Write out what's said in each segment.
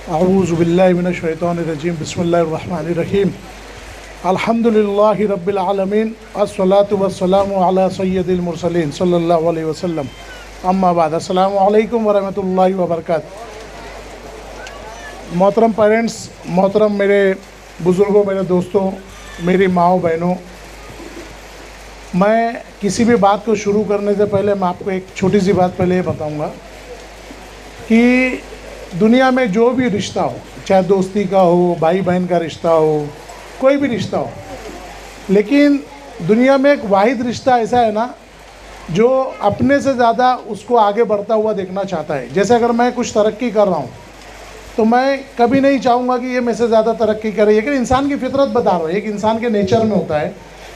अऊज़ु बिल्लाहि मिनश शैतानिर रजीम बिस्मिल्लाहिर रहमानिर रहीम अल्हम्दुलिल्लाहि रब्बिल आलमीन अस्सलातु वस्सलामु अला सय्यदिल मुरसलीन सल्लल्लाहु अलैहि वसल्लम अम्मा बाद अस्सलामु अलैकुम व रहमतुल्लाहि व बरकातहू। मोहतरम पेरेंट्स, मोहतरम मेरे बुज़ुर्गों, मेरे दोस्तों, मेरी माओ बहनों, मैं किसी भी बात को शुरू करने से पहले मैं आपको एक छोटी सी बात पहले ये बताऊंगा कि दुनिया में जो भी रिश्ता हो, चाहे दोस्ती का हो, भाई बहन का रिश्ता हो, कोई भी रिश्ता हो, लेकिन दुनिया में एक वाहिद रिश्ता ऐसा है ना जो अपने से ज़्यादा उसको आगे बढ़ता हुआ देखना चाहता है। जैसे अगर मैं कुछ तरक्की कर रहा हूँ तो मैं कभी नहीं चाहूँगा कि ये मेरे से ज़्यादा तरक्की करे, लेकिन इंसान की फितरत बता रहा है, एक इंसान के नेचर में होता है।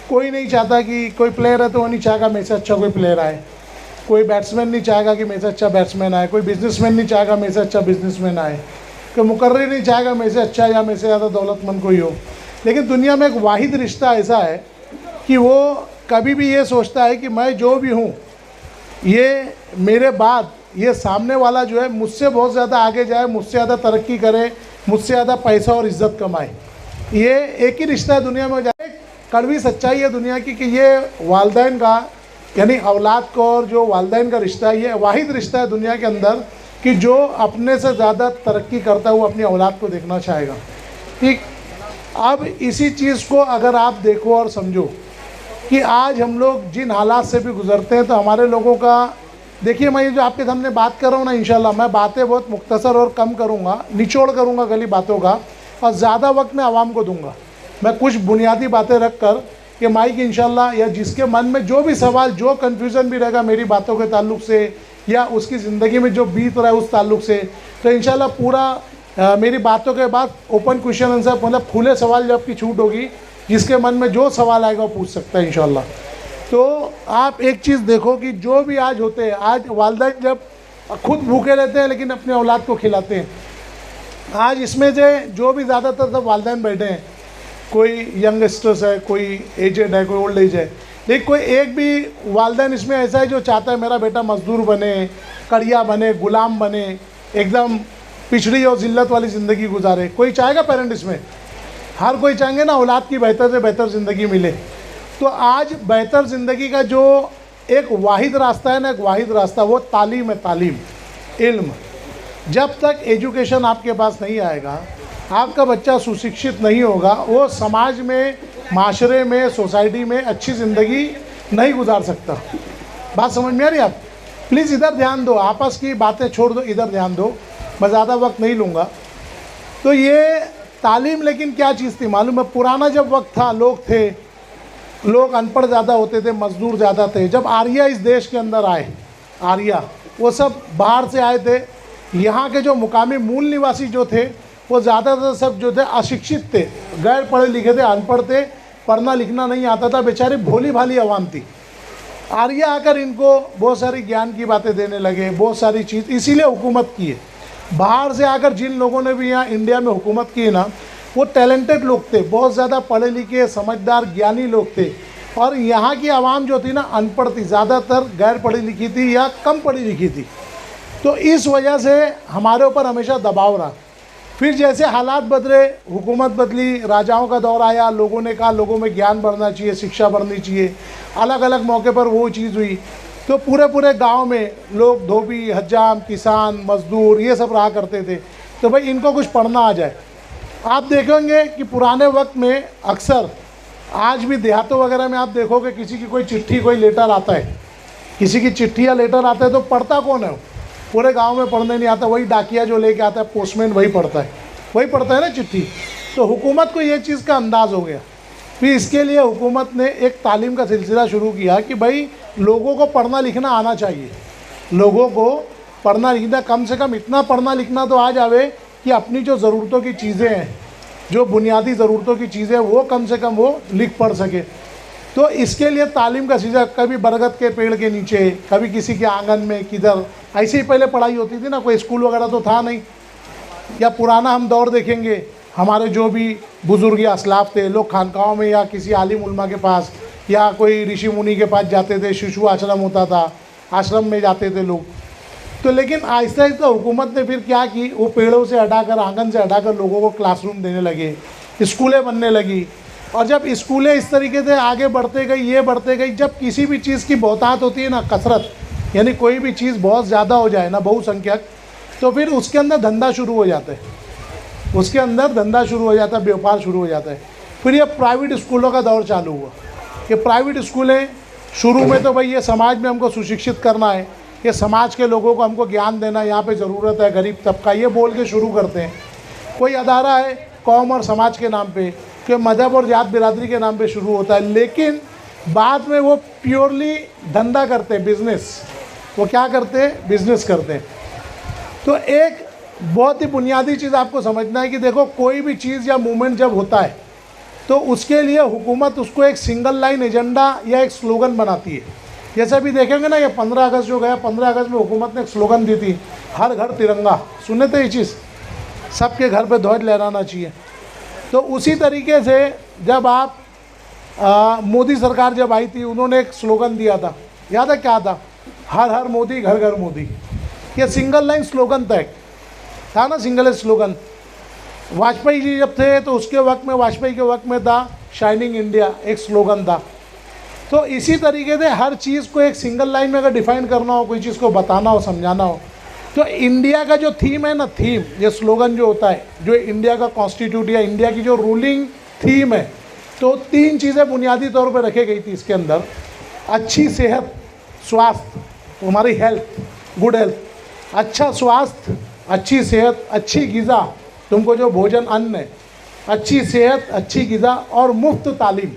कोई नहीं चाहता कि कोई प्लेयर है तो वो नहीं चाहेगा मेरे से अच्छा कोई प्लेयर आए, कोई बैट्समैन नहीं चाहेगा कि मेरे से अच्छा बैट्समैन आए, कोई बिजनेसमैन नहीं चाहेगा मेरे से अच्छा बिजनेसमैन आए, कोई मुकर्री नहीं चाहेगा मेरे से अच्छा या मेरे से ज़्यादा दौलतमंद कोई हो। लेकिन दुनिया में एक वाहिद रिश्ता ऐसा है कि वो कभी भी ये सोचता है कि मैं जो भी हूँ, ये मेरे बाद ये सामने वाला जो है मुझसे बहुत ज़्यादा आगे जाए, मुझसे ज़्यादा तरक्की करे, मुझसे ज़्यादा पैसा और इज़्ज़त कमाए। ये एक ही रिश्ता है दुनिया में। जाए कड़वी सच्चाई है दुनिया की कि ये वालिदैन का, यानी औलाद को और जो वालिदैन का रिश्ता है, ये वाहिद रिश्ता है दुनिया के अंदर कि जो अपने से ज़्यादा तरक्की करता है वो अपनी औलाद को देखना चाहेगा। ठीक, अब इसी चीज़ को अगर आप देखो और समझो कि आज हम लोग जिन हालात से भी गुज़रते हैं, तो हमारे लोगों का देखिए, मैं ये जो आपके सामने बात कर रहा हूँ ना, इंशाल्लाह मैं बातें बहुत मुख्तसर और कम करूँगा, निचोड़ करूँगा गली बातों का, और ज़्यादा वक्त मैं आवाम को दूँगा। मैं कुछ बुनियादी बातें रख कर कि माइक इंशाल्लाह, या जिसके मन में जो भी सवाल, जो कन्फ्यूज़न भी रहेगा मेरी बातों के ताल्लुक से या उसकी ज़िंदगी में जो बीत रहा है उस ताल्लुक से, तो इंशाल्लाह पूरा मेरी बातों के बाद ओपन क्वेश्चन आंसर, मतलब खुले सवाल जवाब की छूट होगी। जिसके मन में जो सवाल आएगा वो पूछ सकता है इंशाल्लाह। तो आप एक चीज़ देखो कि जो भी आज होते हैं, आज वालिदैन जब खुद भूखे रहते हैं लेकिन अपने औलाद को खिलाते हैं। आज इसमें से जो भी ज़्यादातर सब वालिदैन बैठे हैं, कोई यंगस्टर्स है, कोई एजेड है, कोई ओल्ड एज है, लेकिन कोई एक भी वालिदैन इसमें ऐसा है जो चाहता है मेरा बेटा मजदूर बने, कड़िया बने, गुलाम बने, एकदम पिछड़ी और ज़िल्लत वाली ज़िंदगी गुजारे। कोई चाहेगा पेरेंट इसमें? हर कोई चाहेंगे ना औलाद की बेहतर से बेहतर ज़िंदगी मिले। तो आज बेहतर ज़िंदगी का जो एक वाहिद रास्ता है ना, एक वाहिद रास्ता, वो तालीम है, तालीम, इल्म। जब तक एजुकेशन आपके पास नहीं आएगा, आपका बच्चा सुशिक्षित नहीं होगा, वो समाज में, माशरे में, सोसाइटी में अच्छी ज़िंदगी नहीं गुजार सकता। बात समझ में आ रही है आप? प्लीज़ इधर ध्यान दो, आपस की बातें छोड़ दो, इधर ध्यान दो, मैं ज़्यादा वक्त नहीं लूँगा। तो ये तालीम लेकिन क्या चीज़ थी मालूम है? पुराना जब वक्त था, लोग अनपढ़ ज़्यादा होते थे, मज़दूर ज़्यादा थे। जब आर्या इस देश के अंदर आए, आर्या, वो सब बाहर से आए थे। यहाँ के जो मुकामी मूल निवासी जो थे वो ज़्यादातर सब जो थे अशिक्षित थे, गैर पढ़े लिखे थे, अनपढ़ थे, पढ़ना लिखना नहीं आता था, बेचारे भोली भाली आवाम थी। आर्या आकर इनको बहुत सारी ज्ञान की बातें देने लगे, बहुत सारी चीज़, इसीलिए हुकूमत की है। बाहर से आकर जिन लोगों ने भी यहाँ इंडिया में हुकूमत की ना, वो टैलेंटेड लोग थे, बहुत ज़्यादा पढ़े लिखे, समझदार, ज्ञानी लोग थे। और यहाँ की आवाम जो थी ना, अनपढ़ थी, ज़्यादातर गैर पढ़ी लिखी थी या कम पढ़ी लिखी थी। तो इस वजह से हमारे ऊपर हमेशा दबाव रहा। फिर जैसे हालात बदले, हुकूमत बदली, राजाओं का दौर आया, लोगों ने कहा लोगों में ज्ञान बढ़ना चाहिए, शिक्षा बढ़नी चाहिए, अलग अलग मौके पर वो चीज़ हुई। तो पूरे गांव में लोग धोबी, हज्जाम, किसान, मज़दूर, ये सब रहा करते थे। तो भाई इनको कुछ पढ़ना आ जाए। आप देखेंगे कि पुराने वक्त में अक्सर, आज भी देहातों वगैरह में आप देखोगे किसी की कोई चिट्ठी, कोई लेटर आता है, किसी की चिट्ठी या लेटर आता है, तो पढ़ता कौन है? पूरे गांव में पढ़ने नहीं आता, वही डाकिया जो लेके आता है, पोस्टमैन वही पढ़ता है ना चिट्ठी। तो हुकूमत को ये चीज़ का अंदाज़ हो गया। फिर इसके लिए हुकूमत ने एक तालीम का सिलसिला शुरू किया कि भाई लोगों को पढ़ना लिखना आना चाहिए, लोगों को पढ़ना लिखना, कम से कम इतना पढ़ना लिखना तो आ जावे कि अपनी जो ज़रूरतों की चीज़ें हैं, जो बुनियादी ज़रूरतों की चीज़ें, वो कम से कम वो लिख पढ़ सके। तो इसके लिए तालीम का सिलसिला, कभी बरगद के पेड़ के नीचे, कभी किसी के आंगन में, किधर, ऐसे ही पहले पढ़ाई होती थी ना, कोई स्कूल वगैरह तो था नहीं। या पुराना हम दौर देखेंगे, हमारे जो भी बुज़ुर्ग या असलाफ थे, लोग खानकाहों में या किसी आलिम उलमा के पास या कोई ऋषि मुनि के पास जाते थे, शिशु आश्रम होता था, आश्रम में जाते थे लोग। तो लेकिन आहिस्ता आहिस्ता हुकूमत ने फिर क्या की, वो पेड़ों से हटाकर, आंगन से हटाकर लोगों को क्लासरूम देने लगे, स्कूलें बनने लगी। और जब स्कूलें इस तरीके से आगे बढ़ते गई, ये बढ़ते गई, जब किसी भी चीज़ की बहुतात होती है ना, कसरत, यानी कोई भी चीज़ बहुत ज़्यादा हो जाए ना, बहुसंख्यक, तो फिर उसके अंदर धंधा शुरू हो जाता है, उसके अंदर धंधा शुरू हो जाता है, व्यापार शुरू हो जाता है। फिर ये प्राइवेट स्कूलों का दौर चालू हुआ कि प्राइवेट स्कूलें, शुरू में तो भाई ये समाज में हमको सुशिक्षित करना है, ये समाज के लोगों को हमको ज्ञान देना, यहाँ पे ज़रूरत है, गरीब तबका, ये बोल के शुरू करते हैं। कोई अदारा है कौम और समाज के नाम पे, कि मज़हब और जात बिरादरी के नाम पे शुरू होता है, लेकिन बाद में वो प्योरली धंधा करते हैं, बिज़नेस। वो क्या करते हैं? बिज़नेस करते हैं। तो एक बहुत ही बुनियादी चीज़ आपको समझना है कि देखो, कोई भी चीज़ या मूवमेंट जब होता है तो उसके लिए हुकूमत उसको एक सिंगल लाइन एजेंडा या एक स्लोगन बनाती है। जैसे अभी देखेंगे ना, ये 15 अगस्त जो गया, 15 अगस्त में हुकूमत ने एक स्लोगन दी थी, हर घर तिरंगा। सुने थे ये चीज़? सबके घर पे ध्वज लहराना चाहिए। तो उसी तरीके से जब आप मोदी सरकार जब आई थी, उन्होंने एक स्लोगन दिया था, याद है क्या था? हर हर मोदी, घर घर मोदी। ये सिंगल लाइन स्लोगन था ना, सिंगल स्लोगन। वाजपेयी जी जब थे तो उसके वक्त में, वाजपेयी के वक्त में था शाइनिंग इंडिया, एक स्लोगन था। तो इसी तरीके से हर चीज़ को एक सिंगल लाइन में अगर डिफाइन करना हो, कोई चीज़ को बताना हो, समझाना हो, तो इंडिया का जो थीम है ना, थीम, ये स्लोगन जो होता है, जो इंडिया का कॉन्स्टिट्यूट या इंडिया की जो रूलिंग थीम है, तो 3 चीज़ें बुनियादी तौर पर रखी गई थी इसके अंदर। अच्छी सेहत, स्वास्थ्य, तुम्हारी हेल्थ, गुड हेल्थ, अच्छा स्वास्थ्य, अच्छी सेहत, अच्छी ग़िज़ा, तुमको जो भोजन अन्न है, अच्छी सेहत, अच्छी ग़िज़ा और मुफ्त तालीम।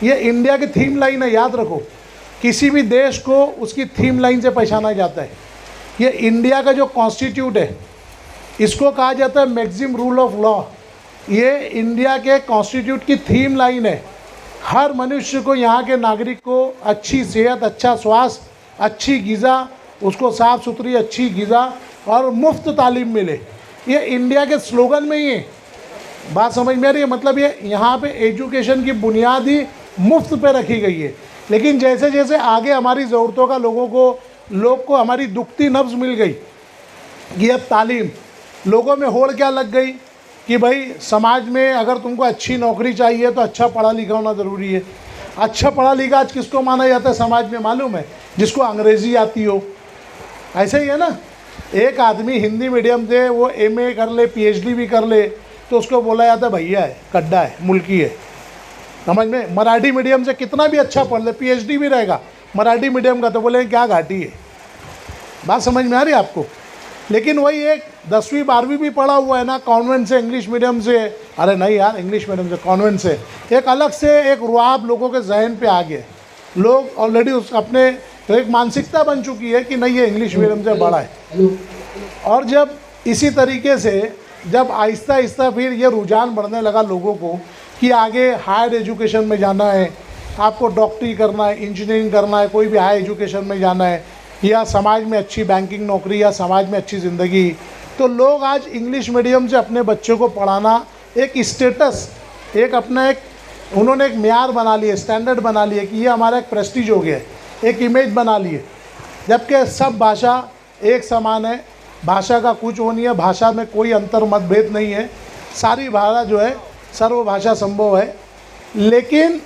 ये इंडिया की थीम लाइन है, याद रखो। किसी भी देश को उसकी थीम लाइन से पहचाना जाता है। ये इंडिया का जो कॉन्स्टिट्यूट है, इसको कहा जाता है मैक्सिम रूल ऑफ लॉ। ये इंडिया के कॉन्स्टिट्यूट की थीम लाइन है। हर मनुष्य को, यहाँ के नागरिक को अच्छी सेहत, अच्छा स्वास्थ्य, अच्छी ग़िज़ा, उसको साफ़ सुथरी अच्छी ग़िज़ा और मुफ्त तालीम मिले। ये इंडिया के स्लोगन में ही है। बात समझ में आ रही है? मतलब ये यहाँ पे एजुकेशन की बुनियाद ही मुफ्त पे रखी गई है। लेकिन जैसे जैसे आगे हमारी ज़रूरतों का लोग को हमारी दुखती नब्ज़ मिल गई कि अब तालीम, लोगों में होड़ क्या लग गई कि भाई समाज में अगर तुमको अच्छी नौकरी चाहिए तो अच्छा पढ़ा लिखा होना ज़रूरी है। अच्छा पढ़ा लिखा आज किसको माना जाता है समाज में मालूम है? जिसको अंग्रेज़ी आती हो। ऐसे ही है ना, एक आदमी हिंदी मीडियम से वो MA कर ले, PhD भी कर ले, तो उसको बोला जाता है भैया है, कड्डा है, मुल्की है। समझ में? मराठी मीडियम से कितना भी अच्छा पढ़ ले, PhD भी रहेगा मराठी मीडियम का, तो बोले क्या घाटी है। बात समझ में आ रही है आपको? लेकिन वही एक 10वीं 12वीं भी पढ़ा हुआ है ना, कॉन्वेंट से, इंग्लिश मीडियम से, अरे नहीं यार, इंग्लिश मीडियम से, कॉन्वेंट से, एक अलग से एक रुआब लोगों के जहन पे आ गया। लोग ऑलरेडी उस अपने तो एक मानसिकता बन चुकी है कि नहीं, ये इंग्लिश मीडियम से बड़ा है। और जब इसी तरीके से जब आहिस्ता आहिस्ता फिर ये रुझान बढ़ने लगा लोगों को कि आगे हायर एजुकेशन में जाना है, आपको डॉक्टरी करना है, इंजीनियरिंग करना है, कोई भी हाई एजुकेशन में जाना है, या समाज में अच्छी बैंकिंग नौकरी या समाज में अच्छी ज़िंदगी, तो लोग आज इंग्लिश मीडियम से अपने बच्चों को पढ़ाना एक स्टेटस, एक अपना एक उन्होंने एक म्यार बना लिए, स्टैंडर्ड बना लिए कि ये हमारा एक प्रेस्टीज हो गया है, एक इमेज बना लिए। जबकि सब भाषा एक समान है, भाषा का कुछ वो नहीं है, भाषा में कोई अंतर मतभेद नहीं है, सारी भाषा जो है सर्वभाषा संभव है। लेकिन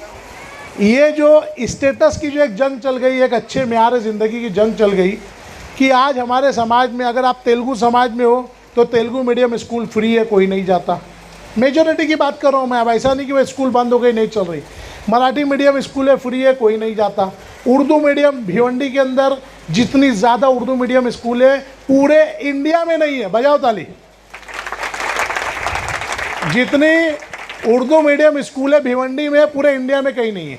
ये जो स्टेटस की जो एक जंग चल गई, एक अच्छे म्यार ज़िंदगी की जंग चल गई कि आज हमारे समाज में अगर आप तेलुगु समाज में हो तो तेलुगु मीडियम स्कूल फ्री है, कोई नहीं जाता। मेजॉरिटी की बात कर रहा हूँ मैं, अब ऐसा नहीं कि वह स्कूल बंद हो गई, नहीं चल रही। मराठी मीडियम स्कूल है, फ्री है, कोई नहीं जाता। उर्दू मीडियम भिवंडी के अंदर जितनी ज़्यादा उर्दू मीडियम स्कूल है पूरे इंडिया में नहीं है, बजाओ ताली। जितनी उर्दू मीडियम स्कूल है भिवंडी में, पूरे इंडिया में कहीं नहीं है।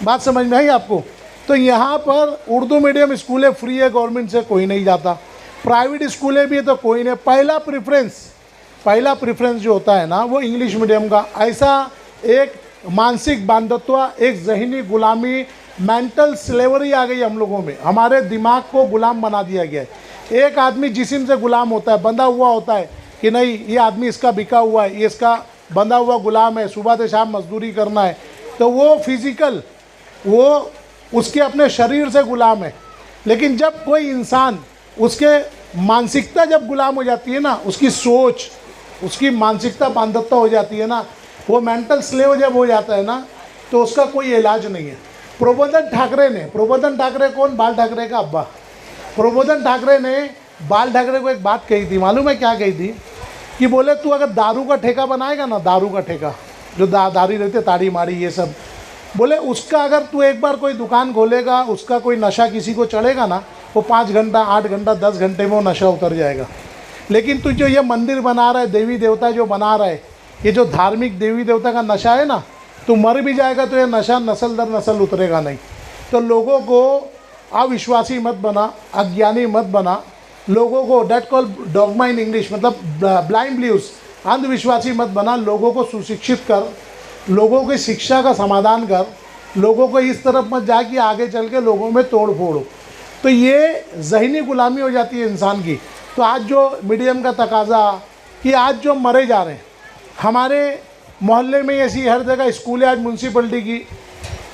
बात समझ में आई आपको? तो यहाँ पर उर्दू मीडियम स्कूल है, फ्री है, गवर्नमेंट से कोई नहीं जाता। प्राइवेट स्कूलें भी है तो कोई नहीं। पहला प्रेफरेंस जो होता है ना, वो इंग्लिश मीडियम का। ऐसा एक मानसिक बांधत्व, एक जहनी गुलामी, मेंटल स्लेवरी आ गई हम लोगों में। हमारे दिमाग को गुलाम बना दिया गया है। एक आदमी जिस्म से गुलाम होता है, बंधा हुआ होता है कि नहीं, ये आदमी इसका बिका हुआ है, ये इसका बंधा हुआ गुलाम है, सुबह से शाम मजदूरी करना है। तो वो फिज़िकल, वो उसके अपने शरीर से गुलाम है। लेकिन जब कोई इंसान उसके मानसिकता जब गुलाम हो जाती है ना, उसकी सोच, उसकी मानसिकता बांधता हो जाती है ना, वो मेंटल स्लेव जब हो जाता है ना, तो उसका कोई इलाज नहीं है। प्रबोधन ठाकरे कौन? बाल ठाकरे का अब्बा। प्रबोधन ठाकरे ने बाल ठाकरे को एक बात कही थी, मालूम है क्या कही थी? कि बोले तू अगर दारू का ठेका बनाएगा ना, दारू का ठेका जो दारी रहते ताड़ी माड़ी ये सब, बोले उसका अगर तू एक बार कोई दुकान खोलेगा, उसका कोई नशा किसी को चढ़ेगा ना, वो 5 घंटा 8 घंटा 10 घंटे में वो नशा उतर जाएगा। लेकिन तू जो ये मंदिर बना रहा है, देवी देवता जो बना रहा है, ये जो धार्मिक देवी देवता का नशा है ना, तू मर भी जाएगा तो ये नशा नस्ल दर नस्ल उतरेगा नहीं। तो लोगों को अविश्वासी मत बना, अज्ञानी मत बना, लोगों को that call dogma in English, मतलब ब्लाइंड बिलीव्स, अंधविश्वासी मत बना। लोगों को सुशिक्षित कर, लोगों की शिक्षा का समाधान कर, लोगों को इस तरफ मत जा कि आगे चल के लोगों में तोड़ फोड़ हो। तो ये ज़हनी गुलामी हो जाती है इंसान की। तो आज जो मीडियम का तकाजा कि आज जो मरे जा रहे हैं, हमारे मोहल्ले में ऐसी हर जगह स्कूल है। आज म्यूनसिपलिटी की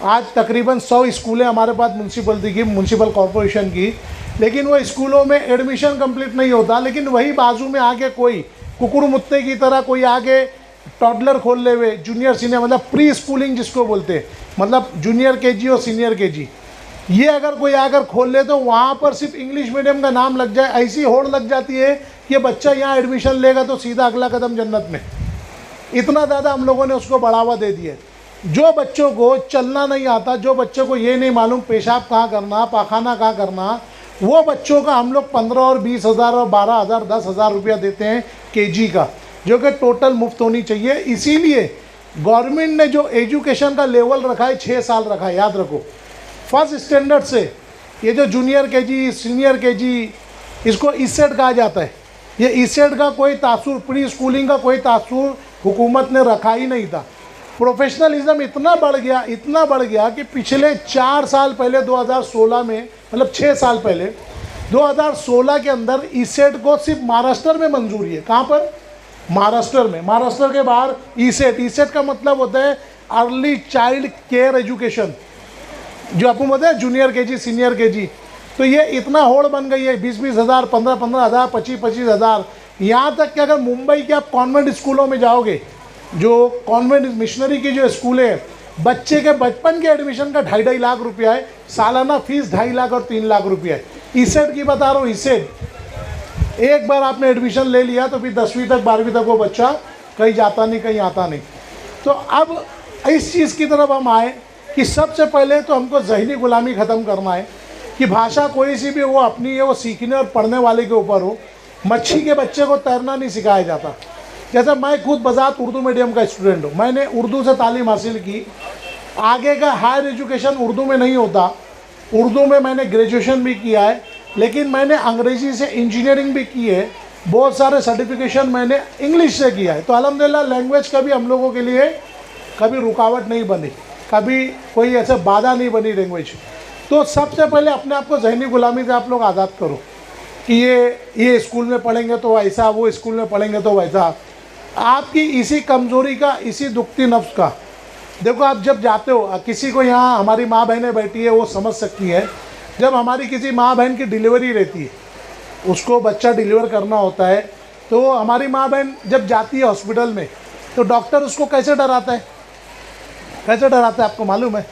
आज तकरीबन 100 स्कूलें हमारे पास म्यूनसिपलिटी की, म्यूनसिपल कॉरपोरेशन की, लेकिन वो स्कूलों में एडमिशन कंप्लीट नहीं होता। लेकिन वही बाजू में आके कोई कुकुर मुत्ते की तरह कोई आगे टॉडलर खोल ले हुए, जूनियर सीनियर, मतलब प्री स्कूलिंग जिसको बोलते हैं, मतलब जूनियर केजी और सीनियर केजी, ये अगर कोई आकर खोल ले तो वहाँ पर सिर्फ इंग्लिश मीडियम का नाम लग जाए, ऐसी होड़ लग जाती है कि बच्चा यहाँ एडमिशन लेगा तो सीधा अगला कदम जन्नत में। इतना ज़्यादा हम लोगों ने उसको बढ़ावा दे दिया। जो बच्चों को चलना नहीं आता, जो बच्चों को ये नहीं मालूम पेशाब कहाँ करना, पाखाना कहाँ करना, वो बच्चों का हम लोग 15 और 20 हज़ार और 12 हज़ार 10 हज़ार रुपया देते हैं केजी का, जो कि टोटल मुफ्त होनी चाहिए। इसीलिए गवर्नमेंट ने जो एजुकेशन का लेवल रखा है 6 साल रखा है, याद रखो। फर्स्ट स्टैंडर्ड से ये जो जूनियर केजी, सीनियर केजी, इसको ईसेट कहा जाता है। ये ईसेट का कोई तासुर, प्री स्कूलिंग का कोई तासुर हुकूमत ने रखा ही नहीं था। प्रोफेशनलिज्म इतना बढ़ गया कि पिछले 4 साल पहले 2016 में, मतलब 6 साल पहले 2016 के अंदर ईसेट को सिर्फ महाराष्ट्र में मंजूरी है। कहाँ पर? महाराष्ट्र में। महाराष्ट्र के बाहर ईसेट का मतलब होता है अर्ली चाइल्ड केयर एजुकेशन, जो आपको पता है जूनियर केजी, सीनियर केजी। तो ये इतना होड़ बन गई है, 20-20 हज़ार, 15-15 हज़ार, 25-25 हज़ार। यहाँ तक कि अगर मुंबई के आप कॉन्वेंट स्कूलों में जाओगे, जो कॉन्वेंट मिशनरी की जो स्कूलें हैं, बच्चे के बचपन के एडमिशन का 2.5 लाख रुपया है, सालाना फीस 2.5 लाख और 3 लाख रुपया है। ईसेट की बता रहा हूँ, ईसेट एक बार आपने एडमिशन ले लिया तो फिर 10वीं तक 12वीं तक वो बच्चा कहीं जाता नहीं, कहीं आता नहीं। तो अब इस चीज़ की तरफ हम आए कि सबसे पहले तो हमको ज़हनी गुलामी ख़त्म करना है कि भाषा कोई सी भी वो अपनी है, वो सीखने और पढ़ने वाले के ऊपर हो। मच्छी के बच्चे को तैरना नहीं सिखाया जाता। जैसे मैं खुद बजात उर्दू मीडियम का स्टूडेंट हूँ, मैंने उर्दू से तालीम हासिल की। आगे का हायर एजुकेशन उर्दू में नहीं होता, उर्दू में मैंने ग्रेजुएशन भी किया है, लेकिन मैंने अंग्रेज़ी से इंजीनियरिंग भी की है। बहुत सारे सर्टिफिकेशन मैंने इंग्लिश से किया है। तो अल्हम्दुलिल्लाह लैंग्वेज कभी हम लोगों के लिए कभी रुकावट नहीं बनी, कभी कोई ऐसे बाधा नहीं बनी लैंग्वेज। तो सबसे पहले अपने आप को ज़हनी गुलामी से आप लोग आज़ाद करो कि ये स्कूल में पढ़ेंगे तो वैसा, वो स्कूल में पढ़ेंगे तो वैसा। आपकी इसी कमज़ोरी का, इसी दुखती नफ्स का, देखो आप जब जाते हो, किसी को यहाँ हमारी माँ बहनें बैठी है वो समझ सकती है, जब हमारी किसी माँ बहन की डिलीवरी रहती है, उसको बच्चा डिलीवर करना होता है, तो हमारी माँ बहन जब जाती है हॉस्पिटल में तो डॉक्टर उसको कैसे डराता है? कैसे डराता है आपको मालूम है?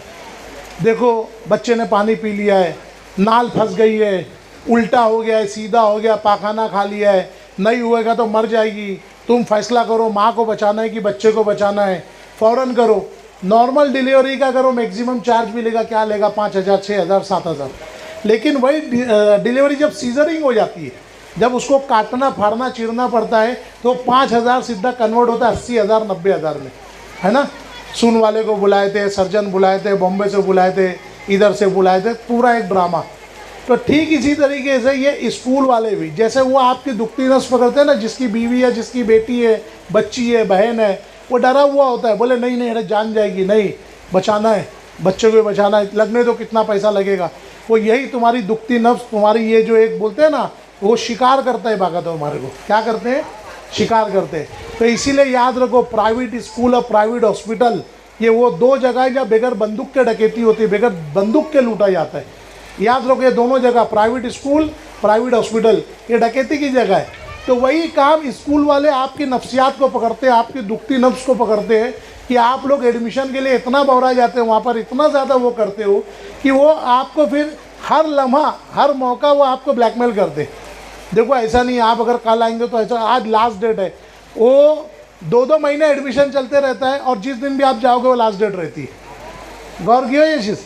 देखो बच्चे ने पानी पी लिया है, नाल फंस गई है, उल्टा हो गया है, सीधा हो गया, पाखाना खा लिया है, नहीं हुएगा तो मर जाएगी, तुम फैसला करो, माँ को बचाना है कि बच्चे को बचाना है, फ़ौरन करो। नॉर्मल डिलीवरी का करो, मैक्सिमम चार्ज भी लेगा, क्या लेगा, 5,000, 6,000, 7,000। लेकिन वही डिलीवरी जब सीजरिंग हो जाती है, जब उसको काटना, फाड़ना, चीरना पड़ता है, तो 5,000 सीधा कन्वर्ट होता है 80,000, 90,000 में, है ना। सुन वाले को बुलाए थे, सर्जन बुलाए थे, बॉम्बे से बुलाए थे, इधर से बुलाए थे, पूरा एक ड्रामा। तो ठीक इसी तरीके से ये स्कूल वाले भी, जैसे वो आपकी दुखती नस पकड़ते हैं ना, जिसकी बीवी है, जिसकी बेटी है, बच्ची है, बहन है, वो डरा हुआ होता है, बोले नहीं नहीं अरे जान जाएगी, नहीं बचाना है, बच्चे को बचाना है, लगने तो कितना पैसा लगेगा। वो यही तुम्हारी दुखती नफ्स, तुम्हारी ये जो एक बोलते हैं ना, वो शिकार करता है भागा तो हमारे को, क्या करते हैं, शिकार करते हैं। तो इसीलिए याद रखो, प्राइवेट स्कूल और प्राइवेट हॉस्पिटल ये वो 2 जगह है जहाँ बगैर बंदूक के डकैती होती है, बगैर बंदूक के लूटा जाता है। याद रखो ये दोनों जगह, प्राइवेट स्कूल प्राइवेट हॉस्पिटल, ये डकैती की जगह है। तो वही काम स्कूल वाले आपकी नफ्सियात को पकड़ते हैं, आपकी दुखती नफ्स को पकड़ते हैं कि आप लोग एडमिशन के लिए इतना बौरा जाते हो, वहाँ पर इतना ज़्यादा वो करते हो कि वो आपको फिर हर लम्हा हर मौका वो आपको ब्लैकमेल करते। देखो ऐसा नहीं, आप अगर कल आएंगे तो ऐसा, आज लास्ट डेट है, वो 2-2 महीने एडमिशन चलते रहता है और जिस दिन भी आप जाओगे वो लास्ट डेट रहती है। गौर किया ये चीज़?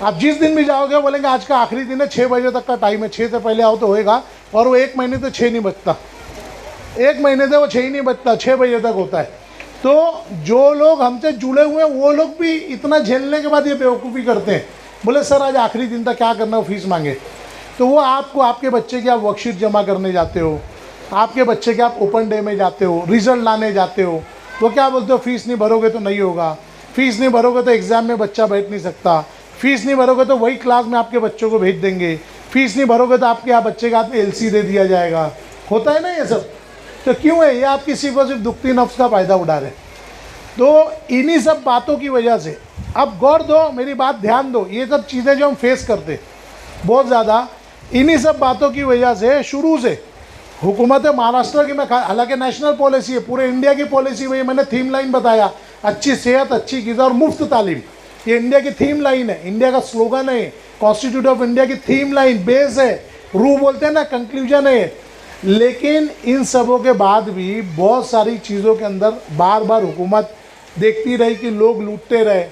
आप जिस दिन भी जाओगे बोलेंगे आज का आखिरी दिन है, 6 बजे तक का टाइम है, 6 से पहले आओ तो होएगा, और वो 1 महीने से 6 नहीं बजता, 1 महीने से वो 6 ही नहीं बजता, 6 बजे तक होता है। तो जो लोग हमसे जुड़े हुए हैं वो लोग भी इतना झेलने के बाद ये बेवकूफ़ी करते हैं, बोले सर आज आखिरी दिन था, क्या करना हो, फीस मांगे। तो वो आपको, आपके बच्चे की आप वर्कशीट जमा करने जाते हो, आपके बच्चे के आप ओपन डे में जाते हो, रिजल्ट लाने जाते हो, वो क्या बोलते हो, फीस नहीं भरोगे तो नहीं होगा, फीस नहीं भरोगे तो एग्ज़ाम में बच्चा बैठ नहीं सकता, फीस नहीं भरोगे तो वही क्लास में आपके बच्चों को भेज देंगे, फीस नहीं भरोगे तो आपके यहाँ बच्चे के हाथ में LC दे दिया जाएगा। होता है ना ये सब? तो क्यों है? ये आपकी सिर्फ और सिर्फ दुखती नफ्स का फ़ायदा उठा रहे। तो इन्हीं सब बातों की वजह से, अब गौर दो, मेरी बात ध्यान दो, ये सब चीज़ें जो हम फेस करते बहुत ज़्यादा, इन्हीं सब बातों की वजह से शुरू से हुकूमत महाराष्ट्र की, मैं हालांकि नेशनल पॉलिसी है, पूरे इंडिया की पॉलिसी वही, मैंने थीम लाइन बताया, अच्छी सेहत, अच्छी ग़िज़ा और मुफ्त तालीम, ये इंडिया की थीम लाइन है, इंडिया का स्लोगन है, कॉन्स्टिट्यूट ऑफ इंडिया की थीम लाइन, बेस है, रूह बोलते हैं ना, कंक्लूजन है। लेकिन इन सबों के बाद भी बहुत सारी चीज़ों के अंदर बार बार हुकूमत देखती रही कि लोग लूटते रहे।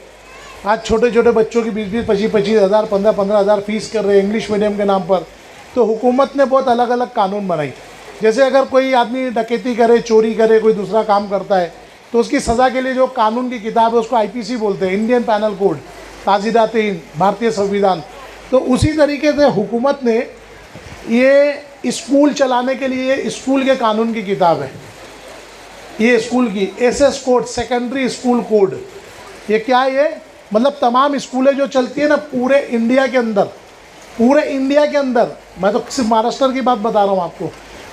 आज छोटे छोटे बच्चों की 20-20, 25-25 हज़ार, 15-15 हज़ार फीस कर रहे हैं इंग्लिश मीडियम के नाम पर। तो हुकूमत ने बहुत अलग अलग कानून बनाई, जैसे अगर कोई आदमी डकैती करे, चोरी करे, कोई दूसरा काम करता है तो उसकी सज़ा के लिए जो कानून की किताब है उसको IPC बोलते हैं, इंडियन पैनल कोड, ताज़ीदात-इन, भारतीय संविधान। तो उसी तरीके से हुकूमत ने ये स्कूल चलाने के लिए स्कूल के कानून की किताब है, ये स्कूल की SS code, secondary school code. ये क्या है? ये मतलब तमाम स्कूलें जो चलती है ना पूरे इंडिया के अंदर, पूरे इंडिया के अंदर, मैं तो सिर्फ महाराष्ट्र की बात बता रहा हूँ आपको,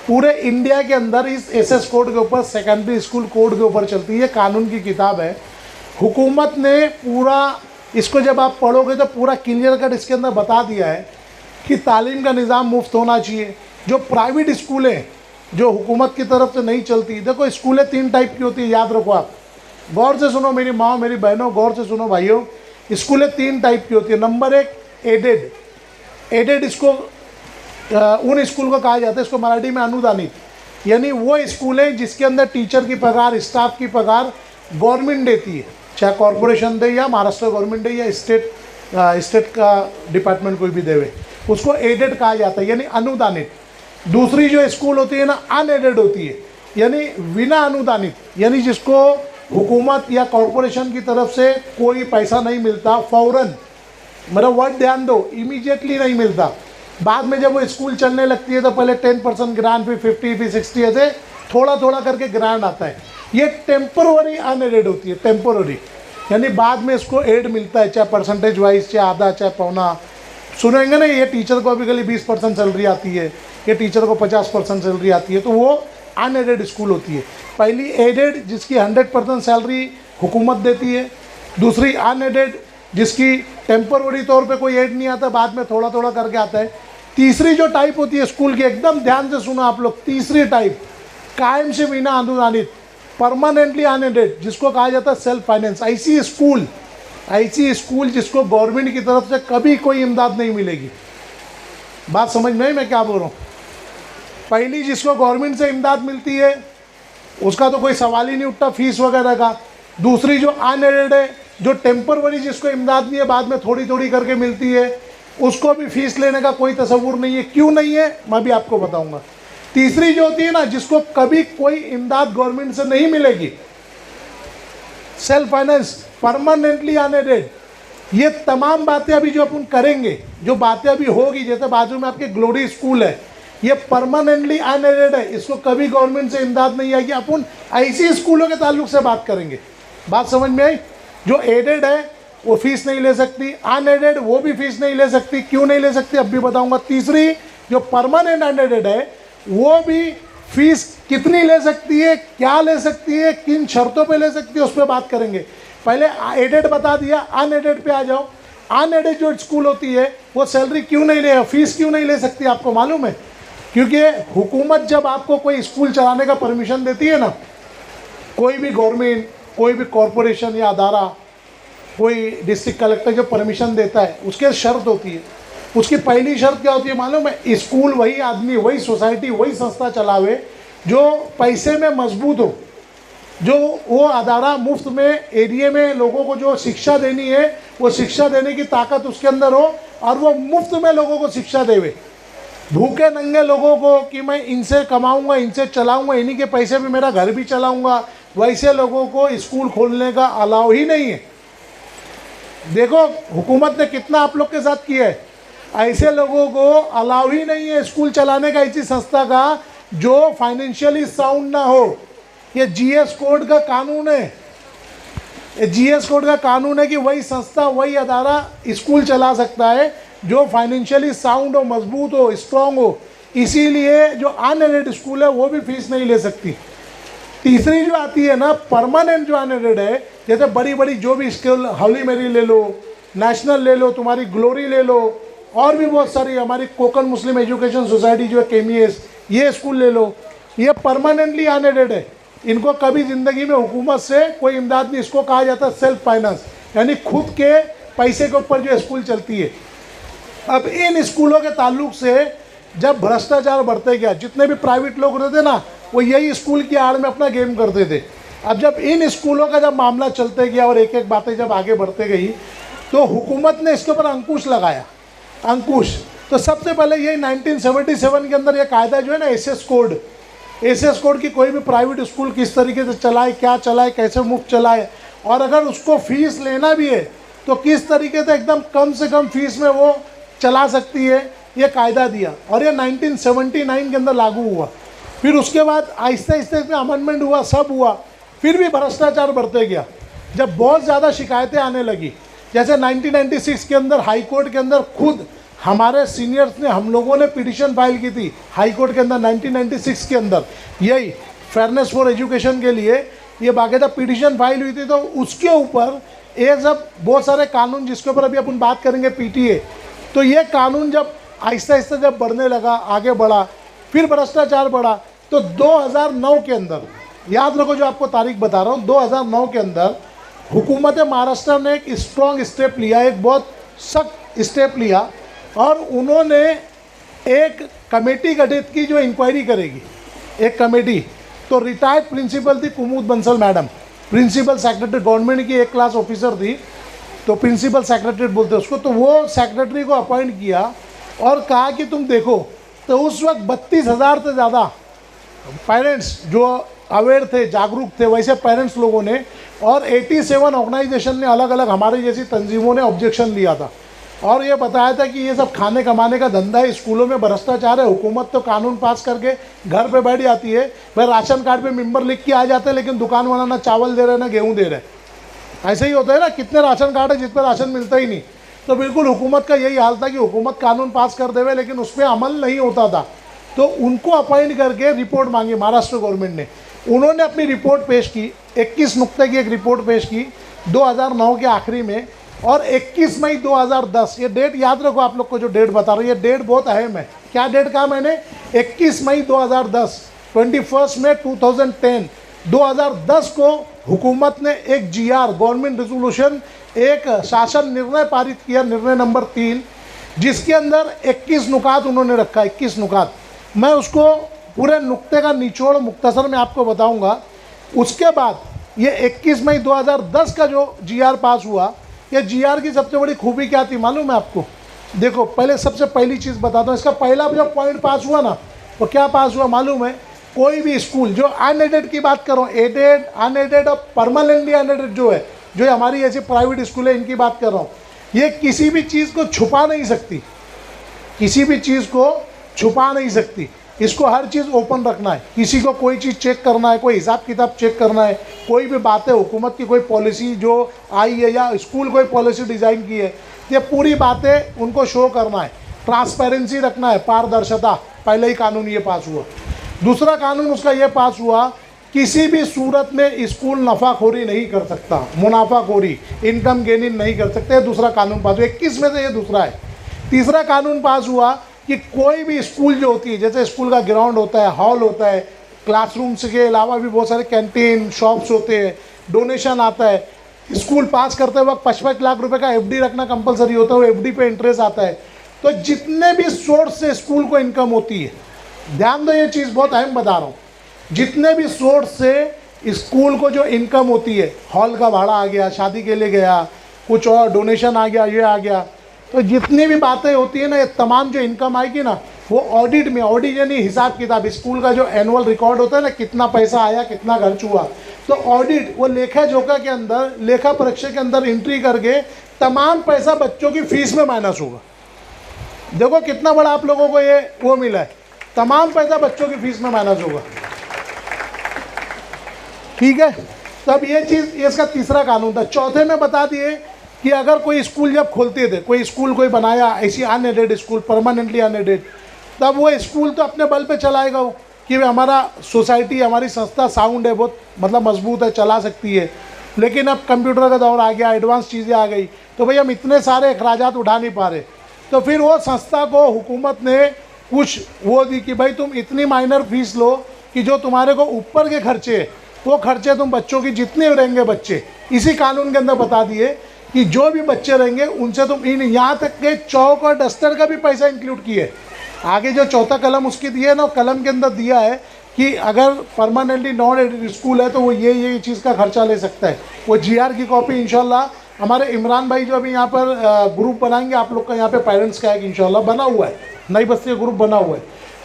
पूरे इंडिया के अंदर इस SS कोड के ऊपर, सेकेंडरी स्कूल कोड के ऊपर चलती है, कानून की किताब है। हुकूमत ने पूरा इसको जब आप पढ़ोगे तो पूरा क्लियर कट इसके अंदर बता दिया है कि तालीम का निज़ाम मुफ्त होना चाहिए। जो प्राइवेट स्कूलें जो हुकूमत की तरफ से नहीं चलती, देखो स्कूलें 3 टाइप की होती है, याद रखो आप, गौर से सुनो मेरी माँ, मेरी बहनों, गौर से सुनो भाइयों, स्कूलें 3 टाइप की होती है। नंबर 1 एडेड, एडेड इसको उन स्कूल को कहा जाता है, इसको मराठी में अनुदानित, यानी वो स्कूल है जिसके अंदर टीचर की पगार, स्टाफ की पगार गवर्नमेंट देती है, चाहे कॉरपोरेशन दे या महाराष्ट्र गवर्नमेंट दे या स्टेट का डिपार्टमेंट कोई भी देवे, उसको एडेड कहा जाता है, यानी अनुदानित। दूसरी जो स्कूल होती है ना, अनएडेड होती है, यानी बिना अनुदानित, यानी जिसको हुकूमत या कॉरपोरेशन की तरफ से कोई पैसा नहीं मिलता, फ़ौरन, मेरा वर्ड ध्यान दो, इमीडिएटली नहीं मिलता। बाद में जब वो स्कूल चलने लगती है तो पहले 10% ग्रांट, फिर 50, फिर 60, ऐसे थोड़ा थोड़ा करके ग्रांट आता है। ये टेम्पररी अनएडेड होती है, टेम्पररी, यानी बाद में इसको एड मिलता है, चाहे परसेंटेज वाइज, चाहे आधा, चाहे पौना। सुनेंगे ना, ये टीचर को अभी कल 20% सैलरी आती है, ये टीचर को 50% सैलरी आती है, तो वो अनएडेड स्कूल होती है। पहली एडेड जिसकी 100% सैलरी हुकूमत देती है, दूसरी अनएडेड जिसकी टेम्पररी तौर पे कोई एड नहीं आता, बाद में थोड़ा थोड़ा करके आता है। तीसरी जो टाइप होती है स्कूल की, एकदम ध्यान से सुनो आप लोग, तीसरी टाइप कायम से बिना अनुदानित, परमानेंटली अनएडेड, जिसको कहा जाता है सेल्फ फाइनेंस। ऐसी स्कूल जिसको गवर्नमेंट की तरफ से कभी कोई इमदाद नहीं मिलेगी। बात समझ में आई मैं क्या बोल रहा हूँ? पहली जिसको गवर्नमेंट से इमदाद मिलती है उसका तो कोई सवाल ही नहीं उठता फीस वगैरह का। दूसरी जो अनएडेड है, जो टेम्पररी जिसको इमदाद नहीं है, बाद में थोड़ी थोड़ी करके मिलती है, उसको भी फीस लेने का कोई तसव्वुर नहीं है। क्यों नहीं है मैं भी आपको बताऊंगा। तीसरी जो होती है ना, जिसको कभी कोई इमदाद गवर्नमेंट से नहीं मिलेगी, सेल्फ फाइनेंस, परमानेंटली अनएडेड। ये तमाम बातें अभी जो अपन करेंगे, जो बातें अभी होगी, जैसे बाजू में आपके ग्लोरी स्कूल है, ये परमानेंटली अनएडेड है, इसको कभी गवर्नमेंट से इमदाद नहीं आएगी। अपन ऐसी स्कूलों के ताल्लुक से बात करेंगे। बात समझ में आई? जो एडेड है वो फीस नहीं ले सकती, अनएडेड वो भी फीस नहीं ले सकती। क्यों नहीं ले सकती अब भी बताऊंगा। तीसरी जो परमानेंट अनएडेड है वो भी फीस कितनी ले सकती है, क्या ले सकती है, किन शर्तों पे ले सकती है, उस पर बात करेंगे। पहले एडेड बता दिया, अनएडेड पे आ जाओ। अनएडेड जो स्कूल होती है वो सैलरी क्यों नहीं ले, फीस क्यों नहीं ले सकती, आपको मालूम है? क्योंकि हुकूमत जब आपको कोई स्कूल चलाने का परमिशन देती है ना, कोई भी गवर्नमेंट, कोई भी कॉरपोरेशन या अदारा, कोई डिस्ट्रिक्ट कलेक्टर जो परमिशन देता है, उसके शर्त होती है। उसकी पहली शर्त क्या होती है मालूम है? स्कूल वही आदमी, वही सोसाइटी, वही संस्था चलावे जो पैसे में मजबूत हो, जो वो अदारा मुफ्त में एरिया में लोगों को जो शिक्षा देनी है वो शिक्षा देने की ताकत उसके अंदर हो, और वो मुफ्त में लोगों को शिक्षा देवे। भूखे नंगे लोगों को कि मैं इनसे कमाऊंगा, इनसे चलाऊंगा, इन्हीं के पैसे में मेरा घर भी चलाऊंगा, वैसे लोगों को स्कूल खोलने का अलाउ ही नहीं है। देखो हुकूमत ने कितना आप लोग के साथ किया है। ऐसे लोगों को अलाउ ही नहीं है स्कूल चलाने का, ऐसी संस्था का जो फाइनेंशियली साउंड ना हो। ये जीएस कोड का कानून है, ये जीएस कोड का कानून है कि वही संस्था, वही अदारा स्कूल चला सकता है जो फाइनेंशियली साउंड हो, मजबूत हो, स्ट्रांग हो। इसीलिए जो अनएडेड स्कूल है वो भी फीस नहीं ले सकती। तीसरी जो आती है ना, परमानेंट जो अनएडेड है, जैसे बड़ी बड़ी जो भी स्कूल, हॉली मेरी ले लो, नेशनल ले लो, तुम्हारी ग्लोरी ले लो, और भी बहुत सारी, हमारी कोकन मुस्लिम एजुकेशन सोसाइटी जो है केमीएस, ये स्कूल ले लो, ये परमानेंटली अनएडेड है। इनको कभी ज़िंदगी में हुकूमत से कोई इमदाद नहीं, इसको कहा जाता है सेल्फ फाइनेंस, यानी खुद के पैसे के ऊपर जो स्कूल चलती है। अब इन स्कूलों के ताल्लुक से जब भ्रष्टाचार बढ़ते गया, जितने भी प्राइवेट लोग रहते ना वो यही स्कूल की आड़ में अपना गेम करते थे। अब जब इन स्कूलों का जब मामला चलते गया और एक एक बातें जब आगे बढ़ते गई, तो हुकूमत ने इसके ऊपर अंकुश लगाया। अंकुश तो सबसे पहले यही 1977 के अंदर ये कायदा जो है ना, एसएस कोड की कोई भी प्राइवेट स्कूल किस तरीके से चलाए, क्या चलाए, कैसे मुफ्त चलाए, और अगर उसको फीस लेना भी है तो किस तरीके से एकदम कम से कम फीस में वो चला सकती है, ये कायदा दिया। और ये 1979 के अंदर लागू हुआ। फिर उसके बाद आहिस्ते आहिस्ते इसमें अमेंडमेंट हुआ, सब हुआ, फिर भी भ्रष्टाचार बढ़ते गया। जब बहुत ज़्यादा शिकायतें आने लगी, जैसे 1996 के अंदर हाई कोर्ट के अंदर खुद हमारे सीनियर्स ने, हम लोगों ने पिटीशन फाइल की थी हाई कोर्ट के अंदर 1996 के अंदर, यही फेयरनेस फॉर एजुकेशन के लिए ये बाकायदा पिटीशन फाइल हुई थी। तो उसके ऊपर ये सब बहुत सारे कानून, जिसके ऊपर अभी अपन बात करेंगे पीटीए, तो ये कानून जब आहिस्ता आहिस्ता जब बढ़ने लगा, आगे बढ़ा, फिर भ्रष्टाचार बढ़ा, तो 2009 के अंदर, याद रखो जो आपको तारीख बता रहा हूँ, 2009 के अंदर हुकूमत महाराष्ट्र ने एक स्ट्रॉन्ग स्टेप लिया, एक बहुत सख्त स्टेप लिया, और उन्होंने एक कमेटी गठित की जो इंक्वायरी करेगी, एक कमेटी। तो रिटायर्ड प्रिंसिपल थी Kumud Bansal madam, principal secretary, government की एक क्लास ऑफिसर थी, तो प्रिंसिपल सेक्रेटरी बोलते उसको। तो वो सेक्रेटरी को अपॉइंट किया और कहा कि तुम देखो। तो उस वक्त 32,000 से ज़्यादा पेरेंट्स जो अवेयर थे, जागरूक थे, वैसे पेरेंट्स लोगों ने, और 87 ऑर्गेनाइजेशन ने, अलग अलग हमारी जैसी तंजीमों ने ऑब्जेक्शन लिया था, और ये बताया था कि ये सब खाने कमाने का धंधा है, स्कूलों में भ्रष्टाचार है। हुकूमत तो कानून पास करके घर पे बैठ जाती है, भाई राशन कार्ड पे मेंबर लिख के आ जाते हैं, लेकिन दुकान वाला ना चावल दे रहे ना गेहूँ दे रहे। ऐसे ही होता है ना, कितने राशन कार्ड है जिस पर राशन मिलता ही नहीं। तो बिल्कुल हुकूमत का यही हाल था कि हुकूमत कानून पास कर देवे, लेकिन उस पर अमल नहीं होता था। तो उनको अपॉइंट करके रिपोर्ट मांगी महाराष्ट्र गवर्नमेंट ने। उन्होंने अपनी रिपोर्ट पेश की, 21 नुक्ते की एक रिपोर्ट पेश की 2009 के आखिरी में, और 21 मई 2010, ये डेट याद रखो, आप लोग को जो डेट बता रहा हूँ ये डेट बहुत अहम है। क्या डेट कहा मैंने? 21 मई 2010, 21 मई 2010, 2010 को हुकूमत ने एक जीआर, गवर्नमेंट रेजोल्यूशन, एक शासन निर्णय पारित किया, निर्णय नंबर 3, जिसके अंदर 21 नुकात उन्होंने रखा, 21 नुकात। मैं उसको पूरे नुक्ते का निचोड़ मुख्तसर में आपको बताऊंगा। उसके बाद ये 21 मई 2010 का जो जीआर पास हुआ, ये जीआर की सबसे बड़ी खूबी क्या थी मालूम है आपको? देखो, पहले सबसे पहली चीज़ बताता हूँ। इसका पहला जो पॉइंट पास हुआ ना, वो क्या पास हुआ मालूम है? कोई भी स्कूल जो अनएडेड की बात करो, एडेड, अनएडेड और परमानेंटली अनएडेड जो है, जो हमारी ऐसी प्राइवेट स्कूल है, इनकी बात कर रहा हूँ, ये किसी भी चीज़ को छुपा नहीं सकती, किसी भी चीज़ को छुपा नहीं सकती। इसको हर चीज़ ओपन रखना है। किसी को कोई चीज़ चेक करना है, कोई हिसाब किताब चेक करना है, कोई भी बातें, हुकूमत की कोई पॉलिसी जो आई है या स्कूल कोई पॉलिसी डिज़ाइन की है, ये पूरी बातें उनको शो करना है। ट्रांसपेरेंसी रखना है, पारदर्शिता। पहले ही कानून ये पास हुआ। दूसरा कानून उसका ये पास हुआ किसी भी सूरत में स्कूल नफ़ाखोरी नहीं कर सकता, मुनाफाखोरी, इनकम गेनिंग नहीं कर सकते। दूसरा कानून पास हुआ 21 में से, ये दूसरा है। तीसरा कानून पास हुआ कि कोई भी स्कूल जो होती है, जैसे स्कूल का ग्राउंड होता है, हॉल होता है, क्लासरूम्स के अलावा भी बहुत सारे कैंटीन, शॉप्स होते हैं, डोनेशन आता है। स्कूल पास करते वक्त 55 लाख रुपए का एफडी रखना कंपलसरी होता है, वो एफडी पे इंटरेस्ट आता है। तो जितने भी सोर्स से स्कूल को इनकम होती है, ध्यान दो ये चीज़ बहुत अहम बता रहा हूँ, जितने भी सोर्स से स्कूल को जो इनकम होती है, हॉल का भाड़ा आ गया, शादी के लिए गया, कुछ और डोनेशन आ गया, ये आ गया, तो जितनी भी बातें होती है ना, ये तमाम जो इनकम आएगी ना, वो ऑडिट में, ऑडिट यानी हिसाब किताब, स्कूल का जो एनुअल रिकॉर्ड होता है ना, कितना पैसा आया, कितना खर्च हुआ, तो ऑडिट वो लेखा जोखा के अंदर, लेखा परीक्षा के अंदर एंट्री करके तमाम पैसा बच्चों की फीस में माइनस होगा। देखो कितना बड़ा आप लोगों को ये वो मिला है, तमाम पैसा बच्चों की फीस में माइनस होगा। ठीक है, तब ये चीज़, ये इसका तीसरा कानून था। चौथे में बता दिए कि अगर कोई स्कूल जब खोलते थे, कोई स्कूल कोई बनाया ऐसी अनएडेड स्कूल, परमानेंटली अनएडेड, तब वो स्कूल तो अपने बल पे चलाएगा वो, कि हमारा सोसाइटी, हमारी संस्था साउंड है, बहुत मतलब मजबूत है, चला सकती है। लेकिन अब कंप्यूटर का दौर आ गया, एडवांस चीज़ें आ गई, तो भाई हम इतने सारे अखराजात उठा नहीं पा रहे, तो फिर वो संस्था को हुकूमत ने कुछ वो दी कि भाई तुम इतनी माइनर फीस लो कि जो तुम्हारे को ऊपर के खर्चे, वो खर्चे तुम बच्चों की जितने रहेंगे बच्चे, इसी कानून के अंदर बता दिए कि जो भी बच्चे रहेंगे उनसे तुम इन, यहाँ तक के चौक और डस्टर का भी पैसा इंक्लूड किए। आगे जो चौथा कलम उसकी दिए ना, कलम के अंदर दिया है कि अगर परमानेंटली नॉन एडेड स्कूल है तो वो ये चीज़ का खर्चा ले सकता है। वो जीआर की कॉपी इंशाल्लाह हमारे इमरान भाई जो अभी यहाँ पर ग्रुप बनाएंगे, आप लोग का यहाँ पे पेरेंट्स का एक इंशाल्लाह बना हुआ है, नई बस्ती का ग्रुप बना हुआ है।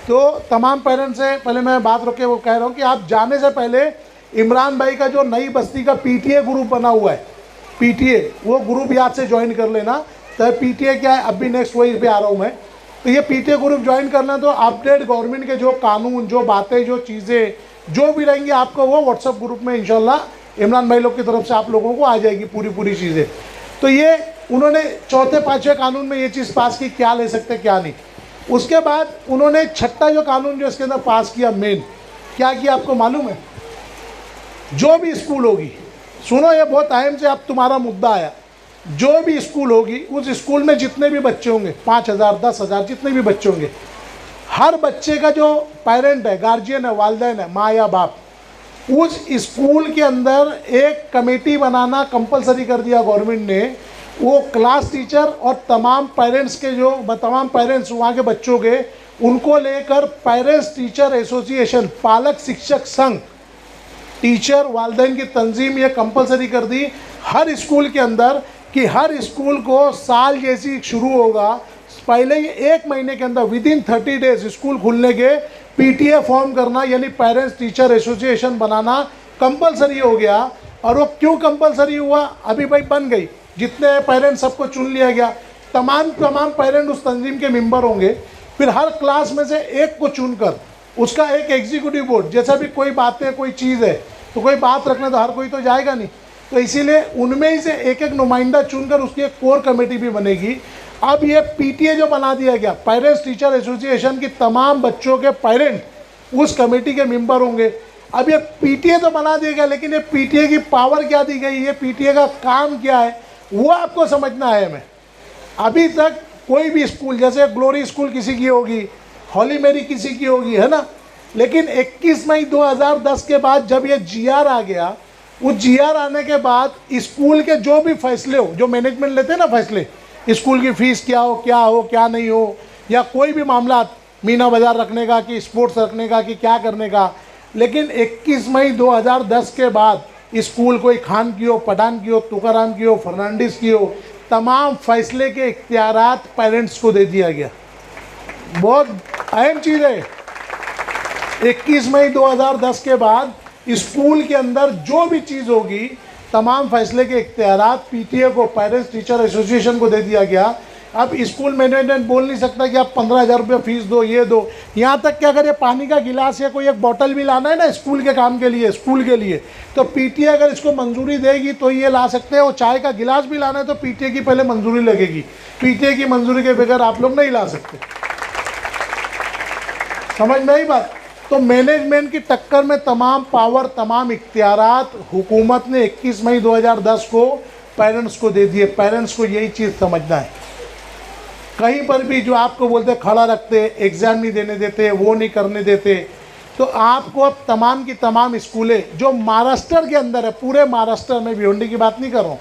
तो तमाम पेरेंट्स से पहले मैं बात रोके वो कह रहा हूँ कि आप जाने से पहले इमरान भाई का जो नई बस्ती का पीटीए ग्रुप बना हुआ है, पीटीए, वो ग्रुप याद से ज्वाइन कर लेना। तो पीटीए क्या है, अब भी नेक्स्ट वही पे आ रहा हूँ मैं, तो ये पीटीए ग्रुप ज्वाइन करना, तो अपडेट गवर्नमेंट के जो कानून, जो बातें, जो चीज़ें जो भी रहेंगी आपको वो व्हाट्सअप ग्रुप में इंशाल्लाह इमरान भाई लोग की तरफ से आप लोगों को आ जाएगी पूरी चीज़ें। तो ये उन्होंने चौथे पाँचवें कानून में ये चीज़ पास की, क्या ले सकते क्या नहीं। उसके बाद उन्होंने छठा जो कानून जो इसके अंदर पास किया, मेन क्या किया आपको मालूम है? जो भी स्कूल होगी, सुनो ये बहुत अहम से अब तुम्हारा मुद्दा आया, जो भी स्कूल होगी उस स्कूल में जितने भी बच्चे होंगे, 5,000 10,000 जितने भी बच्चे होंगे, हर बच्चे का जो पेरेंट है, गार्जियन है, वालिदैन है, माँ या बाप, उस स्कूल के अंदर एक कमेटी बनाना कंपलसरी कर दिया गवर्नमेंट ने। वो क्लास टीचर और तमाम पेरेंट्स के जो तमाम पेरेंट्स वहाँ के बच्चों के, उनको लेकर पेरेंट्स टीचर एसोसिएशन, पालक शिक्षक संघ, टीचर वालिदैन की तंजीम ये कंपलसरी कर दी हर स्कूल के अंदर, कि हर स्कूल को साल जैसी शुरू होगा पहले ही 1 महीने के अंदर विदिन 30 डेज स्कूल खुलने के पीटीए फॉर्म करना, यानी पेरेंट्स टीचर एसोसिएशन बनाना कंपलसरी हो गया। और वो क्यों कंपलसरी हुआ? अभी भाई बन गई, जितने पेरेंट्स सबको चुन लिया गया, तमाम पेरेंट उस तंजीम के मेंबर होंगे। फिर हर क्लास में से एक को चुनकर उसका एक एग्जीक्यूटिव बोर्ड, जैसा भी कोई बात है, कोई चीज़ है तो कोई बात रखने तो हर कोई तो जाएगा नहीं, तो इसीलिए उनमें ही से एक नुमाइंदा चुनकर उसकी एक कोर कमेटी भी बनेगी। अब ये पीटीए जो बना दिया गया, पेरेंट्स टीचर एसोसिएशन की तमाम बच्चों के पेरेंट उस कमेटी के मेंबर होंगे। अब ये पीटीए तो बना दिया गया, लेकिन ये पीटीए की पावर क्या दी गई, ये पीटीए का काम क्या है, वो आपको समझना है। हमें अभी तक कोई भी स्कूल, जैसे ग्लोरी स्कूल किसी की होगी, हॉली मेरी किसी की होगी, है ना, लेकिन 21 मई 2010 के बाद जब ये जीआर आ गया, उस जीआर आने के बाद स्कूल के जो भी फैसले हो, जो मैनेजमेंट लेते हैं ना फैसले, स्कूल की फ़ीस क्या हो क्या नहीं हो, या कोई भी मामला मीना बाज़ार रखने का कि स्पोर्ट्स रखने का कि क्या करने का, लेकिन 21 मई 2010 के बाद स्कूल कोई खान की हो, पठान की हो, तुकाराम की हो, फर्नांडिस की हो, तमाम फैसले के इख्तियारात पेरेंट्स को दे दिया गया। बहुत अहम चीज़ है, 21 मई 2010 के बाद स्कूल के अंदर जो भी चीज़ होगी, तमाम फैसले के इख्तियारात पीटीए को, पेरेंट्स टीचर एसोसिएशन को दे दिया गया। अब स्कूल मैनेजमेंट बोल नहीं सकता कि आप 15,000 रुपये फीस दो, ये दो। यहाँ तक कि अगर ये पानी का गिलास या कोई एक बोतल भी लाना है ना स्कूल के काम के लिए, स्कूल के लिए, तो पीटीए अगर इसको मंजूरी देगी तो ये ला सकते हैं। और चाय का गिलास भी लाना है तो पीटीए की पहले मंजूरी लगेगी, पीटीए की मंजूरी के बगैर आप लोग नहीं ला सकते। समझ में आई बात? तो मैनेजमेंट की टक्कर में तमाम पावर, तमाम इख्तियारात हुकूमत ने 21 मई 2010 को पेरेंट्स को दे दिए। पेरेंट्स को यही चीज़ समझना है। कहीं पर भी जो आपको बोलते खड़ा रखते, एग्ज़ाम नहीं देने देते, वो नहीं करने देते, तो आपको अब तमाम की तमाम स्कूलें जो महाराष्ट्र के अंदर है, पूरे महाराष्ट्र में, भिवंडी की बात नहीं कर रहा हूँ,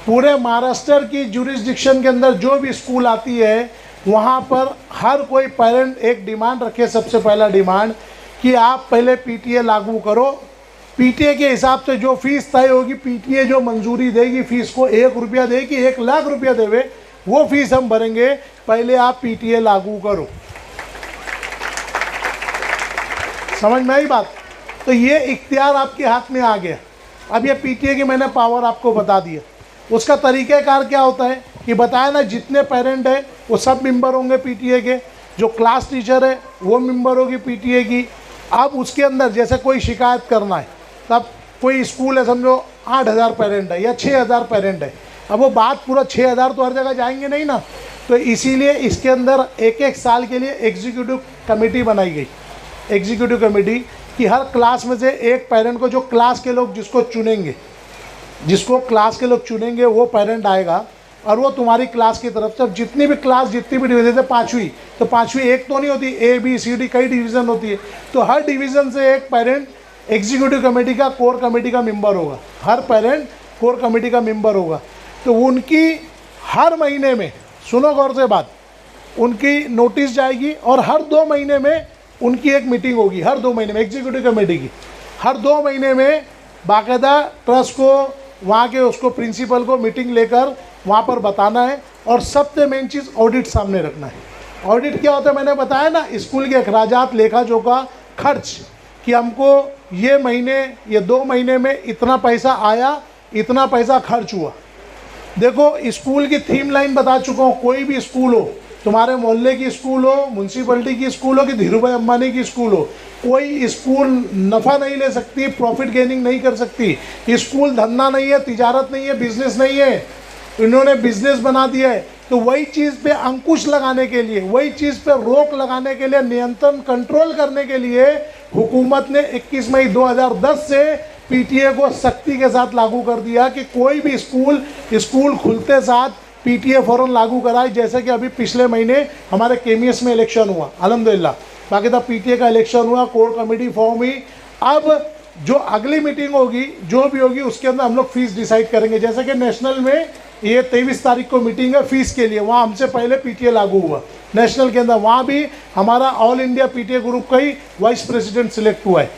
पूरे महाराष्ट्र की जुरिस्डिक्शन के अंदर जो भी स्कूल आती है, वहाँ पर हर कोई पेरेंट एक डिमांड रखे। सबसे पहला डिमांड कि आप पहले पीटीए लागू करो। पीटीए के हिसाब से जो फीस तय होगी, पीटीए जो मंजूरी देगी, फीस को 1 रुपया देगी, 1 लाख रुपया देवे, वो फीस हम भरेंगे। पहले आप पीटीए लागू करो। समझ में आई बात? तो ये इख्तियार आपके हाथ में आ गया। अब ये पीटीए की मैंने पावर आपको बता दिया। उसका तरीक़ाकार क्या होता है कि बताया ना, जितने पेरेंट हैं वो सब मेंबर होंगे पीटीए के, जो क्लास टीचर है वो मेंबर होगी पीटीए की। अब उसके अंदर जैसे कोई शिकायत करना है, तब कोई स्कूल है, समझो 8000 पेरेंट है या 6000 पेरेंट है, अब वो बात पूरा 6000 तो हर जगह जाएंगे नहीं ना, तो इसीलिए इसके अंदर एक साल के लिए एग्जीक्यूटिव कमेटी बनाई गई। एग्जीक्यूटिव कमेटी कि हर क्लास में से एक पेरेंट को, जो क्लास के लोग जिसको चुनेंगे, जिसको क्लास के लोग चुनेंगे वो पेरेंट आएगा और वो तुम्हारी क्लास की तरफ से, जितनी भी क्लास, जितनी भी डिवीज़न है, 5वीं, तो 5वीं एक तो नहीं होती, ए बी सी डी कई डिवीज़न होती है, तो हर डिवीज़न से एक पेरेंट एग्जीक्यूटिव कमेटी का, कोर कमेटी का मेंबर होगा। हर पेरेंट कोर कमेटी का मेंबर होगा। तो उनकी हर महीने में, सुनो गौर से बात, उनकी नोटिस जाएगी और हर 2 महीने में उनकी एक मीटिंग होगी। हर 2 महीने में एग्जीक्यूटिव कमेटी की, हर 2 महीने में बाकायदा ट्रस्ट को, वहाँ के उसको प्रिंसिपल को मीटिंग लेकर वहाँ पर बताना है। और सबसे मेन चीज़ ऑडिट सामने रखना है। ऑडिट क्या होता है मैंने बताया ना, स्कूल के अखराजात, लेखा जोखा, खर्च, कि हमको ये महीने, ये 2 महीने में इतना पैसा आया, इतना पैसा खर्च हुआ। देखो स्कूल की थीम लाइन बता चुका हूँ। कोई भी स्कूल हो, तुम्हारे मोहल्ले की स्कूल हो, म्यूनसिपलिटी की स्कूल हो, कि धीरू भाई अंबानी की स्कूल हो, कोई स्कूल नफ़ा नहीं ले सकती, प्रॉफिट गेनिंग नहीं कर सकती। स्कूल धंधा नहीं है, तिजारत नहीं है, बिजनेस नहीं है, इन्होंने बिजनेस बना दिया है। तो वही चीज़ पे अंकुश लगाने के लिए, वही चीज़ पे रोक लगाने के लिए, नियंत्रण, कंट्रोल करने के लिए हुकूमत ने 21 मई 2010 से पीटीए को सख्ती के साथ लागू कर दिया कि कोई भी स्कूल खुलते साथ पीटीए फ़ौरन लागू कराए। जैसे कि अभी पिछले महीने हमारे केमीएस में इलेक्शन हुआ, अल्हम्दुलिल्लाह, बाकी था पीटीए का इलेक्शन हुआ, कोर कमेटी फॉर्म हुई। अब जो अगली मीटिंग होगी, जो भी होगी, उसके अंदर हम लोग फीस डिसाइड करेंगे। जैसे कि नेशनल में ये 23 तारीख को मीटिंग है फीस के लिए, वहाँ हमसे पहले पीटीए लागू हुआ नेशनल के अंदर, वहाँ भी हमारा ऑल इंडिया पीटीए ग्रुप का ही वाइस प्रेसिडेंट सिलेक्ट हुआ है।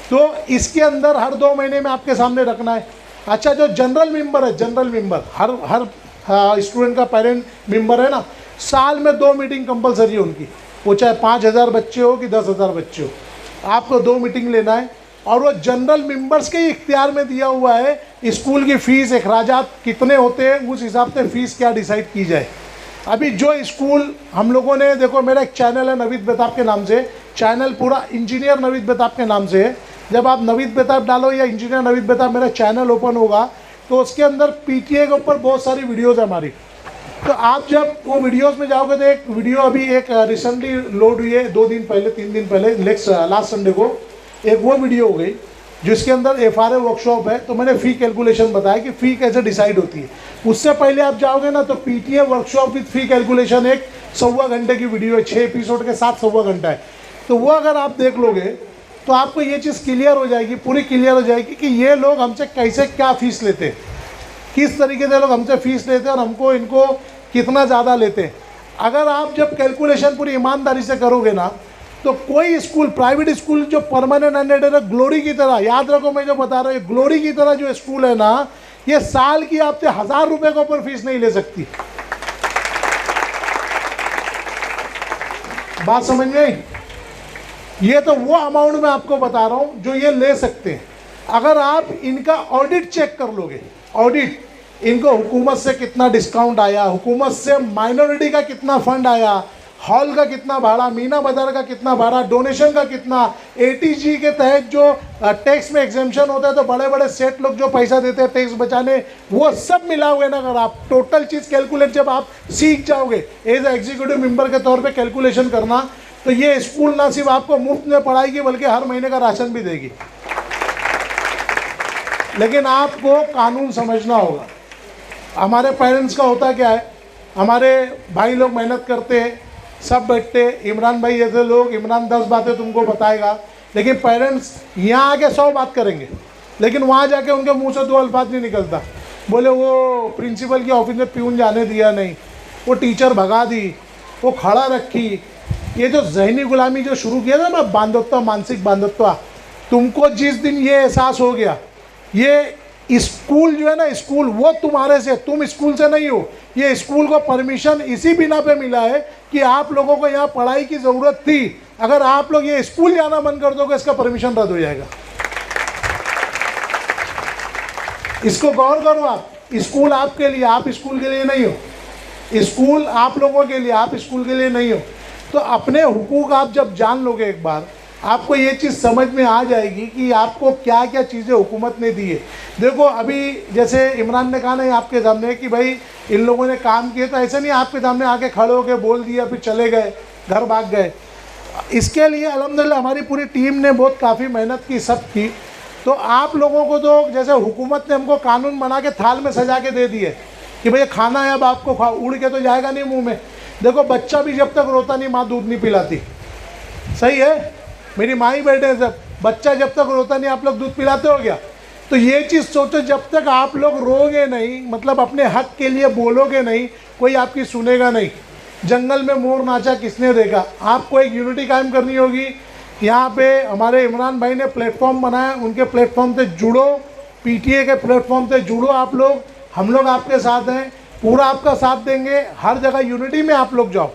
तो इसके अंदर हर 2 महीने में आपके सामने रखना है। अच्छा, जो जनरल मेंबर है, जनरल मेंबर हर स्टूडेंट का पेरेंट मेंबर है ना, साल में 2 मीटिंग कंपलसरी है उनकी, वो चाहे 5000 बच्चे हो कि 10,000 बच्चे हो, आपको 2 मीटिंग लेना है। और वो जनरल मेंबर्स के ही इख्तियार में दिया हुआ है, स्कूल की फ़ीस, अखराजात कितने होते हैं, उस हिसाब से फ़ीस क्या डिसाइड की जाए। अभी जो स्कूल हम लोगों ने, देखो मेरा एक चैनल है नवीद बेताब के नाम से, चैनल पूरा इंजीनियर नवीद बेताब के नाम से है। जब आप नवीद बेताब डालो या इंजीनियर नवीद बेताब, मेरा चैनल ओपन होगा, तो उसके अंदर पीटीए के ऊपर बहुत सारी वीडियोज़ है हमारी। तो आप जब वो वीडियोज़ में जाओगे तो एक वीडियो अभी एक रिसेंटली लोड हुई है, 2 दिन पहले, 3 दिन पहले, लास्ट संडे को एक वो वीडियो हो गई जिसके अंदर एफआरए वर्कशॉप है। तो मैंने फ़ी कैलकुलेशन बताया कि फ़ी कैसे डिसाइड होती है। उससे पहले आप जाओगे ना, तो PTA workshop with fee calculation एक 1.25 घंटे की वीडियो है, 6 एपिसोड के साथ 1.25 घंटा है। तो वो अगर आप देख लोगे तो आपको ये चीज़ क्लियर हो जाएगी, पूरी क्लियर हो जाएगी कि ये लोग हमसे कैसे क्या फ़ीस लेते हैं, किस तरीके से लोग हमसे फ़ीस लेते हैं और हमको इनको कितना ज़्यादा लेते हैं। अगर आप जब कैलकुलेशन पूरी ईमानदारी से करोगे ना, तो कोई स्कूल, प्राइवेट स्कूल जो परमानेंट एडेड है, ग्लोरी की तरह, याद रखो मैं जो बता रहा हूँ, ग्लोरी की तरह जो स्कूल है ना, ये साल की आपसे 1000 रुपये के ऊपर फीस नहीं ले सकती। बात समझ में आई? ये तो वो अमाउंट मैं आपको बता रहा हूँ जो ये ले सकते हैं। अगर आप इनका ऑडिट चेक कर लोगे, ऑडिट, इनको हुकूमत से कितना डिस्काउंट आया, हुकूमत से माइनॉरिटी का कितना फंड आया, हॉल का कितना भाड़ा, मीना बाजार का कितना भाड़ा, डोनेशन का कितना, एटीजी के तहत जो टैक्स में एग्जेम्पशन होता है, तो बड़े बड़े सेट लोग जो पैसा देते हैं टैक्स बचाने, वो सब मिला हुआ है ना। अगर आप टोटल चीज़ कैलकुलेट जब आप सीख जाओगे एज ए एग्जीक्यूटिव मेंबर के तौर पे कैलकुलेशन करना, तो ये स्कूल ना सिर्फ आपको मुफ्त में पढ़ाएगी बल्कि हर महीने का राशन भी देगी। लेकिन आपको कानून समझना होगा। हमारे पेरेंट्स का होता क्या है, हमारे भाई लोग मेहनत करते हैं, सब बैठते, इमरान भाई जैसे लोग, इमरान 10 बातें तुमको बताएगा, लेकिन पेरेंट्स यहाँ आके 100 बात करेंगे, लेकिन वहाँ जाके उनके मुंह से 2 अल्फाज नहीं निकलता। बोले वो प्रिंसिपल की ऑफिस में प्यून जाने दिया नहीं, वो टीचर भगा दी, वो खड़ा रखी। ये जो जहनी गुलामी जो शुरू किया था ना, बांधवत्व, मानसिक बांधवत्व, तुमको जिस दिन ये एहसास हो गया, ये स्कूल जो है ना, स्कूल वो तुम्हारे से, तुम स्कूल से नहीं हो। ये स्कूल को परमिशन इसी बिना पे मिला है कि आप लोगों को यहाँ पढ़ाई की ज़रूरत थी। अगर आप लोग ये स्कूल जाना बंद कर दोगे, इसका परमिशन रद्द हो जाएगा। इसको गौर करो आप। स्कूल आपके लिए, आप स्कूल के लिए नहीं हो। स्कूल आप लोगों के लिए, आप स्कूल के लिए नहीं हो। तो अपने हुकूक आप जब जान लोगे एक बार, आपको ये चीज़ समझ में आ जाएगी कि आपको क्या क्या चीज़ें हुकूमत ने दी है। देखो अभी जैसे इमरान ने कहा ना आपके सामने कि भाई इन लोगों ने काम किए, तो ऐसा नहीं आपके सामने आके खड़े होके बोल दिया फिर चले गए, घर भाग गए। इसके लिए अल्हम्दुलिल्लाह हमारी पूरी टीम ने बहुत काफ़ी मेहनत की, सब की। तो आप लोगों को तो जैसे हुकूमत ने हमको कानून बना के थाल में सजा के दे दिए कि भैया खाना है अब आपको खाओ, उड़ के तो जाएगा नहीं मुँह में। देखो बच्चा भी जब तक रोता नहीं, माँ दूध नहीं पिलाती। सही है, मेरी माँ ही बैठे हैं सब, बच्चा जब तक रोता नहीं आप लोग दूध पिलाते हो क्या? तो ये चीज़ सोचो, जब तक आप लोग रोगे नहीं, मतलब अपने हक के लिए बोलोगे नहीं, कोई आपकी सुनेगा नहीं। जंगल में मोर नाचा किसने देखा? आपको एक यूनिटी कायम करनी होगी। यहाँ पे हमारे इमरान भाई ने प्लेटफॉर्म बनाया, उनके प्लेटफॉर्म से जुड़ो, पीटीए के प्लेटफॉर्म से जुड़ो आप लोग। हम लोग आपके साथ हैं, पूरा आपका साथ देंगे। हर जगह यूनिटी में आप लोग जाओ।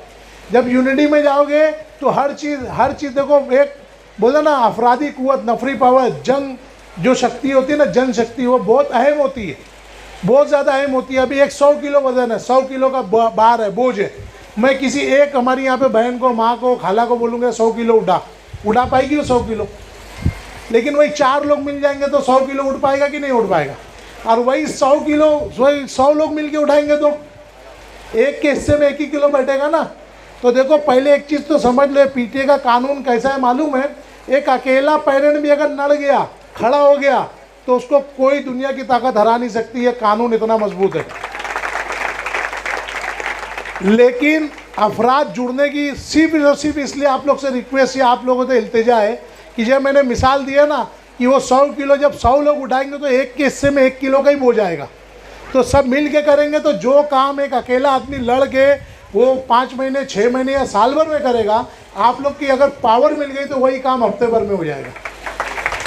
जब यूनिटी में जाओगे तो हर चीज़ देखो, एक बोला ना अफरादी कुव्वत, नफरी पावर, जंग जो शक्ति होती है ना, जन शक्ति, वो बहुत अहम होती है, बहुत ज़्यादा अहम होती है। अभी एक 100 किलो वजन है, 100 किलो का बार है, बोझ है। मैं किसी एक हमारी यहाँ पे बहन को, माँ को, खाला को बोलूँगा 100 किलो उठा पाएगी वो 100 किलो? लेकिन वही 4 लोग मिल जाएंगे तो 100 किलो उठ पाएगा कि नहीं उठ पाएगा? और वही 100 किलो, वही 100 लोग मिल के उठाएंगे तो एक के हिस्से में 1 ही किलो बैठेगा ना। तो देखो पहले एक चीज़ तो समझ लो, पीटीए का कानून कैसा है मालूम है? एक अकेला पेरेंट भी अगर लड़ गया, खड़ा हो गया, तो उसको कोई दुनिया की ताकत हरा नहीं सकती है। कानून इतना मजबूत है। लेकिन अफराद जुड़ने की सिर्फ और सिर्फ इसलिए आप लोग से रिक्वेस्ट या आप लोगों से इल्तिजा है कि जब मैंने मिसाल दिया ना कि वो 100 किलो जब 100 लोग उठाएंगे तो एक के हिस्से में 1 किलो का ही बोझ आएगा। तो सब मिल के करेंगे तो जो काम एक अकेला आदमी लड़ के वो 5 महीने, 6 महीने या साल भर में करेगा, आप लोग की अगर पावर मिल गई तो वही काम हफ्ते भर में हो जाएगा।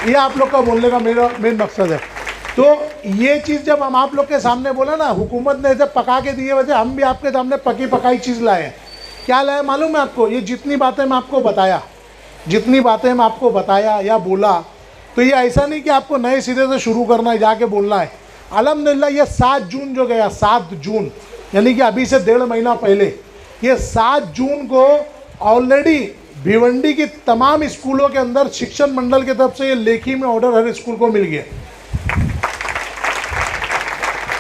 ये आप लोग का बोलने का मेरा मेन मकसद है। तो ये चीज़ जब हम आप लोग के सामने बोला ना, हुकूमत ने जब पका के दिए, वैसे हम भी आपके सामने पकी पकाई चीज़ लाए हैं। क्या लाए मालूम है आपको? ये जितनी बातें मैं आपको बताया, जितनी बातें मैं आपको बताया या बोला, तो ये ऐसा नहीं कि आपको नए सिरे से शुरू करना है, जाके बोलना है। अल्हम्दुलिल्लाह ये 7 जून जो गया, 7 जून यानी कि अभी से 1.5 महीना पहले, ये 7 जून को ऑलरेडी भिवंडी की तमाम स्कूलों के अंदर शिक्षण मंडल की तरफ से ये लेखी में ऑर्डर हर स्कूल को मिल गया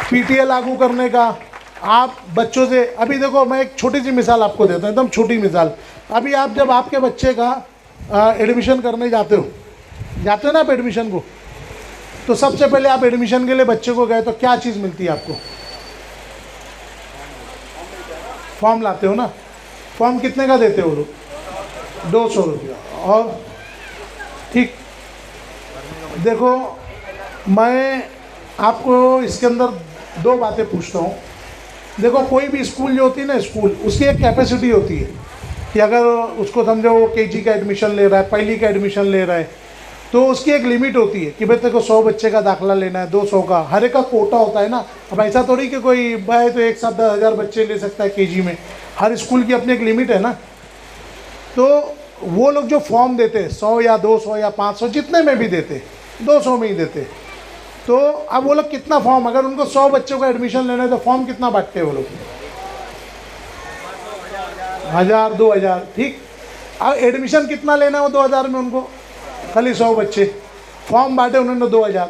पीटीए लागू करने का। आप बच्चों से, अभी देखो मैं एक छोटी सी मिसाल आपको देता हूँ, एकदम छोटी मिसाल। अभी आप जब आपके बच्चे का एडमिशन करने जाते हो ना आप एडमिशन को, तो सबसे पहले आप एडमिशन के लिए बच्चे को गए तो क्या चीज़ मिलती है आपको? फॉर्म लाते हो ना। फॉर्म कितने का देते हो लोग? 200 रुपया। और ठीक, देखो मैं आपको इसके अंदर 2 बातें पूछता हूँ। देखो कोई भी स्कूल जो होती है ना, स्कूल उसकी एक कैपेसिटी होती है कि अगर उसको समझो वो केजी का एडमिशन ले रहा है, पहली का एडमिशन ले रहा है, तो उसकी एक लिमिट होती है कि भाई तेरे को 100 बच्चे का दाखला लेना है, 200 का, हर एक का कोटा होता है ना। अब ऐसा थोड़ी कि कोई भाई तो एक साथ 10,000 बच्चे ले सकता है केजी में, हर स्कूल की अपनी एक लिमिट है ना। तो वो लोग जो फॉर्म देते हैं 100 या 200 या 500, जितने में भी देते, 200 में ही देते। तो अब वो लोग कितना फॉर्म, अगर उनको 100 बच्चों का एडमिशन लेना है तो फॉर्म कितना बांटते हैं वो लोग? 1000, 2000, ठीक। अब एडमिशन कितना लेना है वो 2000 में उनको? खाली 100 बच्चे, फॉर्म बांटे उन्होंने 2000।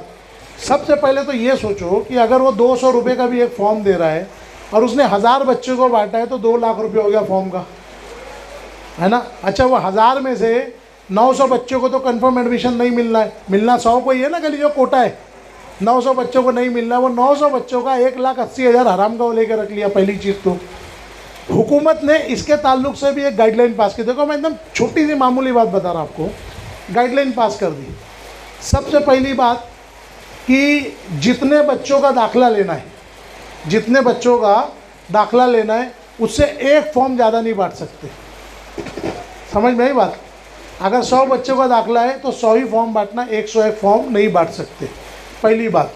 सबसे पहले तो ये सोचो कि अगर वो 200 रुपये का भी एक फॉर्म दे रहा है और उसने 1000 बच्चों को बांटा है तो 2 लाख रुपये हो गया फॉर्म का। है ना। अच्छा, वो 1000 में से 900 बच्चों को तो कंफर्म एडमिशन नहीं मिलना है, मिलना 100 को ही है ना, खाली जो कोटा है 900 बच्चों को नहीं मिलना है। वो 900 बच्चों का 1,80,000 हराम का वो लेकर रख लिया। पहली चीज़ तो हुकूमत ने इसके ताल्लुक से भी एक गाइडलाइन पास की। देखो मैं एकदम छोटी सी मामूली बात बता रहा हूँ आपको, गाइडलाइन पास कर दी। सबसे पहली बात कि जितने बच्चों का दाखला लेना है, जितने बच्चों का दाखला लेना है उससे एक फॉर्म ज़्यादा नहीं बांट सकते। समझ में आई बात। अगर 100 बच्चों का दाखला है तो 100 ही फॉर्म बांटना, 101 फॉर्म नहीं बांट सकते, पहली बात।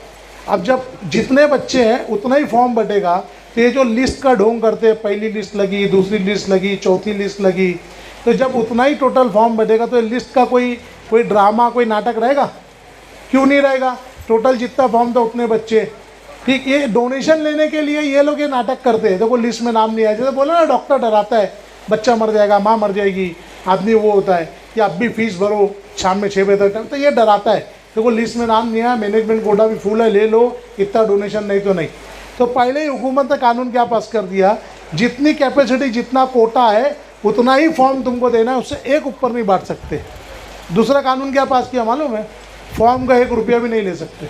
अब जब जितने बच्चे हैं उतना ही फॉर्म बटेगा, तो ये जो लिस्ट का ढोंग करते हैं, पहली लिस्ट लगी, दूसरी लिस्ट लगी, चौथी लिस्ट लगी, तो जब उतना ही टोटल फॉर्म बटेगा तो लिस्ट का कोई ड्रामा, कोई नाटक रहेगा? क्यों नहीं रहेगा? टोटल जितना फॉर्म था उतने बच्चे, ठीक। ये डोनेशन लेने के लिए ये लोग ये नाटक करते हैं। देखो लिस्ट में नाम नहीं आया, जैसे बोला ना डॉक्टर डराता है बच्चा मर जाएगा, माँ मर जाएगी, आदमी वो होता है, या अब भी फीस भरो शाम में 6 बजे तक, तो ये डराता है। देखो लिस्ट में नाम नहीं आया, मैनेजमेंट कोटा भी फुल है, ले लो, इतना डोनेशन नहीं तो नहीं। तो पहले ही हुकूमत ने कानून क्या पास कर दिया, जितनी कैपेसिटी, जितना कोटा है उतना ही फॉर्म तुमको देना है, उससे एक ऊपर नहीं बांट सकते। दूसरा कानून क्या पास किया मालूम है? फॉर्म का 1 रुपया भी नहीं ले सकते,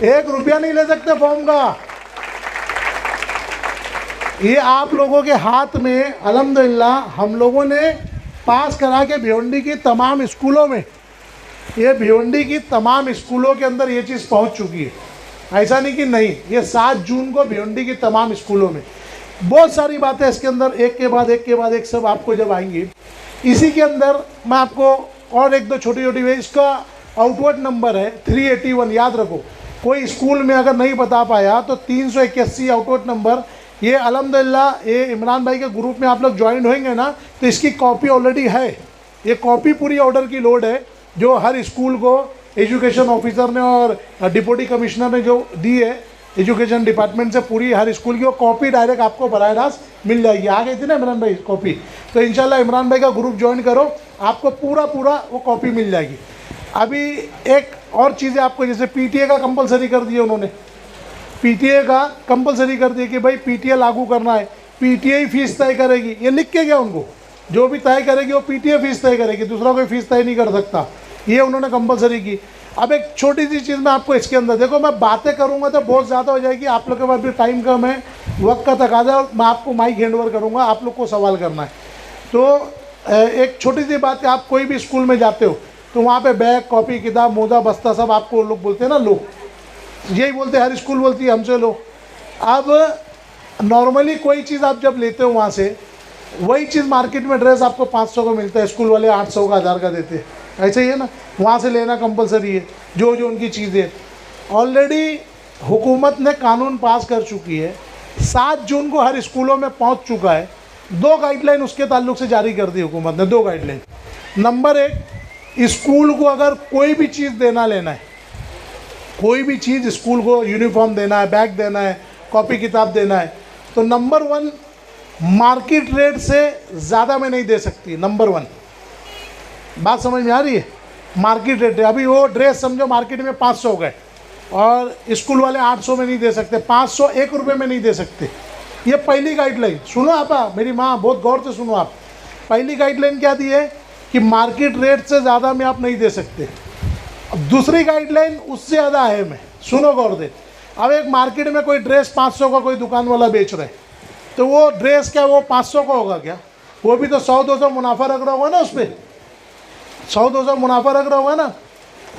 1 रुपया नहीं ले सकते फॉर्म का। ये आप लोगों के हाथ में अल्हम्दुलिल्लाह हम लोगों ने पास करा के भिवंडी की तमाम स्कूलों में, ये भिवंडी की तमाम स्कूलों के अंदर ये चीज़ पहुंच चुकी है। ऐसा नहीं कि नहीं, ये 7 जून को भिवंडी की तमाम स्कूलों में बहुत सारी बातें इसके अंदर एक के बाद एक सब आपको जब आएंगी। इसी के अंदर मैं आपको और एक दो छोटी छोटी वे, इसका आउटवर्ड नंबर है 381, याद रखो। कोई स्कूल में अगर नहीं बता पाया तो 381 आउटवर्ड नंबर। ये अल्हम्दुलिल्लाह ये इमरान भाई के ग्रुप में आप लोग ज्वाइन होंगे ना, तो इसकी कॉपी ऑलरेडी है। ये कॉपी पूरी ऑर्डर की लोड है, जो हर स्कूल को एजुकेशन ऑफिसर ने और डिप्टी कमिश्नर ने जो दी है एजुकेशन डिपार्टमेंट से, पूरी हर स्कूल की वो कॉपी डायरेक्ट आपको बराह रास्त मिल जाएगी। आ गई थी ना इमरान भाई कॉपी, तो इंशाल्लाह इमरान भाई का ग्रुप ज्वाइन करो, आपको पूरा वो कॉपी मिल जाएगी। अभी एक और चीज़ें आपको, जैसे पीटीए का कंपलसरी कर दिया उन्होंने, पीटीए का कंपलसरी कर दिया कि भाई पीटीए लागू करना है, पीटीए ही फीस तय करेगी। ये लिख के गया उनको, जो भी तय करेगी वो पीटीए फीस तय करेगी, दूसरा कोई फीस तय नहीं कर सकता। ये उन्होंने कंपलसरी की। अब एक छोटी सी चीज़ मैं आपको इसके अंदर, देखो मैं बातें करूंगा तो बहुत ज़्यादा हो जाएगी, आप लोग के पास भी टाइम कम है, वक्त का तकाजा, और मैं आपको माइक हैंड ओवर करूँगा, आप लोग को सवाल करना है। तो एक छोटी सी बात है, आप कोई भी स्कूल में जाते हो तो वहाँ पे बैग, कॉपी, किताब, मोजा, बस्ता सब आपको लोग बोलते हैं ना, लोग यही बोलते हैं, हर स्कूल बोलती है हमसे लो। अब नॉर्मली कोई चीज़ आप जब लेते हो वहाँ से, वही चीज़ मार्केट में ड्रेस आपको 500 का मिलता है, स्कूल वाले 800 का, 1000 का देते हैं, ऐसे ही है ना। वहाँ से लेना कंपलसरी है, जो उनकी चीज़ें। ऑलरेडी हुकूमत ने कानून पास कर चुकी है, 7 जून को हर स्कूलों में पहुँच चुका है। 2 गाइडलाइन उसके ताल्लुक से जारी कर दी हुकूमत ने, 2 गाइडलाइन। नंबर 1, स्कूल को अगर कोई भी चीज़ देना लेना है, कोई भी चीज़ स्कूल को, यूनिफॉर्म देना है, बैग देना है, कॉपी किताब देना है, तो नंबर 1 मार्केट रेट से ज़्यादा में नहीं दे सकती। नंबर 1, बात समझ में आ रही है? मार्केट रेट है, अभी वो ड्रेस समझो मार्केट में 500 गए और स्कूल वाले 800 में नहीं दे सकते, 500 1 रुपये में नहीं दे सकते। ये पहली गाइडलाइन सुनो आप, मेरी माँ बहुत गौर से सुनो आप। पहली गाइडलाइन क्या दी है कि मार्केट रेट से ज़्यादा में आप नहीं दे सकते। अब दूसरी गाइडलाइन उससे ज़्यादा अहम है, सुनो गौर दे। अब एक मार्केट में कोई ड्रेस 500 का कोई दुकान वाला बेच रहा है, तो वो ड्रेस क्या वो 500 का होगा क्या? वो भी तो 100-200 मुनाफा रख रहा होगा ना, उस पर 100-200 मुनाफा रख रहा होगा ना।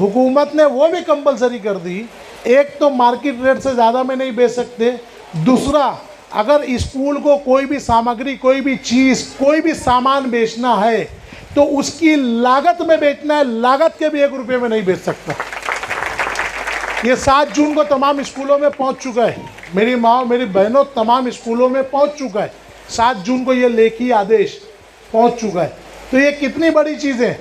हुकूमत ने वो भी कंपलसरी कर दी, एक तो मार्केट रेट से ज़्यादा में नहीं बेच सकते, दूसरा अगर स्कूल को कोई भी सामग्री, कोई भी चीज़, कोई भी सामान बेचना है तो उसकी लागत में बेचना है, लागत के भी 1 रुपये में नहीं बेच सकता। ये 7 जून को तमाम स्कूलों में पहुंच चुका है, मेरी माँ मेरी बहनों, तमाम स्कूलों में पहुंच चुका है। 7 जून को ये लेखी आदेश पहुंच चुका है। तो ये कितनी बड़ी चीज़ है,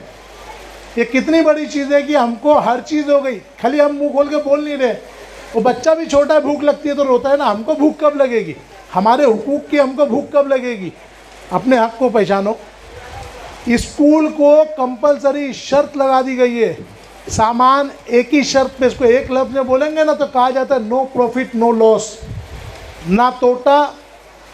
ये कितनी बड़ी चीज़ है कि हमको हर चीज़ हो गई, खाली हम मुंह खोल के बोल नहीं रहे। वो बच्चा भी छोटा है, भूख लगती है तो रोता है ना, हमको भूख कब लगेगी? हमारे हुकूक की हमको भूख कब लगेगी? अपने हक को पहचानो। स्कूल को कंपलसरी शर्त लगा दी गई है, सामान एक ही शर्त पे, इसको एक लफ्ज़ में बोलेंगे ना तो कहा जाता है नो प्रॉफिट नो लॉस, ना तोटा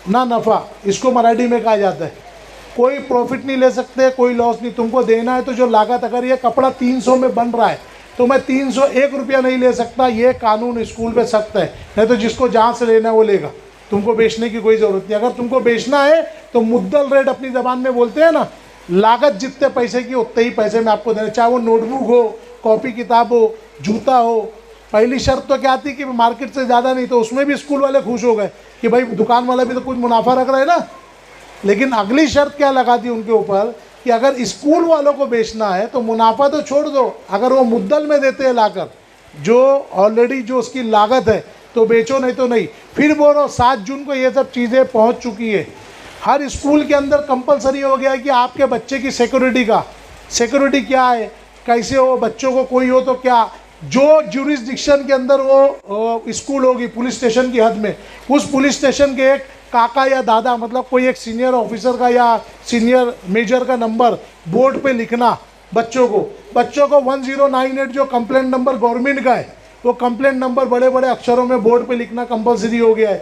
ना नफ़ा, इसको मराठी में कहा जाता है। कोई प्रॉफिट नहीं ले सकते, कोई लॉस नहीं। तुमको देना है तो जो लागत, अगर ये कपड़ा 300 में बन रहा है तो मैं 301 रुपया नहीं ले सकता, ये कानून स्कूल पे सख्त है। नहीं तो जिसको जहाँ से लेना है वो लेगा, तुमको बेचने की कोई ज़रूरत नहीं। अगर तुमको बेचना है तो मुद्दल रेट अपनी ज़बान में बोलते हैं ना, लागत जितने पैसे की उतने ही पैसे में आपको देना, चाहे वो नोटबुक हो, कॉपी किताब हो, जूता हो। पहली शर्त तो क्या थी कि मार्केट से ज़्यादा नहीं, तो उसमें भी स्कूल वाले खुश हो गए कि भाई दुकान वाला भी तो कुछ मुनाफा रख रहा है ना। लेकिन अगली शर्त क्या लगा दी उनके ऊपर कि अगर स्कूल वालों को बेचना है तो मुनाफा तो छोड़ दो, अगर वो मुद्दल में देते हैं लाकर, जो ऑलरेडी जो उसकी लागत है, तो बेचो, नहीं तो नहीं। फिर बोलो 7 जून को ये सब चीज़ें पहुंच चुकी है। हर स्कूल के अंदर कंपलसरी हो गया है कि आपके बच्चे की सिक्योरिटी क्या है, कैसे हो, बच्चों को कोई हो तो क्या, जो ज्यूरिसडिक्शन के अंदर वो स्कूल होगी पुलिस स्टेशन की हद में, उस पुलिस स्टेशन के एक काका या दादा, मतलब कोई एक सीनियर ऑफिसर का या सीनियर मेजर का नंबर बोर्ड पे लिखना बच्चों को 1098 जो कंप्लेंट नंबर गवर्नमेंट का है, वो कंप्लेंट नंबर बड़े बड़े अक्षरों में बोर्ड पे लिखना कंपलसरी हो गया है।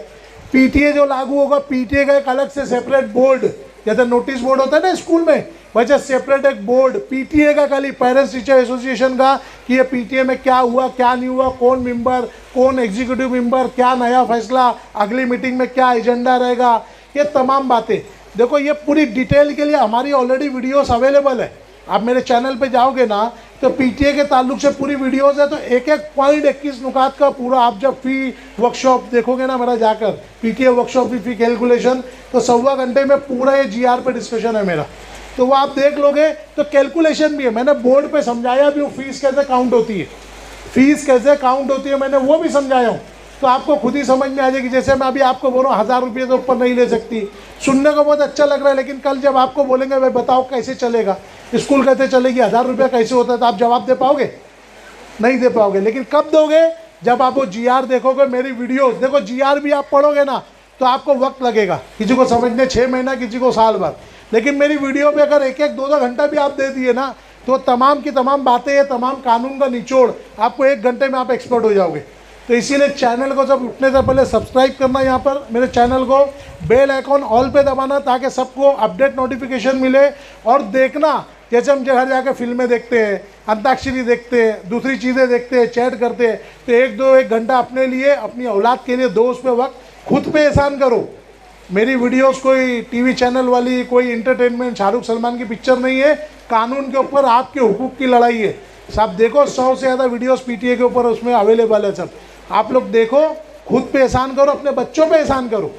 पीटीए जो लागू होगा, पीटीए का एक अलग से सेपरेट बोर्ड, जैसे नोटिस बोर्ड होता है ना स्कूल में, वैसे सेपरेट एक बोर्ड पीटीए का, खाली पेरेंट्स टीचर एसोसिएशन का, कि ये पीटीए में क्या हुआ क्या नहीं हुआ, कौन मेंबर, कौन एग्जीक्यूटिव मेंबर, क्या नया फैसला, अगली मीटिंग में क्या एजेंडा रहेगा, ये तमाम बातें। देखो ये पूरी डिटेल के लिए हमारी ऑलरेडी वीडियोस अवेलेबल है। आप मेरे चैनल पे जाओगे ना तो पीटीए के ताल्लुक से पूरी वीडियोस है, तो एक एक पॉइंट 21 नुकात का पूरा, आप जब फी वर्कशॉप देखोगे ना मेरा जाकर, पीटीए वर्कशॉप की फी कैलकुलेशन, तो 1.25 घंटे में पूरा ये जीआर पे डिस्कशन है मेरा, तो वो आप देख लोगे। तो कैलकुलेशन भी है, मैंने बोर्ड पे समझाया भी हूँ, फीस कैसे काउंट होती है, मैंने वो भी समझाया हूँ, तो आपको खुद ही समझ में आ जाएगी। जैसे मैं अभी आपको बोल रहा हूँ 1000 रुपये से ऊपर नहीं ले सकती, सुनने को बहुत अच्छा लग रहा है, लेकिन कल जब आपको बोलेंगे भाई बताओ कैसे चलेगा, स्कूल कैसे चलेगी, 1000 रुपया कैसे होता है, तो आप जवाब दे पाओगे? नहीं दे पाओगे। लेकिन कब दोगे? जब आप वो जीआर देखोगे, मेरी वीडियोस देखो, जीआर भी आप पढ़ोगे ना तो आपको वक्त लगेगा, किसी को समझने 6 महीना, किसी को साल भर। लेकिन मेरी वीडियो पे अगर 1-1, 2-2 घंटा भी आप दे दिए ना, तो तमाम की तमाम बातें, तमाम कानून का निचोड़ आपको 1 घंटे में आप एक्सपर्ट हो जाओगे। तो इसीलिए चैनल को जब उठने से पहले सब्सक्राइब करना, यहाँ पर मेरे चैनल को बेल आइकॉन ऑल पे दबाना, ताकि सबको अपडेट नोटिफिकेशन मिले। और देखना, जैसे हम घर जाकर फिल्में देखते हैं, अंताक्षरी देखते हैं, दूसरी चीज़ें देखते हैं, चैट करते हैं, तो 1 घंटा अपने लिए, अपनी औलाद के लिए दो, उस पे वक्त खुद पे एहसान करो। मेरी वीडियोस कोई टीवी चैनल वाली, कोई इंटरटेनमेंट शाहरुख सलमान की पिक्चर नहीं है, कानून के ऊपर आपके हुकूक की लड़ाई है। सब देखो, 100 से ज़्यादा वीडियोस पीटीए के ऊपर उसमें अवेलेबल है, सब आप लोग देखो, खुद पे एहसान करो, अपने बच्चों पे एहसान करो।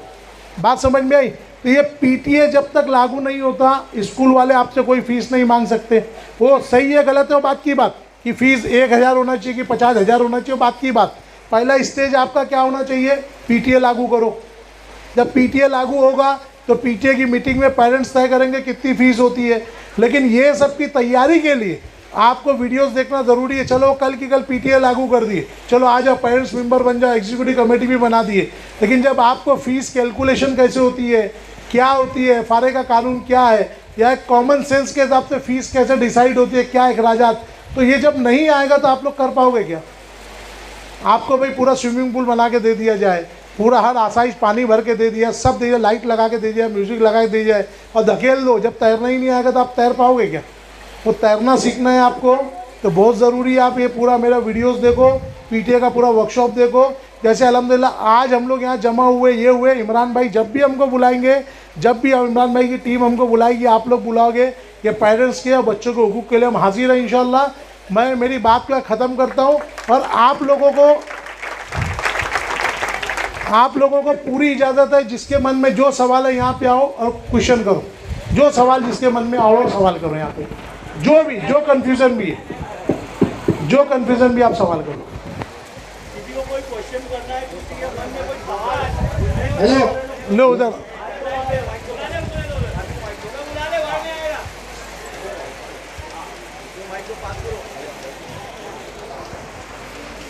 बात समझ में आई? तो ये पीटीए जब तक लागू नहीं होता, स्कूल वाले आपसे कोई फीस नहीं मांग सकते। वो सही है गलत है वो बात की बात, कि फ़ीस 1000 होना चाहिए कि 50,000 होना चाहिए, बात की बात। पहला स्टेज आपका क्या होना चाहिए? पीटीए लागू करो। जब पीटीए लागू होगा तो पीटीए की मीटिंग में पेरेंट्स तय करेंगे कितनी फ़ीस होती है। लेकिन ये सब की तैयारी के लिए आपको वीडियोस देखना ज़रूरी है। चलो कल की कल पीटीए लागू कर दिए, चलो आ जाओ, पेरेंट्स मेंबर बन जाओ, एग्जीक्यूटिव कमेटी भी बना दिए, लेकिन जब आपको फ़ीस कैलकुलेशन कैसे होती है, क्या होती है, फारे का कानून क्या है, या कॉमन सेंस के हिसाब से फ़ीस कैसे डिसाइड होती है, क्या अखराजात, तो ये जब नहीं आएगा तो आप लोग कर पाओगे क्या? आपको भाई पूरा स्विमिंग पूल बना के दे दिया जाए, पूरा हर आसाइश पानी भर के दे दिया, सब दे दिया, लाइट लगा के दे दिया, म्यूज़िक लगा के दे जाए और धकेल दो, जब तैरना ही नहीं आएगा तो आप तैर पाओगे क्या? तो तैरना सीखना है आपको, तो बहुत ज़रूरी है आप ये पूरा मेरा वीडियोस देखो, पीटीए का पूरा वर्कशॉप देखो। जैसे अल्हम्दुलिल्लाह आज हम लोग यहाँ जमा हुए, ये हुए, इमरान भाई जब भी हमको बुलाएंगे, जब भी इमरान भाई की टीम हमको बुलाएगी, आप लोग बुलाओगे, ये पेरेंट्स के और बच्चों के हुकूक के लिए हम हाजिर हैं इंशाल्लाह। मैं मेरी बात का ख़त्म करता हूँ और आप लोगों को पूरी इजाज़त है, जिसके मन में जो सवाल है यहाँ पे आओ और क्वेश्चन करो, जो सवाल जिसके मन में आओ और सवाल करो, यहाँ पे जो कन्फ्यूज़न भी है, जो कन्फ्यूज़न भी आप सवाल करो। किसी को कोई क्वेश्चन करना है, किसी के मन में कोई सवाल है, लो उधर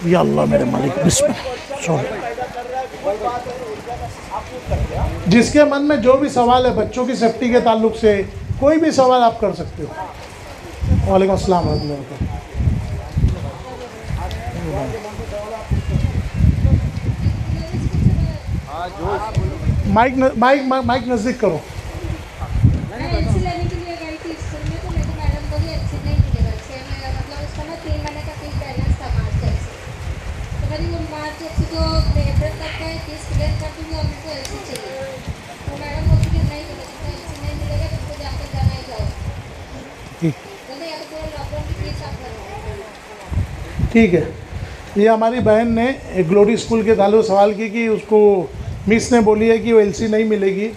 या अल्लाह मेरे मालिक, बिस्मिल्लाह। जिसके मन में जो भी सवाल है बच्चों की सेफ्टी के ताल्लुक से, कोई भी सवाल आप कर सकते हो। वालेकुम अस्सलाम रहमतुल्लाहि व बरकातहू। माइक नज़दीक करो। मैं एलसी लेने के लिए गई थी स्कूल में, तो मेरे को मैडम बोली एलसी नहीं मिलेगा, 6 महीने मतलब उसका ना 3 महीने का फीस बैलेंस था मार्च एलसी। तो मैंने वो मार्च एलसी को अप्रैल तक का फीस क्लियर कर दूँगी और मेरे को एलसी चाहिए। तो मैडम बोलती कि नहीं मिलेगा, तो एलसी नहीं मिलेगा तो तुमको जाकर जाना ही जाओ, ठीक बोलते या तो पूरा लॉकडाउन की फीस आप भरवाओ। ठीक है। ये हमारी बहन ने एक ग्लोरी स्कूल के ताल्लुक सवाल की कि उसको मिस ने बोली है कि वो एलसी नहीं मिलेगी।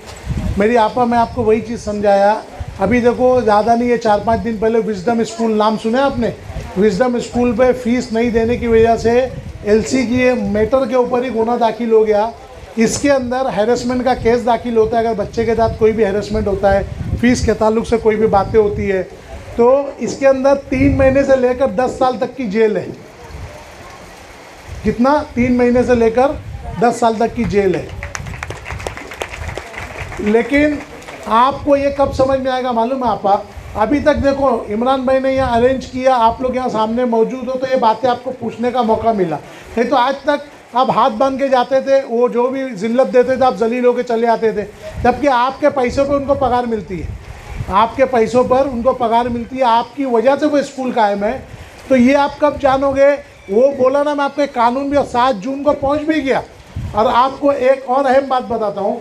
मेरी आपा, मैं आपको वही चीज़ समझाया। अभी देखो, ज़्यादा नहीं है, 4-5 दिन पहले विजडम स्कूल, नाम सुने आपने? विजडम स्कूल पे फीस नहीं देने की वजह से एलसी की मैटर के ऊपर ही गुना दाखिल हो गया। इसके अंदर हैरेसमेंट का केस दाखिल होता है। अगर बच्चे के साथ कोई भी हैरेसमेंट होता है, फीस के ताल्लुक से कोई भी बातें होती है, तो इसके अंदर 3 महीने से लेकर 10 साल तक की जेल है। कितना? 3 महीने से लेकर 10 साल तक की जेल है। लेकिन आपको ये कब समझ में आएगा मालूम है आपा? अभी तक देखो, इमरान भाई ने यहाँ अरेंज किया, आप लोग यहाँ सामने मौजूद हो, तो ये बातें आपको पूछने का मौका मिला। नहीं तो आज तक आप हाथ बांध के जाते थे, वो जो भी जिल्लत देते थे आप जलील होकर चले आते थे, जबकि आपके पैसों पर उनको पगार मिलती है। आपके पैसों पर उनको पगार मिलती है, आपकी वजह से वो स्कूल कायम है। तो ये आप कब जानोगे? वो बोला ना, मैं आपको एक कानून भी 7 जून को पहुंच भी गया। और आपको एक और अहम बात बताता हूँ,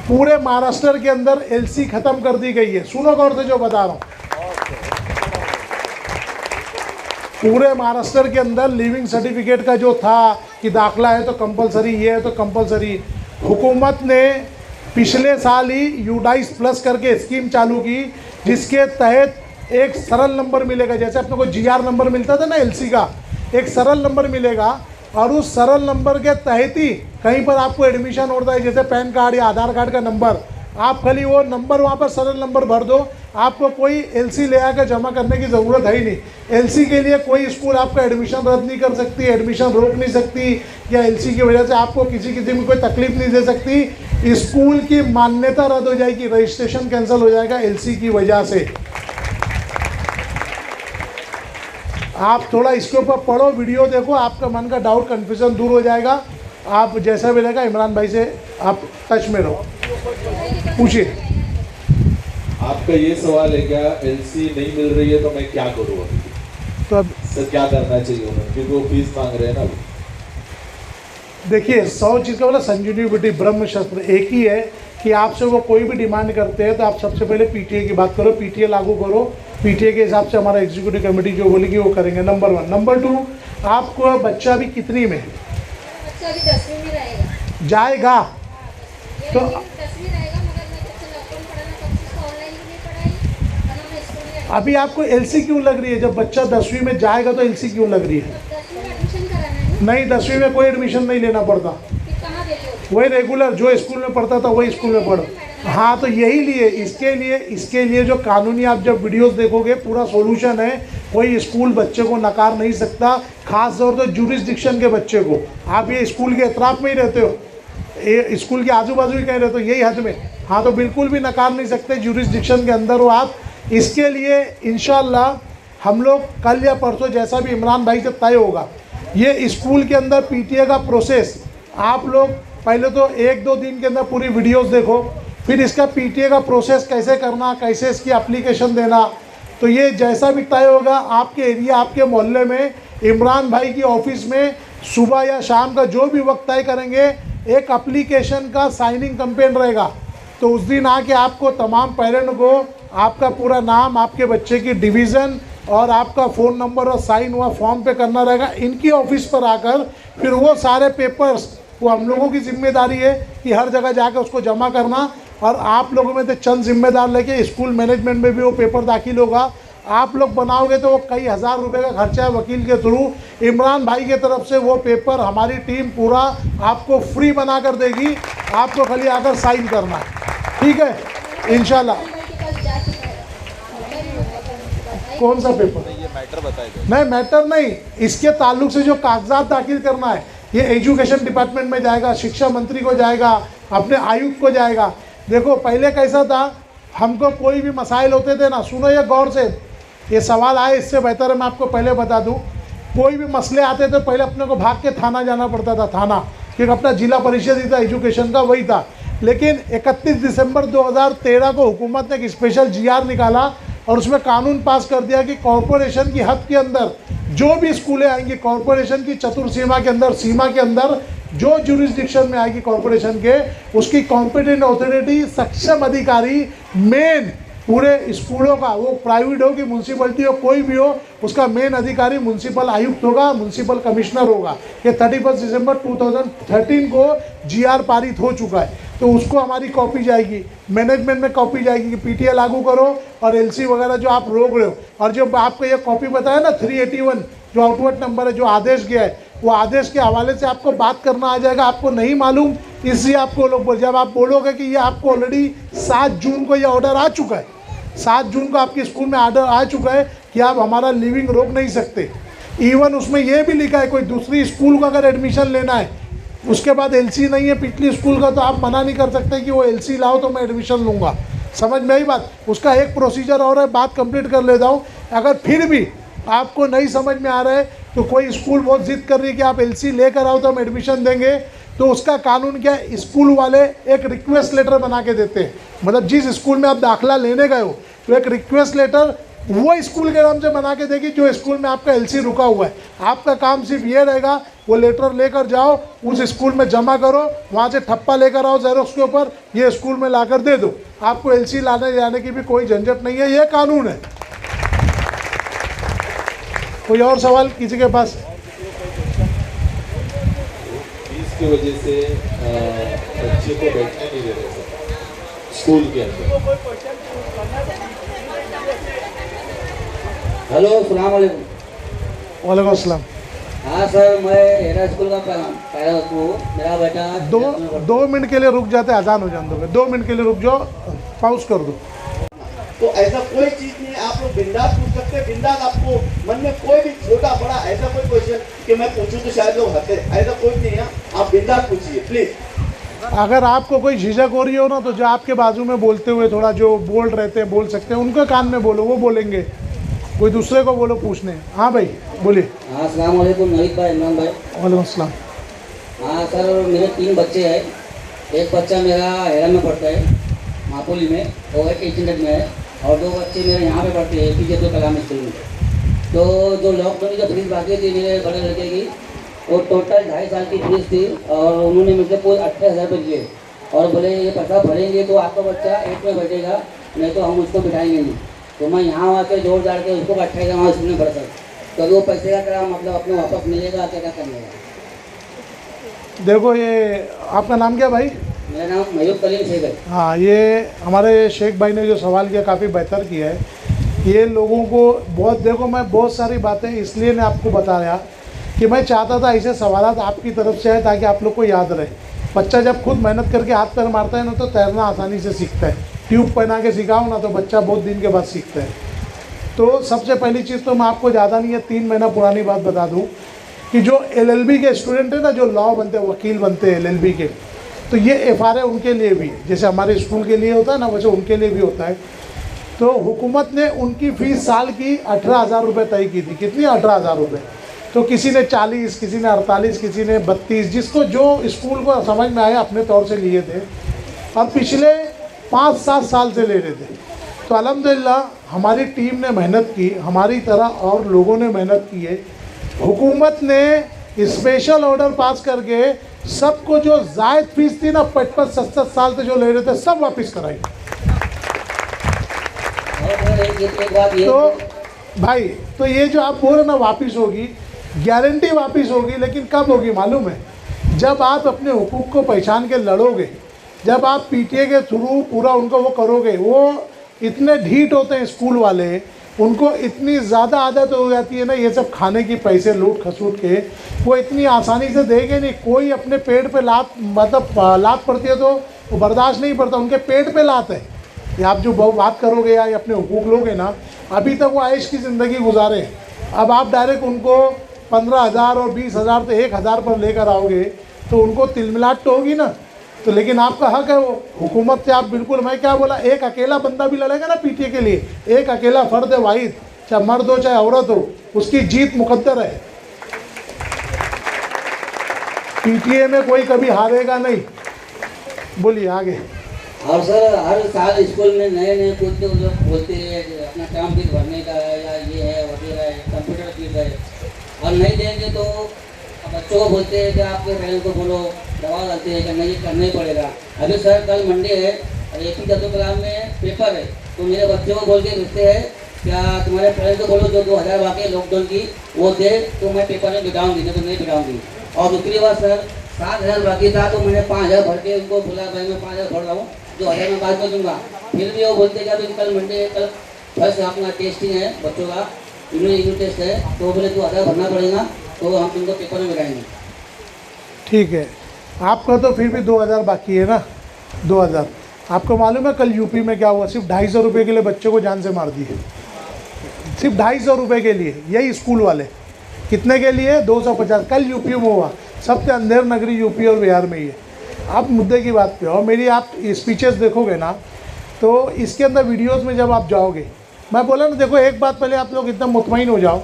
पूरे महाराष्ट्र के अंदर एलसी ख़त्म कर दी गई है। सुनो गौर से जो बता रहा हूँ, पूरे महाराष्ट्र के अंदर लिविंग सर्टिफिकेट का जो था कि दाखला है तो कंपलसरी, ये है तो कंपलसरी, हुकूमत ने पिछले साल ही यूडाइस प्लस करके स्कीम चालू की, जिसके तहत एक सरल नंबर मिलेगा। जैसे अपने को जीआर नंबर मिलता था ना एलसी का, एक सरल नंबर मिलेगा, और उस सरल नंबर के तहत ही कहीं पर आपको एडमिशन होता है, जैसे पैन कार्ड या आधार कार्ड का नंबर। आप खाली वो नंबर वहाँ पर सरल नंबर भर दो, आपको कोई एलसी ले आकर जमा करने की ज़रूरत है ही नहीं। एलसी के लिए कोई स्कूल आपका एडमिशन रद्द नहीं कर सकती, एडमिशन रोक नहीं सकती, या एलसी की वजह से आपको किसी किस्म की कोई तकलीफ नहीं दे सकती। स्कूल की मान्यता रद्द हो जाएगी, रजिस्ट्रेशन कैंसिल हो जाएगा एलसी की वजह से। आप थोड़ा इसके ऊपर पढ़ो, वीडियो देखो, आपका मन का डाउट कन्फ्यूज़न दूर हो जाएगा। आप जैसा भी रहेगा, इमरान भाई से आप टच में रहो, पूछिए। आपका ये सवाल है क्या, एलसी नहीं मिल रही है तो मैं क्या करूँ अभी? तो अब सर क्या करना चाहिए उन्हें, क्योंकि वो फीस मांग रहे हैं ना अभी। देखिए, 100 चीज़ का बोला संजीवनी बूटी ब्रह्म शस्त्र एक ही है कि आपसे वो कोई भी डिमांड करते हैं तो आप सबसे पहले पीटीए की बात करो, पीटीए लागू करो। पीटीए के हिसाब से हमारा एग्जीक्यूटिव कमेटी जो बोलेगी वो करेंगे, नंबर 1। नंबर 2, आपको बच्चा अभी कितनी में बच्चा अभी 10वीं में रहेगा, जाएगा? तो 10वीं रहेगा, मगर मैं जब से लॉकडाउन पड़ा ना तब से उसको ऑनलाइन भी नहीं पढ़ाई और ना मैं स्कूल में। अभी आपको एलसी क्यों लग रही है? जब बच्चा 10वीं में जाएगा तो एलसी क्यों लग रही है? 10वीं में एडमिशन कराना है ना, नहीं, 10वीं में कोई एडमिशन नहीं लेना पड़ता, फिर कहाँ देते हो? वही रेगुलर जो स्कूल में पढ़ता था वही स्कूल में पढ़ो। हाँ, तो यही लिए इसके लिए जो कानूनी आप जब वीडियोस देखोगे पूरा सॉल्यूशन है। कोई स्कूल बच्चे को नकार नहीं सकता, खास तौर पर जुरिस्डिक्शन के बच्चे को। आप ये स्कूल के एतराफ़ में ही रहते हो, ये स्कूल के आजू बाजू ही कहीं रहते हो, यही हद में, हाँ, तो बिल्कुल भी नकार नहीं सकते, जुरिस्डिक्शन के अंदर हो आप। इसके लिए इंशाल्लाह हम लोग कल या परसों, जैसा भी इमरान भाई से तय होगा, ये स्कूल के अंदर पीटीए का प्रोसेस आप लोग पहले तो 1-2 दिन के अंदर पूरी वीडियोस देखो, फिर इसका पीटीए का प्रोसेस कैसे करना, कैसे इसकी एप्लीकेशन देना। तो ये जैसा भी तय होगा आपके एरिया, आपके मोहल्ले में, इमरान भाई की ऑफिस में सुबह या शाम का जो भी वक्त तय करेंगे, एक एप्लीकेशन का साइनिंग कैंपेन रहेगा। तो उस दिन आके आपको तमाम पेरेंट को आपका पूरा नाम, आपके बच्चे की डिवीज़न और आपका फ़ोन नंबर और साइन हुआ फॉर्म पे करना रहेगा। इनकी ऑफिस पर आकर फिर वो सारे पेपर्स, वो हम लोगों की जिम्मेदारी है कि हर जगह जाकर उसको जमा करना, और आप लोगों में से चंद जिम्मेदार लेके स्कूल मैनेजमेंट में भी वो पेपर दाखिल होगा। आप लोग बनाओगे तो वो कई हज़ार रुपए का खर्चा है वकील के थ्रू। इमरान भाई की तरफ से वो पेपर हमारी टीम पूरा आपको फ्री बना कर देगी, आपको खाली आकर साइन करना है, ठीक है, इंशाल्लाह। कौन सा पेपर? ये मैटर बताएगा। नहीं, मैटर नहीं, इसके ताल्लुक से जो कागजात दाखिल करना है ये एजुकेशन डिपार्टमेंट में जाएगा, शिक्षा मंत्री को जाएगा, अपने आयुक्त को जाएगा। देखो पहले कैसा था, हमको कोई भी मसाइल होते थे ना, सुनो ये गौर से, ये सवाल आए इससे बेहतर है मैं आपको पहले बता दूं, कोई भी मसले आते थे पहले अपने को भाग के थाना जाना पड़ता था, थाना, क्योंकि अपना जिला परिषद ही था एजुकेशन का, वही था। लेकिन 31 दिसंबर 2013 को हुकूमत ने एक स्पेशल GR निकाला और उसमें कानून पास कर दिया कि कॉरपोरेशन की हद के अंदर जो भी स्कूलें आएंगी, कॉरपोरेशन की चतुर्सीमा के अंदर, सीमा के अंदर जो जुरिस्डिक्शन में आएगी कॉरपोरेशन के, उसकी कॉम्पिटेंट अथॉरिटी, सक्षम अधिकारी, मेन पूरे स्कूलों का, वो प्राइवेट हो कि म्यूनसिपलिटी हो, कोई भी हो, उसका मेन अधिकारी म्यूनसिपल आयुक्त होगा, म्यूनसिपल कमिश्नर होगा। ये 31 दिसंबर 2013 को GR पारित हो चुका है। तो उसको हमारी कॉपी जाएगी, मैनेजमेंट में कॉपी जाएगी कि PTA लागू करो और LC वगैरह जो आप रोक रहे हो। और जो आपको ये कॉपी बताया ना 381 जो आउटवर्ड नंबर है, जो आदेश गया है, वो आदेश के हवाले से आपको बात करना आ जाएगा। आपको नहीं मालूम, इसलिए आपको लोग जब आप बोलोगे कि ये आपको ऑलरेडी 7 जून को ये ऑर्डर आ चुका है, 7 जून को आपके स्कूल में ऑर्डर आ चुका है कि आप हमारा लिविंग रोक नहीं सकते। इवन उसमें ये भी लिखा है कोई दूसरी स्कूल का अगर एडमिशन लेना है, उसके बाद LC नहीं है पिछली स्कूल का, तो आप मना नहीं कर सकते कि वो LC लाओ तो मैं एडमिशन लूँगा। समझ में आई बात? उसका एक प्रोसीजर और है, बात कंप्लीट कर लेता हूँ। अगर फिर भी आपको नहीं समझ में आ रहा है तो कोई स्कूल बहुत जिद कर रही है कि आप LC लेकर आओ तो हम एडमिशन देंगे, तो उसका कानून क्या है, स्कूल वाले एक रिक्वेस्ट लेटर बना के देते हैं। मतलब जिस स्कूल में आप दाखिला लेने गए हो तो एक रिक्वेस्ट लेटर वो स्कूल के नाम से बना के देगी जो स्कूल में आपका LC रुका हुआ है। आपका काम सिर्फ ये रहेगा, वो लेटर लेकर जाओ, उस स्कूल में जमा करो, वहाँ से ठप्पा लेकर आओ जेरोक्स के ऊपर, ये स्कूल में लाकर दे दो। आपको LC लाने जाने की भी कोई झंझट नहीं है, ये कानून है। कोई और सवाल किसी के पास? फीस की वजह से बच्चे को बैठने नहीं दे रहे सर स्कूल के अंदर। हेलो, अस्सलाम वालेकुम। वालेकुम अस्सलाम। हाँ सर, मैं हेरा स्कूल का पैरेंट हूँ। मेरा बेटा 2 मिनट के लिए रुक जाते, अजान हो जाने दोगे। 2 मिनट के लिए रुक जाओ, पॉज कर दो। तो ऐसा कोई चीज नहीं है, आप लोग बिंदास पूछ सकते हैं। बिंदास आपको मन में कोई भी छोटा बड़ा ऐसा कोई क्वेश्चन कि मैं पूछूं तो शायद लोग हंसे, ऐसा कोई नहीं है। आप बिंदास पूछिए प्लीज। अगर आपको कोई झिझक हो रही हो ना, तो जो आपके बाजू में बोलते हुए थोड़ा जो बोल रहते हैं, बोल सकते हैं, उनके कान में बोलो, वो बोलेंगे। कोई दूसरे को बोलो पूछने। हाँ भाई बोलिए। हाँ, अस्सलाम वालेकुम नवीद भाई, इमरान भाई। वालेकुम अस्सलाम। हाँ सर, मेरे 3 बच्चे हैं। एक बच्चा मेरा हेरा में पढ़ता है, मापुली में, वो 800 में है, और 2 बच्चे मेरे यहाँ पे पढ़ते हैं APJ अब्दुल कलाम स्कूल में। तो जो लॉकडाउन की जो फीस बाकी थी मेरे बड़े लड़के की, वो टोटल 2.5 साल की फीस थी, और उन्होंने मुझसे पूरे 28,000 रुपये दिए और बोले ये पैसा भरेंगे तो आपका बच्चा 8 में बैठेगा, नहीं तो हम उसको बिठाएंगे नहीं। तो मैं यहाँ आके जोड़ जाड़ के उसको 28,000 वहाँ स्कूल में भर सकता। तो वो पैसे का क्या मतलब अपने वापस मिलेगा, क्या करेगा? देखो, ये आपका नाम क्या भाई? मेरा नाम मयूर कलीम शेख है। हाँ, ये हमारे शेख भाई ने जो सवाल किया काफ़ी बेहतर किया है। ये लोगों को बहुत, देखो मैं बहुत सारी बातें इसलिए मैं आपको बता रहा कि मैं चाहता था ऐसे सवाल आपकी तरफ से आए ताकि आप लोग को याद रहे। बच्चा जब खुद मेहनत करके हाथ पैर मारता है ना, तो तैरना आसानी से सीखता है। ट्यूब पहना के सिखाओ ना तो बच्चा बहुत दिन के बाद सीखता है। तो सबसे पहली चीज़ तो मैं आपको ज़्यादा नहीं है 3 महीना पुरानी बात बता दूँ कि जो LLB के स्टूडेंट है ना, जो लॉ बनते हैं, वकील बनते हैं LLB के, तो ये FRA उनके लिए भी, जैसे हमारे स्कूल के लिए होता है ना, वैसे उनके लिए भी होता है। तो हुकूमत ने उनकी फ़ीस साल की 18,000 रुपये तय की थी। कितनी? 18,000 रुपये। तो किसी ने 40, किसी ने 48, किसी ने 32, जिसको जो स्कूल को समझ में आया अपने तौर से लिए थे, और पिछले 5-7 साल से ले रहे थे। तो अल्हम्दुलिल्लाह हमारी टीम ने मेहनत की, हमारी तरह और लोगों ने मेहनत की है। हुकूमत ने स्पेशल ऑर्डर पास करके सबको जो जायद फीस थी ना, 55-67 साल से जो ले रहे थे, सब वापस कराई। एक बात ये तो भाई, तो ये जो आप बोल रहे ना वापस होगी, गारंटी वापस होगी, लेकिन कब होगी मालूम है? जब आप अपने हुकूक को पहचान के लड़ोगे, जब आप PTA के थ्रू पूरा उनको वो करोगे। वो इतने ढीठ होते हैं स्कूल वाले, उनको इतनी ज़्यादा आदत हो जाती है ना ये सब खाने की, पैसे लूट खसूट के, वो इतनी आसानी से देंगे नहीं। कोई अपने पेट पे लात, मतलब लात पड़ती है तो वो बर्दाश्त नहीं पड़ता, उनके पेट पे लात है। ये आप जो बात करोगे या अपने हुकूक लोगे ना, अभी तक वो ऐश की ज़िंदगी गुजारे हैं। अब आप डायरेक्ट उनको 15,000 और 20,000 तो 1,000 पर लेकर आओगे तो उनको तिलमिलाट तो होगी ना। तो लेकिन आपका हक है वो हुकूमत से, आप बिल्कुल, मैं क्या बोला, एक अकेला बंदा भी लड़ेगा ना PTA के लिए, एक अकेला फ़र्द वाहिद, चाहे मर्द हो चाहे औरत हो, उसकी जीत मुकद्दर है। PTA में कोई कभी हारेगा नहीं। बोलिए आगे। और सर हर साल स्कूल में नए नए कुछ लोग बोलते हैं कि अपना टर्म फीस भरने का है या ये है वगैरह है, कंप्यूटर फीस है, और नहीं देंगे तो बच्चों को बोलते हैं कि आपके पेरेंट्स को बोलो, दबाव डालते हैं कि नहीं करना ही पड़ेगा। अभी सर कल मंडे है और APJ अब्दुल कलाम में पेपर है, तो मेरे बच्चों को बोल के भेजते हैं क्या तुम्हारे पेरेंट्स को बोलो जो 2000 बाकी लॉकडाउन की वो दे तो मैं पेपर में बिठाऊँगी, नहीं तो नहीं बिठाऊँगी। और दूसरी बात सर 7000 बाकी था तो मैंने 5000 भर के उनको बोला भाई मैं 5000 भर रहा हूँ, 2000 में बाद में दूंगा। फिर भी वो बोलते कि अभी कल मंडे कल फर्स्ट अपना टेस्टिंग है बच्चों का, यूनिट टेस्ट है, तो बोले 2000 भरना पड़ेगा तो हम तुमको पेपर में बिठाएंगे। ठीक है, आपका तो फिर भी 2000 बाकी है ना, 2000। आपको मालूम है कल यूपी में क्या हुआ? सिर्फ 250 रुपये के लिए बच्चों को जान से मार दिए, सिर्फ 250 रुपये के लिए। यही स्कूल वाले कितने के लिए? 250। कल यूपी में हुआ, सबसे अंधेर नगरी यूपी और बिहार में ही है। आप मुद्दे की बात पे और मेरी आप स्पीचेस देखोगे ना तो इसके अंदर वीडियोस में जब आप जाओगे, मैं बोला ना, देखो एक बात पहले आप लोग इतना मुतमईन हो जाओ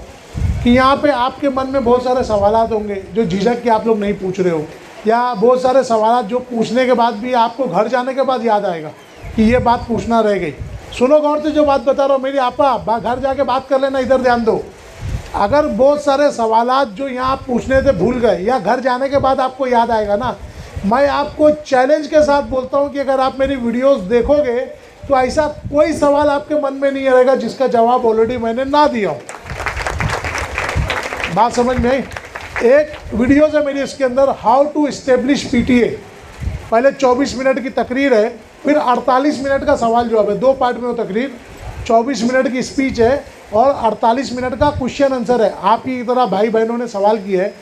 कि यहाँ पे आपके मन में बहुत सारे सवालात होंगे जो झिझक के आप लोग नहीं पूछ रहे हो, या बहुत सारे सवालात जो पूछने के बाद भी आपको घर जाने के बाद याद आएगा कि ये बात पूछना रह गई। सुनो गौर से जो बात बता रहा हूँ मेरी आपा, घर जाके बात कर लेना, इधर ध्यान दो। अगर बहुत सारे सवालात जो यहाँ आप पूछने थे भूल गए या घर जाने के बाद आपको याद आएगा ना, मैं आपको चैलेंज के साथ बोलता हूँ कि अगर आप मेरी वीडियोस देखोगे तो ऐसा कोई सवाल आपके मन में नहीं रहेगा जिसका जवाब ऑलरेडी मैंने ना दिया हो। बात समझ में आई? एक वीडियोस है मेरी इसके अंदर, हाउ टू इस्टेब्लिश PTA। पहले 24 मिनट की तकरीर है, फिर 48 मिनट का सवाल जवाब है, 2 पार्ट में वो तकरीर। 24 मिनट की स्पीच है और 48 मिनट का क्वेश्चन आंसर है। आप ही की तरह भाई बहनों ने सवाल किए हैं।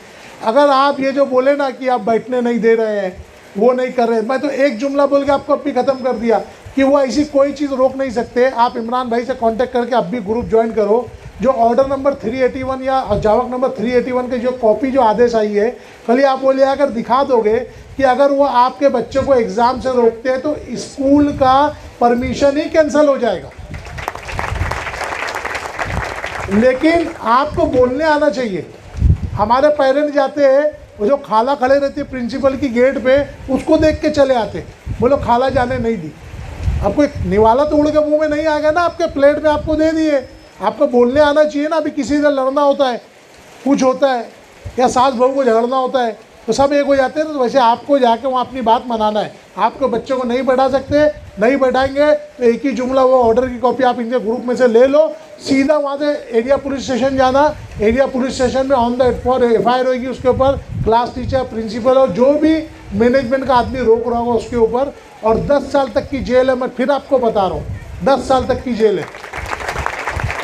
अगर आप ये जो बोले ना कि आप बैठने नहीं दे रहे हैं, वो नहीं कर रहे, मैं तो एक जुमला बोल के आपको अभी ख़त्म कर दिया कि वो ऐसी कोई चीज़ रोक नहीं सकते। आप इमरान भाई से कांटेक्ट करके अब भी ग्रुप ज्वाइन करो। जो ऑर्डर नंबर 381 या जावक नंबर 381 के जो कॉपी जो आदेश आई है, खाली आप वो ले आकर दिखा दोगे कि अगर वो आपके बच्चे को एग्ज़ाम से रोकते हैं तो स्कूल का परमिशन ही कैंसिल हो जाएगा। लेकिन आपको बोलने आना चाहिए। हमारे पेरेंट्स जाते हैं, वो जो खाला खड़े रहती है प्रिंसिपल की गेट पे, उसको देख के चले आते, बोलो खाला जाने नहीं दी। आपको एक निवाला तो उड़ के मुंह में नहीं आएगा ना, आपके प्लेट में आपको दे दिए। आपको बोलने आना चाहिए ना। अभी किसी से लड़ना होता है, कुछ होता है, या सास बहू को झगड़ना होता है तो सब एक हो जाते हैं ना, तो वैसे आपको जाके वहाँ अपनी बात मनाना है। आपके बच्चों को नहीं बैठा सकते, नहीं बैठाएंगे तो एक ही जुमला, वो ऑर्डर की कॉपी आप इनके ग्रुप में से ले लो, सीधा वहाँ से एरिया पुलिस स्टेशन जाना। एरिया पुलिस स्टेशन में ऑन द स्पॉट FIR होगी उसके ऊपर, क्लास टीचर, प्रिंसिपल और जो भी मैनेजमेंट का आदमी रोक रहा होगा उसके ऊपर, और 10 साल तक की जेल है। मैं फिर आपको बता रहा हूँ, 10 साल तक की जेल है।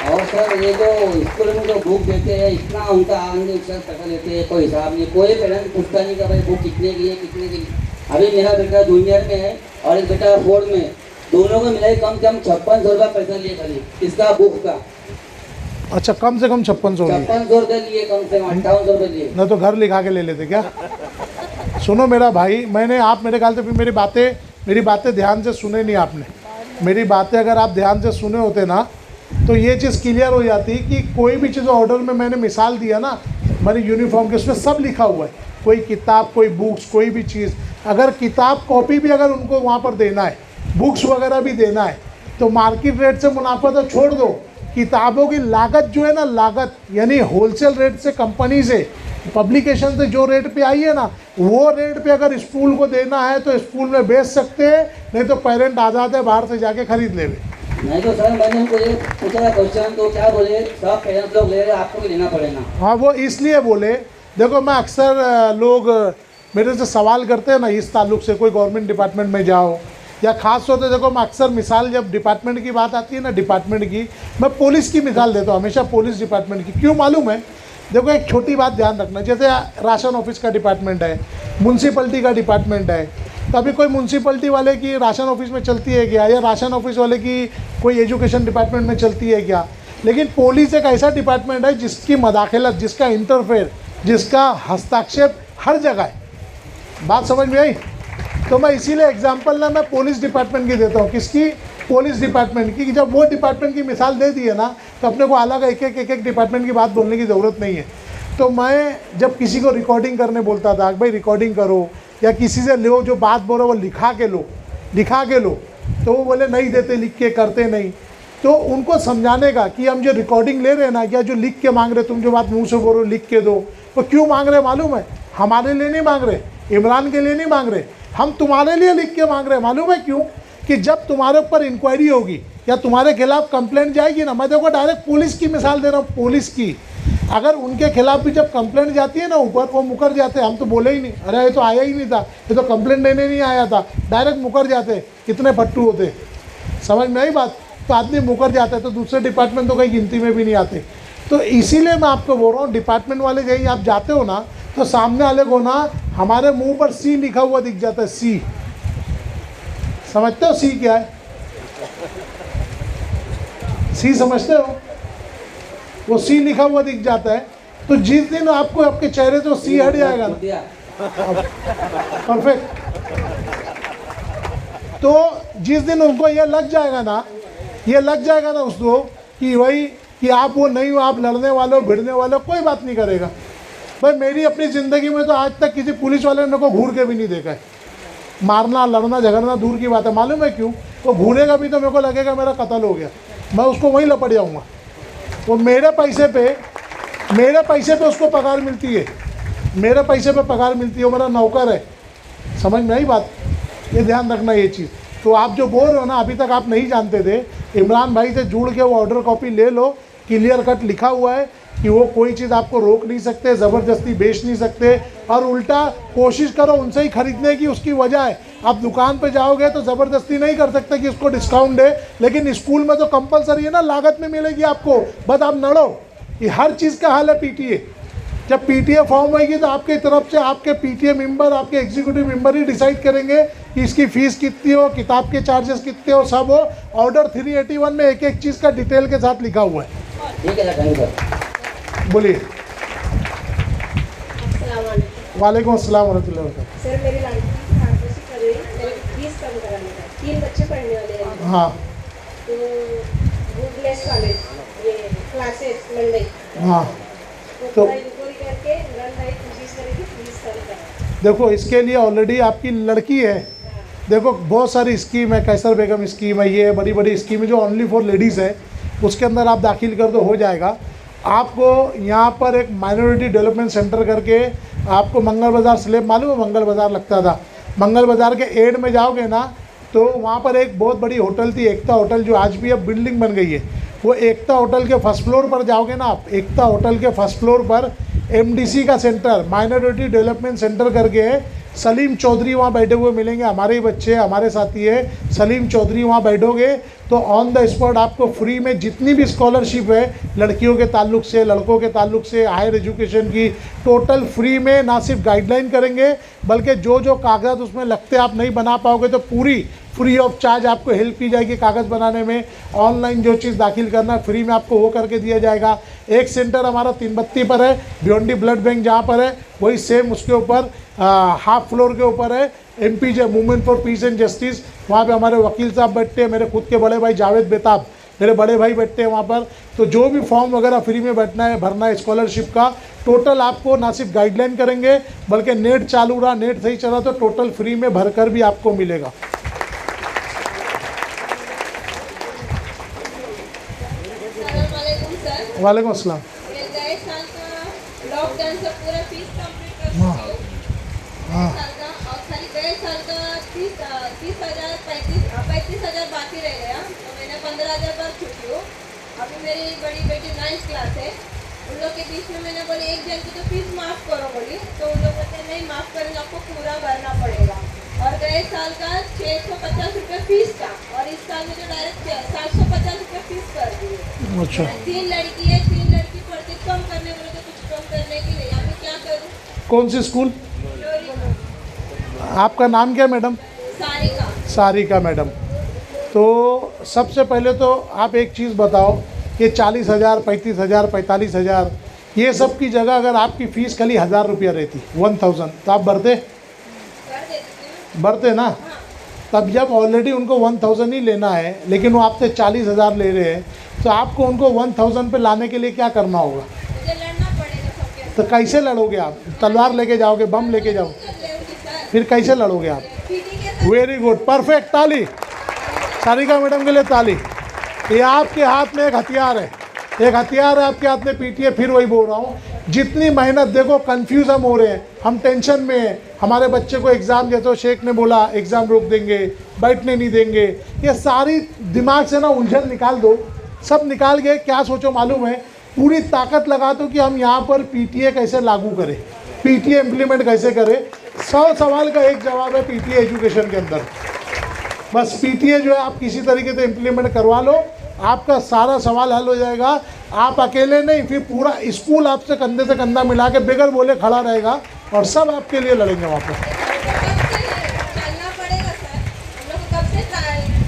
और सर ये जो स्कूल में जो बुक देते हैं, इतना उनका आनंद पैसा लेते हैं, कोई हिसाब नहीं। कोई पेरेंट्स पूछता नहीं कि भाई बुक कितने की है, कितने की। अभी मेरा बेटा जूनियर में है और एक बेटा 4th में, दोनों को मिलाई कम से कम 5600 रुपये पैसा लिए खाली इसका बुक का। अच्छा, कम से कम 5600 रुपये लिए, कम से कम 5800 रुपये लिए। न तो घर लिखा के ले लेते क्या? सुनो मेरा भाई, आप मेरे ख्याल से फिर मेरी बातें ध्यान से सुने नहीं आपने। मेरी बातें अगर आप ध्यान से सुने होते ना तो ये चीज़ क्लियर हो जाती कि कोई भी चीज़ ऑर्डर में मैंने मिसाल दिया ना, मेरी यूनिफॉर्म के उसमें सब लिखा हुआ है। कोई किताब, कोई बुक्स, कोई भी चीज़, अगर किताब कॉपी भी अगर उनको वहाँ पर देना है, बुक्स वगैरह भी देना है, तो मार्केट रेट से मुनाफा तो छोड़ दो, किताबों की लागत जो है ना, लागत यानी होलसेल रेट से, कंपनी से, पब्लिकेशन से जो रेट पे आई है ना, वो रेट पे अगर स्कूल को देना है तो स्कूल में बेच सकते हैं, नहीं तो पेरेंट आज़ाद है बाहर से जाके खरीद ले। नहीं तो सर मैंने उनको ये पूछा क्वेश्चन, तो क्या बोले सब पेरेंट्स लोग ले रहे, आपको भी लेना पड़ेगा। हाँ, वो इसलिए बोले, देखो मैं अक्सर लोग मेरे से सवाल करते हैं ना इस ताल्लुक से, कोई गवर्नमेंट डिपार्टमेंट में जाओ या ख़ास तौर से, देखो मैं अक्सर मिसाल जब डिपार्टमेंट की बात आती है ना, डिपार्टमेंट की, मैं पुलिस की मिसाल देता हूँ हमेशा, पुलिस डिपार्टमेंट की। क्यों मालूम है? देखो एक छोटी बात ध्यान रखना, जैसे राशन ऑफिस का डिपार्टमेंट है, म्यूनसिपलिटी का डिपार्टमेंट है, तो अभी कोई म्यूनसिपलिटी वाले की राशन ऑफिस में चलती है क्या, या राशन ऑफिस वाले की कोई एजुकेशन डिपार्टमेंट में चलती है क्या? लेकिन पुलिस एक ऐसा डिपार्टमेंट है जिसकी मदाखलत, जिसका इंटरफेयर, जिसका हस्ताक्षेप हर जगह है। बात समझ में आई? तो मैं इसीलिए एग्जांपल ना मैं पुलिस डिपार्टमेंट की देता हूँ। किसकी? पुलिस डिपार्टमेंट की। जब वो डिपार्टमेंट की मिसाल दे दी है ना, तो अपने को अलग एक एक डिपार्टमेंट की बात बोलने की ज़रूरत नहीं है। तो मैं जब किसी को रिकॉर्डिंग करने बोलता था, भाई रिकॉर्डिंग करो या किसी से लो, जो बात बोलो वो लिखा के लो, लिखा के लो, तो वो बोले नहीं देते, लिख के करते नहीं। तो उनको समझाने का कि हम जो रिकॉर्डिंग ले रहे हैं ना, या जो लिख के मांग रहे, तुम जो बात मुंह से बोल रहे हो लिख के दो, तो क्यों मांग रहे मालूम है? हमारे लिए नहीं मांग रहे, इमरान के लिए नहीं मांग रहे, हम तुम्हारे लिए लिख के मांग रहे हैं। मालूम है क्यों? कि जब तुम्हारे ऊपर इंक्वायरी होगी या तुम्हारे खिलाफ कंप्लेंट जाएगी ना, मैं देखो डायरेक्ट पुलिस की मिसाल दे रहा हूँ, पुलिस की, अगर उनके खिलाफ भी जब कंप्लेंट जाती है ना ऊपर, वो मुकर जाते हैं। हम तो बोले ही नहीं, अरे ये तो आया ही नहीं था, ये तो कंप्लेंट देने नहीं आया था, डायरेक्ट मुकर जाते। कितने फट्टू होते, समझ में आई बात? तो आदमी मुकर जाता है, तो दूसरे डिपार्टमेंट तो कहीं गिनती में भी नहीं आते। तो इसीलिए मैं आपको बोल रहा हूँ, डिपार्टमेंट वाले कहीं आप जाते हो ना, तो सामने वाले को ना हमारे मुंह पर सी लिखा हुआ दिख जाता है, सी। समझते हो सी क्या है? सी समझते हो? वो सी लिखा हुआ दिख जाता है। तो जिस दिन आपको आपके चेहरे से सी हट जाएगा ना, परफेक्ट, तो जिस दिन उनको ये लग जाएगा ना, ये लग जाएगा ना उसको कि भाई कि आप वो नहीं हो, आप लड़ने वाले हो, भिड़ने वाले हो, कोई बात नहीं करेगा। भाई मेरी अपनी ज़िंदगी में तो आज तक किसी पुलिस वाले ने मेरे को घूर के भी नहीं देखा है। मारना, लड़ना, झगड़ना दूर की बात है। मालूम है क्यों? वो घूरेगा भी तो मेरे को लगेगा मेरा कत्ल हो गया, मैं उसको वहीं लपट जाऊँगा। वो मेरे पैसे पे उसको पगार मिलती है, मेरे पैसे पे पगार मिलती है, वो मेरा नौकर है। समझ में आई बात? ये ध्यान रखना ये चीज़। तो आप जो बोल रहे हो ना, अभी तक आप नहीं जानते थे, इमरान भाई से जुड़ के वो ऑर्डर कॉपी ले लो, क्लियर कट लिखा हुआ है कि वो कोई चीज़ आपको रोक नहीं सकते, ज़बरदस्ती बेच नहीं सकते, और उल्टा कोशिश करो उनसे ही खरीदने की। उसकी वजह है, आप दुकान पे जाओगे तो ज़बरदस्ती नहीं कर सकते कि उसको डिस्काउंट दे, लेकिन स्कूल में तो कंपलसरी है ना, लागत में मिलेगी आपको, बस आप लड़ो। ये हर चीज़ का हाल है पीटीए। जब पीटीए फॉर्म होगी तो आपकी तरफ से आपके पीटीए मेंबर, आपके एग्जीक्यूटिव मेंबर ही डिसाइड करेंगे कि इसकी फ़ीस कितनी हो, किताब के चार्जेस कितने हो, सब हो। ऑर्डर 381 में एक एक चीज़ का डिटेल के साथ लिखा हुआ है। ठीक है थैंक यू सर। बोलिए। अस्सलाम वालेकुम। वालेकुम अस्सलाम वरहमतुल्लाहि वबरकातुहू। सर मेरी लड़की फार्मेसी कर रही है, मेरे फीस कम कराने का, 3 बच्चे पढ़ने वाले हैं। हाँ तो गुडनेस कॉलेज ये क्लासेस मंडे, हाँ। तो तो थोड़ा इंक्वायरी करके इमरान भाई कोशिश करेंगे फीस कम करें। देखो, इसके लिए ऑलरेडी आपकी लड़की है। देखो बहुत सारी स्कीम है, कैसर बेगम स्कीम है, ये बड़ी बड़ी स्कीम है जो ओनली फॉर लेडीज़ है, उसके अंदर आप दाखिल कर दो, हो जाएगा। आपको यहाँ पर एक माइनॉरिटी डेवलपमेंट सेंटर करके, आपको मंगल बाज़ार स्लेब मालूम है? मंगल बाज़ार लगता था, मंगल बाज़ार के एड में जाओगे ना, तो वहाँ पर एक बहुत बड़ी होटल थी, एकता होटल, जो आज भी अब बिल्डिंग बन गई है। वो एकता होटल के फर्स्ट फ्लोर पर जाओगे ना आप, एकता होटल के फर्स्ट फ्लोर पर एमडीसी का सेंटर, माइनॉरिटी डेवलपमेंट सेंटर करके है, सलीम चौधरी वहाँ बैठे हुए मिलेंगे, हमारे ही बच्चे, हमारे साथी है सलीम चौधरी। वहाँ बैठोगे तो ऑन द स्पॉट आपको फ्री में जितनी भी स्कॉलरशिप है, लड़कियों के ताल्लुक से, लड़कों के ताल्लुक से, हायर एजुकेशन की, टोटल फ्री में, ना सिर्फ गाइडलाइन करेंगे, बल्कि जो जो कागज़ात उसमें लगते आप नहीं बना पाओगे तो पूरी फ्री ऑफ चार्ज आपको हेल्प की जाएगी कागज़ बनाने में। ऑनलाइन जो चीज़ दाखिल करना फ्री में आपको वो करके दिया जाएगा। एक सेंटर हमारा तीनबत्ती पर है, भिवंडी ब्लड बैंक जहाँ पर है, वही सेम उसके ऊपर हाफ फ्लोर के ऊपर है MPJ, movement for piece and justice. वहाँ पे हमारे वकील साहब बैठते हैं, मेरे खुद के बड़े भाई जावेद बेताब, मेरे बड़े भाई बैठते हैं वहाँ पर। तो जो भी फॉर्म वगैरह फ्री में बैठना है, भरना है स्कॉलरशिप का, टोटल आपको ना सिर्फ गाइडलाइन करेंगे, बल्कि नेट चालू रहा, नेट सही चला तो टोटल फ्री में भरकर भी आपको मिलेगा। वालेकुम अस्सलाम। गए साल का लॉकडाउन से पूरा फीस कंप्लीट कर चुकी हूँ, साल का, और खाली गए साल का 35,000 बाकी रह गया, तो मैंने 15,000 भर चुकी हूँ। अभी मेरी बड़ी बेटी 9th क्लास है, उन लोग के बीच में मैंने बोली एक जन की तो फीस माफ़ करो बोली, तो उन लोग कहते नहीं माफ़ करेंगे, आपको पूरा भरना पड़ेगा। और गए साल का 650 रुपये फीस का, और इस साल में जो डायरेक्ट 750 रुपये फीस कर दी है। अच्छा, 3 लड़की है, 3 लड़की पढ़ते, कम करने बोले तो कुछ कम करने की नहीं, अभी क्या करूँ? कौन सी स्कूल? आपका नाम क्या मैडम? सारिका। सारिका मैडम। तो सबसे पहले तो आप एक चीज़ बताओ, ये 40,000, 35,000, 45,000, ये सब की जगह अगर आपकी फ़ीस खाली 1,000 रुपया रहती, 1000, तो आप भरते? भरते ना? तब जब ऑलरेडी उनको 1000 ही लेना है, लेकिन वो आपसे 40,000 ले रहे हैं, तो आपको उनको 1000 पे लाने के लिए क्या करना होगा? मुझे लड़ना पड़ेगा सबके तो कैसे लड़ोगे आप? तलवार लेके जाओगे, बम लेके जाओगे? साथ। फिर कैसे लड़ोगे आप? पीटी के साथ वेरी गुड, परफेक्ट, ताली सारिका मैडम के लिए, ताली। ये आपके हाथ में एक हथियार है, एक हथियार है आपके हाथ में पीटीए। फिर वही बोल रहा हूँ, जितनी मेहनत, देखो कंफ्यूज हम हो रहे हैं, हम टेंशन में हैं, हमारे बच्चे को एग्ज़ाम, जैसे शेख ने बोला एग्ज़ाम रोक देंगे, बैठने नहीं देंगे, ये सारी दिमाग से ना उलझन निकाल दो, सब निकाल के क्या सोचो मालूम है, पूरी ताकत लगा दो कि हम यहाँ पर पीटीए कैसे लागू करें, पीटीए इम्प्लीमेंट कैसे करें। 100 सवाल का एक जवाब है पीटीए एजुकेशन के अंदर। बस पीटीए जो है आप किसी तरीके से इम्प्लीमेंट करवा लो, आपका सारा सवाल हल हो जाएगा। आप अकेले नहीं, फिर पूरा स्कूल आपसे कंधे से कंधा मिला के बगैर बोले खड़ा रहेगा और सब आपके लिए लड़ेंगे वहाँ पर। चलना पड़ेगा सर, हम लोग को कब से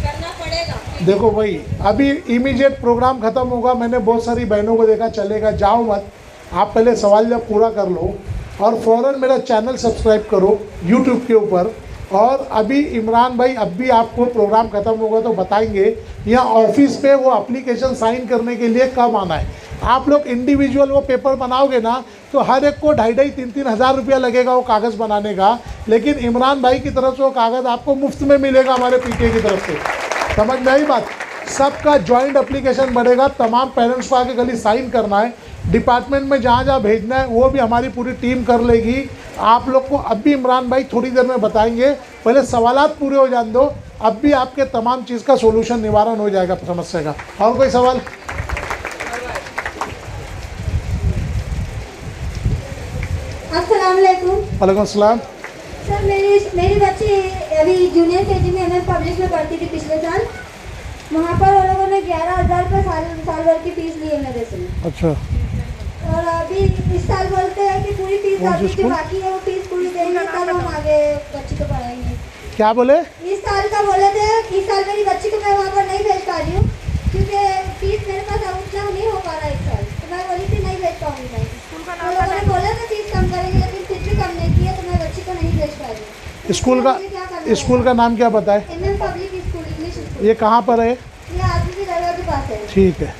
करना पड़ेगा? देखो भाई, अभी इमीडिएट प्रोग्राम ख़त्म होगा, मैंने बहुत सारी बहनों को देखा, चलेगा, जाओ मत, आप पहले सवाल जब पूरा कर लो और फ़ौरन मेरा चैनल सब्सक्राइब करो यूट्यूब के ऊपर। और अभी इमरान भाई, अब भी आपको प्रोग्राम ख़त्म होगा तो बताएंगे यहाँ ऑफिस पे वो एप्लीकेशन साइन करने के लिए कब आना है। आप लोग इंडिविजुअल वो पेपर बनाओगे ना तो हर एक को 2,500-3,000 हज़ार रुपया लगेगा वो कागज़ बनाने का, लेकिन इमरान भाई की तरफ से वो कागज़ आपको मुफ्त में मिलेगा हमारे पीटीए की तरफ से। समझ में आई बात? सबका जॉइंट एप्लीकेशन बनेगा, तमाम पेरेंट्स को आके खाली साइन करना है, डिपार्टमेंट में जहाँ जहाँ भेजना है वो भी हमारी पूरी टीम कर लेगी। आप लोग को अब भी इमरान भाई थोड़ी देर में बताएंगे, पहले सवालात पूरे हो जाने दो, अब भी आपके तमाम चीज़ का सोल्यूशन निवारण हो जाएगा समस्या का। और कोई सवाल? अस्सलाम वालेकुम। वालेकुम अस्सलाम। सर मेरी बच्ची अभी जूनियर केजी में एमएम पब्लिक में पढ़ती थी पिछले साल, वहाँ पर वो लोगों ने 11,000 रुपये साल भर की फीस ली है मेरे से। अच्छा, और अभी इस साल बोलते हैं कि पूरी फीस अभी जो बाकी है वो फीस पूरी देंगे तब हम आगे बच्ची को पढ़ाएंगे। क्या बोले? इस साल का बोले थे, इस साल मेरी बच्ची को मैं वहाँ पर नहीं भेज पा रही हूँ क्योंकि फीस मेरे पास अब उतना नहीं हो पा रहा है इस साल, तो मैं बोली थी नहीं भेज पाऊँगी मैं। तो लोगों ने बोला था फीस कम करेंगे, लेकिन फिर भी कम नहीं किया, तो मैं बच्ची को नहीं भेज पा रही हूँ। स्कूल का नाम क्या बताए? MM public school, English school. ये कहाँ पर है? ये आदमी की दरगाह के पास है। ठीक है,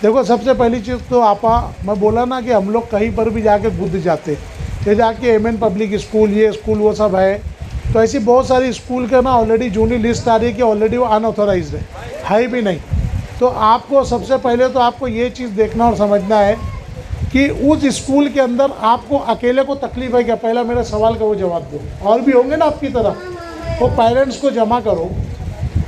देखो सबसे पहली चीज़ तो आपा, मैं बोला ना कि हम लोग कहीं पर भी जाके गुद जाते, ये जाके एमएन पब्लिक स्कूल, ये स्कूल वो सब है, तो ऐसी बहुत सारी स्कूल के ना ऑलरेडी जूनी लिस्ट आ रही है कि ऑलरेडी वो अनऑथोराइज्ड है भी नहीं। तो आपको सबसे पहले तो आपको ये चीज़ देखना और समझना है कि उस स्कूल के अंदर आपको अकेले को तकलीफ़ है क्या? पहला मेरा सवाल का वो जवाब दो। और भी होंगे ना आपकी तरह, वो पेरेंट्स को जमा करो।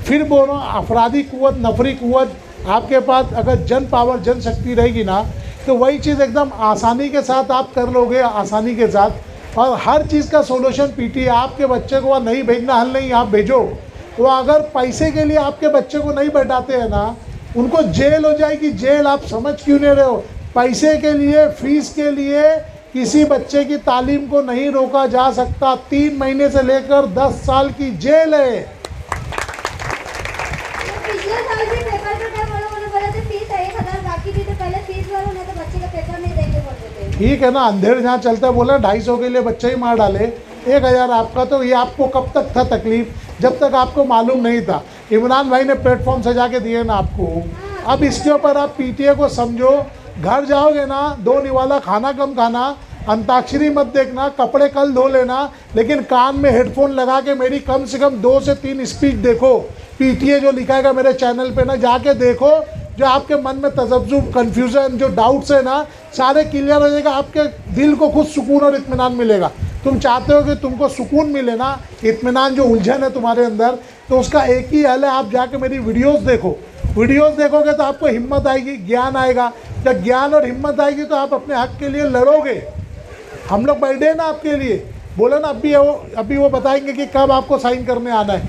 फिर बोलो अफराधी कुव्वत, नफरी कुव्वत आपके पास अगर जन पावर, जन शक्ति रहेगी ना, तो वही चीज़ एकदम आसानी के साथ आप कर लोगे, आसानी के साथ। और हर चीज़ का सोल्यूशन पीटीए, आपके बच्चे को वहाँ नहीं भेजना, हल नहीं, आप भेजो। वो अगर पैसे के लिए आपके बच्चे को नहीं बैठाते हैं ना, उनको जेल हो जाएगी, जेल। आप समझ क्यों नहीं रहे हो? पैसे के लिए, फीस के लिए किसी बच्चे की तालीम को नहीं रोका जा सकता। 3 महीने से लेकर 10 साल की जेल है। पिछले साल भी पेपर के टाइम वो लोगों ने बोला था फीस 1,000 बाकी थी, तो पहले फीस भरो, नहीं तो बच्चे का पेपर नहीं देंगे बोलते थे। ठीक है ना, अंधेर जहाँ चलता है, बोला 250 के लिए बच्चे ही मार डाले, 1,000 आपका। तो ये आपको कब तक था तकलीफ? जब तक आपको मालूम नहीं था। इमरान भाई ने प्लेटफॉर्म सजा के दिए ना आपको। अब इसके ऊपर आप पीटीए को समझो, घर जाओगे ना, 2 निवाला खाना कम खाना, अंताक्षरी मत देखना, कपड़े कल धो लेना, लेकिन कान में हेडफोन लगा के मेरी कम से कम 2 से 3 स्पीच देखो। पीटीए जो लिखाएगा मेरे चैनल पे ना, जाके देखो, जो आपके मन में तजब्जुब, कन्फ्यूज़न, जो डाउट्स है ना, सारे क्लियर हो जाएगा। आपके दिल को खुद सुकून और इत्मीनान मिलेगा। तुम चाहते हो कि तुमको सुकून मिले ना, इत्मीनान, जो उलझन है तुम्हारे अंदर, तो उसका एक ही हल है, आप जाके मेरी वीडियोस देखो। वीडियोस देखोगे तो आपको हिम्मत आएगी, ज्ञान आएगा। जब ज्ञान और हिम्मत आएगी तो आप अपने हक के लिए लड़ोगे। हम लोग बैठे ना आपके लिए, बोले ना अभी वो बताएंगे कि कब आपको साइन करने आना है,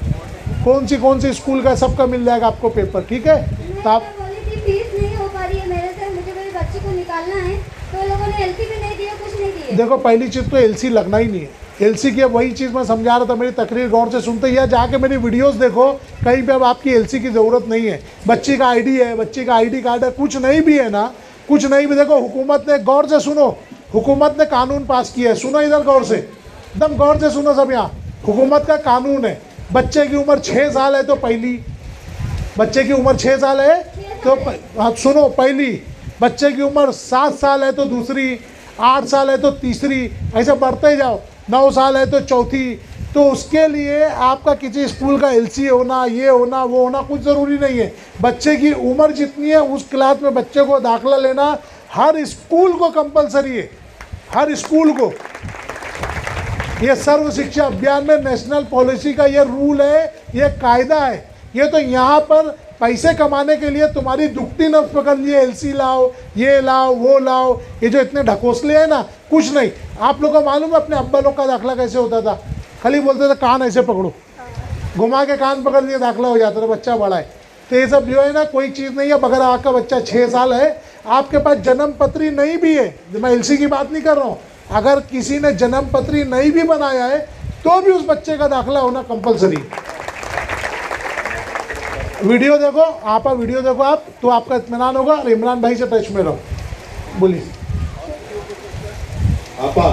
कौन सी स्कूल का, सबका मिल जाएगा आपको पेपर। ठीक है, तो आप बोली थी फीस नहीं हो पा रही है मेरे से, मुझे मेरी बच्ची को निकालना है, तो लोगों ने एलसी भी नहीं दिया, कुछ नहीं दिए। देखो पहली चीज़ तो एलसी लगना ही नहीं है। एलसी की वही चीज़ मैं समझा रहा था, मेरी तकरीर गौर से सुनते ही, या जाके मेरी वीडियोस देखो, कहीं पे अब आपकी एलसी की ज़रूरत नहीं है। बच्ची का आईडी है, बच्ची का आईडी कार्ड है, कुछ नहीं भी है ना, कुछ नहीं भी। देखो हुकूमत ने, गौर से सुनो, हुकूमत ने कानून पास किया है, सुनो इधर गौर से, एकदम गौर से सुनो सब। यहाँ हुकूमत का कानून है, बच्चे की उम्र 6 साल है तो पहली, बच्चे की उम्र 6 साल है तो हाँ सुनो, पहली, बच्चे की उम्र 7 साल है तो दूसरी, 8 साल है तो तीसरी, ऐसे बढ़ते ही जाओ, 9 साल है तो चौथी। तो उसके लिए आपका किसी स्कूल का एलसी होना, ये होना, वो होना कुछ ज़रूरी नहीं है। बच्चे की उम्र जितनी है उस क्लास में बच्चे को दाखिला लेना हर स्कूल को कंपलसरी है, हर स्कूल को। ये सर्व शिक्षा अभियान में नेशनल पॉलिसी का ये रूल है, ये कायदा है। ये तो यहाँ पर पैसे कमाने के लिए तुम्हारी दुखती नफ्स पकड़ लिए, एलसी लाओ, ये लाओ, वो लाओ, ये जो इतने ढकोसले हैं ना, कुछ नहीं। आप लोग को मालूम है अपने अब्बा लोग का दाखिला कैसे होता था? खाली बोलते थे कान ऐसे पकड़ो, घुमा के कान पकड़ लिए दाखिला हो जाता था, बच्चा बड़ा है। तो ये सब जो है ना कोई चीज़ नहीं है। अगर आपका बच्चा 6 साल है, आपके पास जन्म पत्री नहीं भी है, मैं एलसी की बात नहीं कर रहा हूँ, अगर किसी ने जन्म पत्री नहीं भी बनाया है तो भी उस बच्चे का दाखिला होना कंपलसरी है। वीडियो देखो आप, वीडियो देखो आप, तो आपका इत्मीनान होगा। और इमरान भाई से टच में रहो। बोलिए आपा,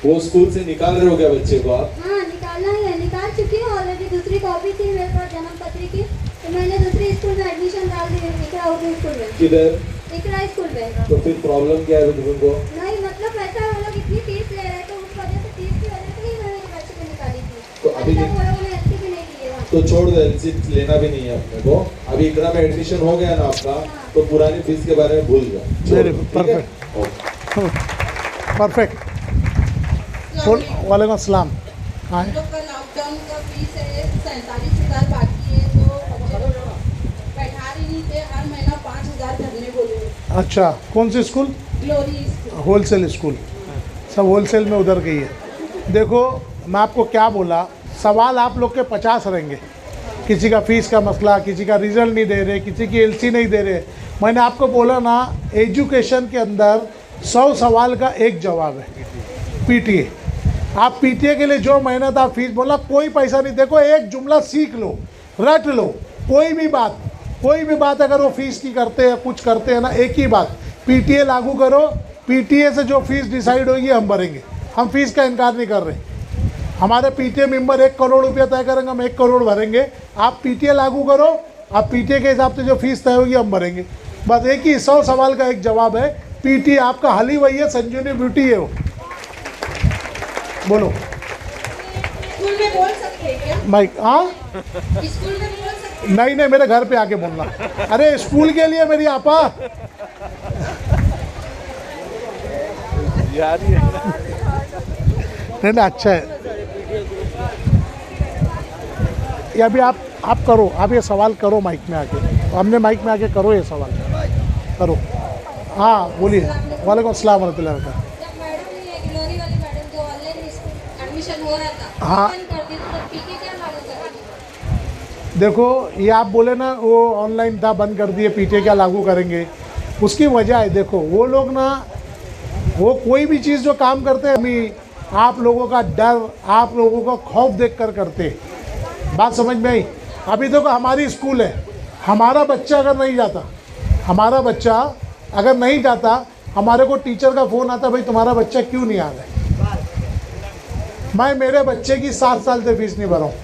वो स्कूल से निकाल रहे हो क्या बच्चे को आप? हाँ, निकालना ही है, निकाल चुकी हूँ ऑलरेडी। दूसरी कॉपी थी मेरे पास जन्म पत्री की, तो मैंने दूसरी स्कूल में एडमिशन डाल दी, इकरा उर्दू स्कूल में। किधर? इकरा स्कूल में। तो फिर प्रॉब्लम क्या है तुमको? नहीं, मतलब ऐसा वो लोग इतनी फीस ले रहे तो उस वजह से, फीस की वजह से ही मैंने बच्चे को निकाली थी। तो अभी वो लोगों ने एलसी भी नहीं दिए वहाँ। तो छोड़ दो, एलसी लेना भी नहीं है अपने को। अभी इकरा में एडमिशन हो गया ना आपका, तो पुरानी फीस के बारे में भूल जाओ। Very good, perfect perfect. वालेकुम अस्सलाम। हाँ हम लोग का लॉकडाउन का फीस है 47,000 बाकी है, तो बच्चे लोग बैठा ही नहीं थे, हर महीना 5,000 भरने बोले। अच्छा, कौन सी school? Glory school. Wholesale school, सब होलसेल में उधर गई है। देखो मैं आपको क्या बोला, सवाल आप लोग के 50 रहेंगे। किसी का फीस का मसला, किसी का रिजल्ट नहीं दे रहे, किसी की एलसी नहीं दे रहे। मैंने आपको बोला ना, एजुकेशन के अंदर 100 सवाल का एक जवाब है, पीटीए। आप पीटीए के लिए जो मेहनत आप फीस बोला, कोई पैसा नहीं। देखो एक जुमला सीख लो, रट लो, कोई भी बात अगर वो फीस की करते हैं, कुछ करते हैं ना, एक ही बात, पीटीए लागू करो। पीटीए से जो फीस डिसाइड होगी हम भरेंगे, हम फीस का इनकार नहीं कर रहे। हमारे पीटीए मेंबर 1 करोड़ रुपया तय करेंगे, हम 1 करोड़ भरेंगे। आप पीटीए लागू करो, आप पीटीए के हिसाब से जो फीस तय होगी हम भरेंगे। बस एक ही 100 सवाल का एक जवाब है। पीटीए आपका हल ही वही है, संजीवनी ब्यूटी है वो। बोलो। स्कूल में बोल सकते हैं क्या? माइक, हाँ स्कूल में बोल सकते हैं? नहीं, मेरे घर पे आके बोलना। अरे स्कूल के लिए मेरी आपा नहीं, अच्छा है। ये अभी आप करो, आप ये सवाल करो माइक में आके, हमने माइक में आके करो, ये सवाल करो। हाँ बोलिए। वालेकुम अस्सलाम वरहमतुल्लाहि वबरकातुहू। जब मैडम ने ग्लोरी वाली मैडम जो ऑनलाइन एडमिशन हो रहा था, हाँ। बंद कर दी, तो पीके क्या लागू करेंगे? देखो ये आप बोले ना वो ऑनलाइन था, बंद कर दिए, पीटीए क्या लागू करेंगे, उसकी वजह है। देखो वो लोग ना, वो कोई भी चीज़ जो काम करते हैं, अभी आप लोगों का डर, आप लोगों का खौफ देख कर करते। बात समझ में आई? अभी देखो हमारी स्कूल है, हमारा बच्चा अगर नहीं जाता, हमारा बच्चा अगर नहीं जाता, हमारे को टीचर का फ़ोन आता, भाई तुम्हारा बच्चा क्यों नहीं आ रहा है। मैं मेरे बच्चे की 7 साल से फीस नहीं भरा हूँ।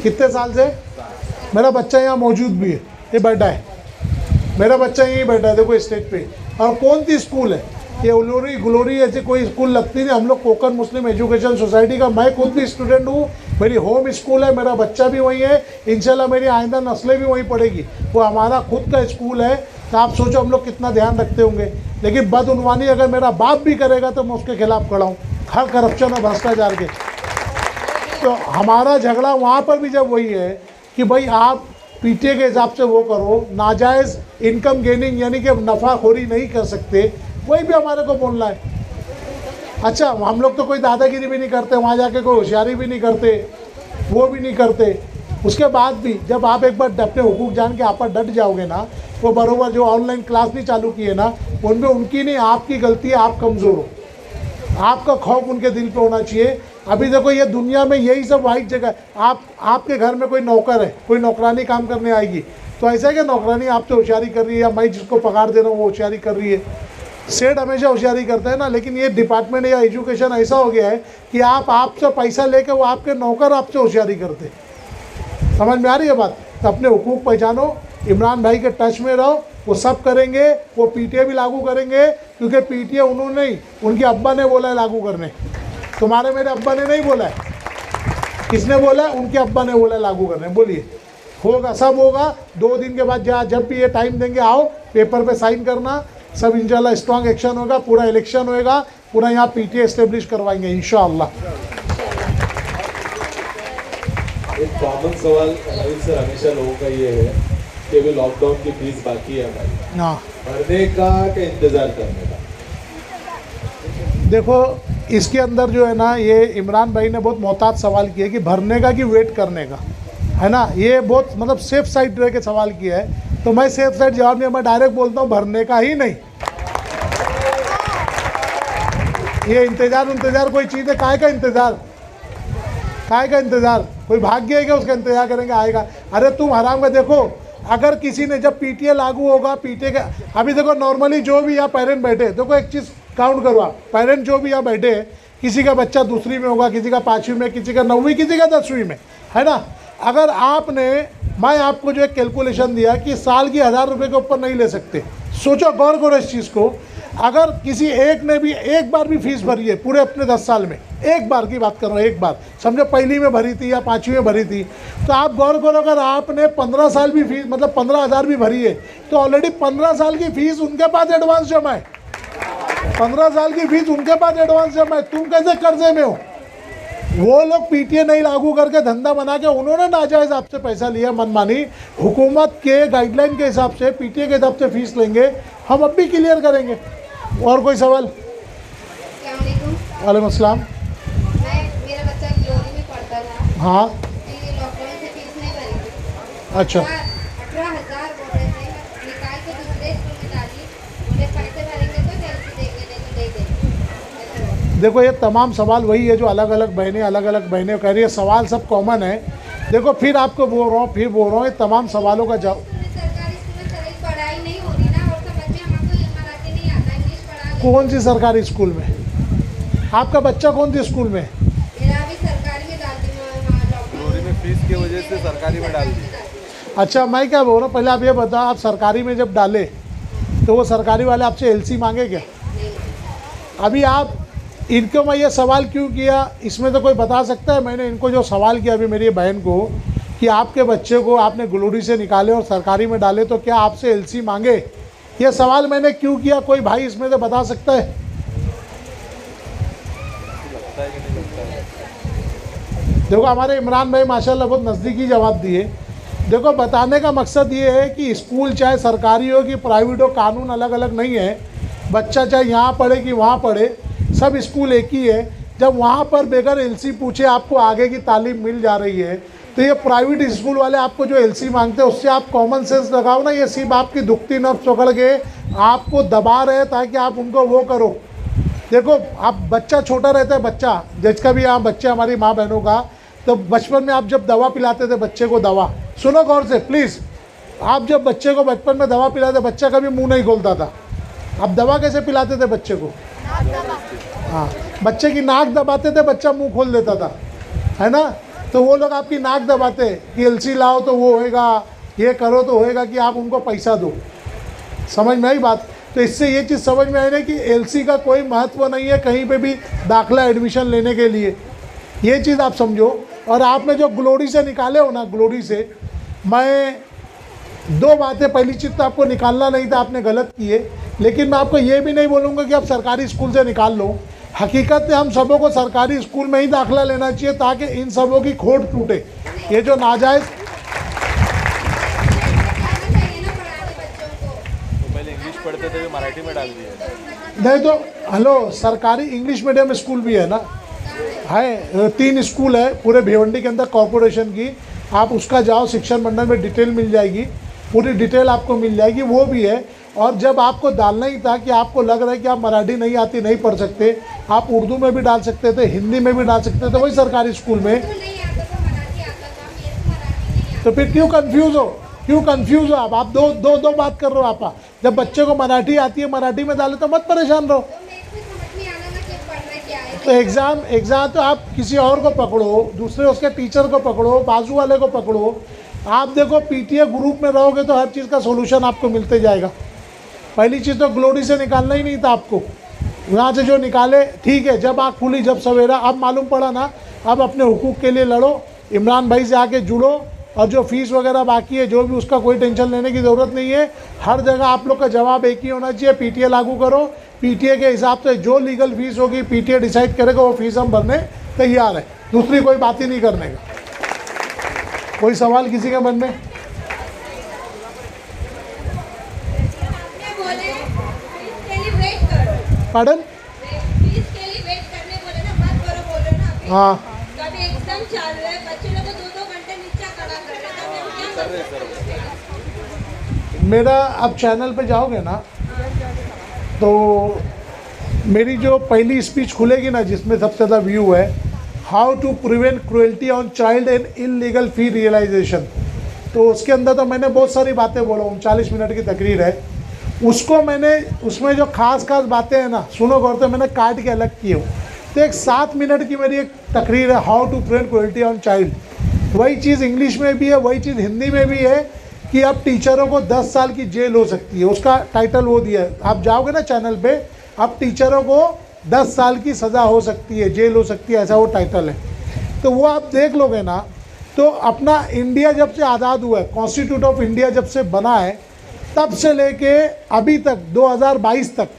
कितने साल से? मेरा बच्चा यहाँ मौजूद भी है, ये बैठा है, मेरा बच्चा यहीं बैठा है, देखो स्टेज पे। और कौन सी स्कूल है ये? ग्लोरी ऐसी कोई स्कूल लगती नहीं। हम लोग कोकन मुस्लिम एजुकेशन सोसाइटी का, मैं खुद भी स्टूडेंट हूँ, मेरी होम स्कूल है, मेरा बच्चा भी वहीं है, इंशाल्लाह मेरी आइंदा नस्लें भी वहीं पढ़ेगी। वो हमारा खुद का स्कूल है। तो आप सोचो हम लोग कितना ध्यान रखते होंगे। लेकिन बदउनवानी अगर मेरा बाप भी करेगा तो मैं उसके खिलाफ खड़ा हूँ, हर करप्शन और भ्रष्टाचार के। तो हमारा झगड़ा वहाँ पर भी जब वही है कि भाई आप पीटीए के हिसाब से वो करो, नाजायज़ इनकम गेनिंग यानी कि नफ़ाखोरी नहीं कर सकते, वही भी हमारे को बोलना है। अच्छा, हम लोग तो कोई दादागिरी भी नहीं करते, वहाँ जाके कोई होशियारी भी नहीं करते, वो भी नहीं करते। उसके बाद भी जब आप एक बार अपने हुकूक जान के आप पर डट जाओगे ना, वो बरोबर जो ऑनलाइन क्लास नहीं चालू की है ना, उनमें उनकी नहीं, आपकी गलती है, आप कमज़ोर हो। आपका खौफ उनके दिल पे होना चाहिए। अभी देखो ये दुनिया में यही सब वाइट जगह। आपके घर में कोई नौकर है, कोई नौकरानी काम करने आएगी, तो ऐसा है कि नौकरानी आपसे होशियारी कर रही है, या मैं जिसको पगार दे रहा हूँ वो होशियारी कर रही है। सेठ हमेशा होशियारी करता है ना। लेकिन ये डिपार्टमेंट या एजुकेशन ऐसा हो गया है कि आपसे पैसा लेकर वो आपके नौकर आपसे होशियारी करते। समझ में आ रही है बात? तो अपने हुकूक पहचानो, इमरान भाई के टच में रहो, वो सब करेंगे। वो पीटीए भी लागू करेंगे, क्योंकि पीटीए उन्होंने नहीं, उनके अब्बा ने बोला है लागू करने। तुम्हारे मेरे अब्बा ने नहीं बोला है। किसने बोला है? उनके अब्बा ने बोला है लागू करने। बोलिए, होगा, सब होगा। 2 दिन के बाद जब भी ये टाइम देंगे, आओ पेपर पे साइन करना, सब इंशाल्लाह स्ट्रॉन्ग एक्शन होगा, पूरा इलेक्शन होएगा, पूरा यहाँ पीटीए एस्टेब्लिश करवाएंगे इंशाल्लाह। एक कॉमन सवाल नवीन सर हमेशा लोगों का ये है कि अभी लॉकडाउन की फीस बाकी है हमारी, हाँ, भरने का कि इंतजार करने का? देखो इसके अंदर जो है ना, ये इमरान भाई ने बहुत मोहतात सवाल किया कि भरने का कि वेट करने का, है ना। ये बहुत मतलब सेफ साइड रह के सवाल किया है, तो मैं सेफ साइड जवाब नहीं, मैं डायरेक्ट बोलता हूँ भरने का ही नहीं। ये इंतज़ार कोई चीज़ है? काय का इंतज़ार? काय का इंतज़ार? कोई भाग्य है क्या उसका इंतज़ार करेंगे आएगा? अरे तुम हराम का देखो, अगर किसी ने जब पीटीए लागू होगा, पीटीए का अभी देखो नॉर्मली जो भी यहाँ पेरेंट बैठे, देखो एक चीज़ काउंट करो आप, पेरेंट जो भी यहाँ बैठे, किसी का बच्चा दूसरी में होगा, किसी का 5वीं में, किसी का 9वीं, किसी का 10वीं में, है ना। अगर आपने, मैं आपको जो एक कैलकुलेशन दिया कि साल की 1000 रुपये के ऊपर नहीं ले सकते, सोचो, गौर करो इस चीज़ को। अगर किसी एक ने भी एक बार भी फीस भरी है पूरे अपने 10 साल में, एक बार की बात कर रहा हूँ, एक बार समझो पहली में भरी थी या 5वीं में भरी थी, तो आप गौर करो, अगर आपने 15 साल भी फीस मतलब 15,000 भी भरी है, तो ऑलरेडी 15 साल की फीस उनके पास एडवांस जमा है। 15 साल की फीस उनके पास एडवांस जमा है। तुम कैसे कर्जे में हो? वो लोग पीटीए नहीं लागू करके धंधा बना के उन्होंने नाजायज़ आपसे पैसा लिया, मनमानी। हुकूमत के गाइडलाइन के हिसाब से, पीटीए के हिसाब से फीस लेंगे, हम अब भी क्लियर करेंगे। और कोई सवाल? वालेकुम अस्सलाम। मेरा बच्चा लोरी में पढ़ता था, हाँ, लॉकडाउन से फीस नहीं भरी थी। अच्छा, 18,000 बोल रहे थे, निकाल के दूसरे स्कूल में डाली, उन्हें पैसे भरेंगे तो जल्दी देंगे, नहीं तो दे देंगे। देखो ये तमाम सवाल वही है जो अलग अलग बहनें कह रही है, सवाल सब कॉमन है। देखो फिर आपको बोल रहा हूँ, ये तमाम सवालों का जवाब, सरकारी स्कूल में सही पढ़ाई नहीं हो रही ना, और समझ में हमको मराठी नहीं आता, इंग्लिश पढ़ा। कौन सी सरकारी स्कूल में? आपका बच्चा कौन सी स्कूल में? मेरा भी सरकारी में डाल दी, लोरी में फीस की वजह से सरकारी में डाल दी। अच्छा, मैं क्या बोल रहा हूँ, पहले आप ये बताओ, आप सरकारी में जब डाले तो वो सरकारी वाले आपसे एलसी मांगे क्या? अभी आप इनको, मैं ये सवाल क्यों किया, इसमें तो कोई बता सकता है? मैंने इनको जो सवाल किया अभी मेरी बहन को कि आपके बच्चे को आपने ग्लोरी से निकाले और सरकारी में डाले, तो क्या आपसे एलसी मांगे? ये सवाल मैंने क्यों किया, कोई भाई इसमें से बता सकता है? देखो हमारे इमरान भाई माशाल्लाह बहुत नज़दीकी जवाब दिए। देखो बताने का मकसद ये है कि स्कूल चाहे सरकारी हो कि प्राइवेट हो, कानून अलग अलग नहीं है। बच्चा चाहे यहाँ पढ़े कि वहाँ पढ़े, सब स्कूल एक ही है। जब वहाँ पर बगैर एलसी पूछे आपको आगे की तालीम मिल जा रही है, तो ये प्राइवेट स्कूल वाले आपको जो एलसी मांगते हैं उससे आप कॉमन सेंस लगाओ ना। ये सिर्फ आपकी दुखती नफ्स पकड़ के आपको दबा रहे ताकि आप उनको वो करो। देखो आप, बच्चा छोटा रहता है, बच्चा जिसका भी यहाँ बच्चे हमारी माँ बहनों का, तो बचपन में आप जब दवा पिलाते थे बच्चे को, दवा सुनो गौर से प्लीज़, आप जब बच्चे को बचपन में दवा पिलाते, बच्चा कभी मुंह नहीं खोलता था। आप दवा कैसे पिलाते थे बच्चे को? हाँ, बच्चे की नाक दबाते थे, बच्चा मुंह खोल देता था, है ना। तो वो लोग आपकी नाक दबाते कि एलसी लाओ तो वो होएगा, ये करो तो होएगा, कि आप उनको पैसा दो। समझ में आई बात? तो इससे ये चीज़ समझ में आई ना कि एलसी का कोई महत्व नहीं है कहीं पे भी दाखिला एडमिशन लेने के लिए, ये चीज़ आप समझो। और आपने जो ग्लोरी से निकाले हो ना, ग्लोरी से, मैं 2 बातें, पहली चीज़ तो आपको निकालना नहीं था, आपने गलत किए, लेकिन मैं आपको ये भी नहीं बोलूँगा कि आप सरकारी स्कूल से निकाल लो। हकीकत में हम सबों को सरकारी स्कूल में ही दाखिला लेना चाहिए ताकि इन सबों की खोट टूटे। ये जो नाजायज़, पहले इंग्लिश पढ़ते थे, मराठी में डाल दिया। नहीं तो हेलो, सरकारी इंग्लिश मीडियम स्कूल भी है ना, है 3 स्कूल है पूरे भिवंडी के अंदर कॉरपोरेशन की। आप उसका जाओ, शिक्षा मंडल में डिटेल मिल जाएगी, पूरी डिटेल आपको मिल जाएगी, वो भी है। और जब आपको डालना ही था कि आपको लग रहा है कि आप मराठी नहीं आती, नहीं पढ़ सकते, आप उर्दू में भी डाल सकते थे, हिंदी में भी डाल सकते थे, वही सरकारी स्कूल में। तो फिर क्यों कंफ्यूज हो, क्यों कंफ्यूज हो आप दो बात कर रहे हो आप। जब बच्चे को मराठी आती है, मराठी में डाले तो मत परेशान रहो। तो एग्ज़ाम तो आप किसी और को पकड़ो, दूसरे उसके टीचर को पकड़ो, बाजू वाले को पकड़ो, आप देखो पीटीए ग्रुप में रहोगे तो हर चीज़ का सोल्यूशन आपको मिलते जाएगा। पहली चीज़ तो ग्लोरी से निकालना ही नहीं था आपको, यहाँ से जो निकाले ठीक है, जब आँख खुली जब सवेरा, अब मालूम पड़ा ना, अब अपने हुकूक के लिए लड़ो, इमरान भाई से आके जुड़ो, और जो फीस वगैरह बाकी है जो भी, उसका कोई टेंशन लेने की ज़रूरत नहीं है। हर जगह आप लोग का जवाब एक ही होना चाहिए, पीटीए लागू करो, पीटीए के हिसाब से जो लीगल फीस होगी पीटीए डिसाइड करेगा, वो फीस हम भरने तैयार है, दूसरी कोई बात ही नहीं करने का। कोई सवाल किसी के मन में? पार्डन? हाँ, कभी एग्जाम चल रहा है, बच्चे लोग 2-2 घंटे नीचे खड़ा कर रहे हैं, तब हम क्या कर सकते हैं? मेरा अब चैनल पे जाओगे ना तो मेरी जो पहली स्पीच खुलेगी ना, जिसमें सबसे ज़्यादा व्यू है, how to prevent cruelty on child and illegal fee realization, तो उसके अंदर तो मैंने बहुत सारी बातें बोला हूँ, 40 मिनट की तकरीर है। उसको मैंने, उसमें जो खास बातें हैं ना, सुनो गौर से, मैंने काट के अलग किए हूँ। तो एक 7 मिनट की मेरी एक तकरीर है, how to prevent cruelty on child. वही चीज़ इंग्लिश में भी है, वही चीज़ हिंदी में भी है कि अब टीचरों को 10 साल की जेल हो सकती है, उसका टाइटल वो दिया है। आप जाओगे ना चैनल पे, अब टीचरों को 10 साल की सज़ा हो सकती है, जेल हो सकती है, ऐसा वो टाइटल है। तो वो आप देख लोगे ना, तो अपना इंडिया जब से आज़ाद हुआ है, कॉन्स्टिट्यूट ऑफ इंडिया जब से बना है, तब से लेके अभी तक 2022 तक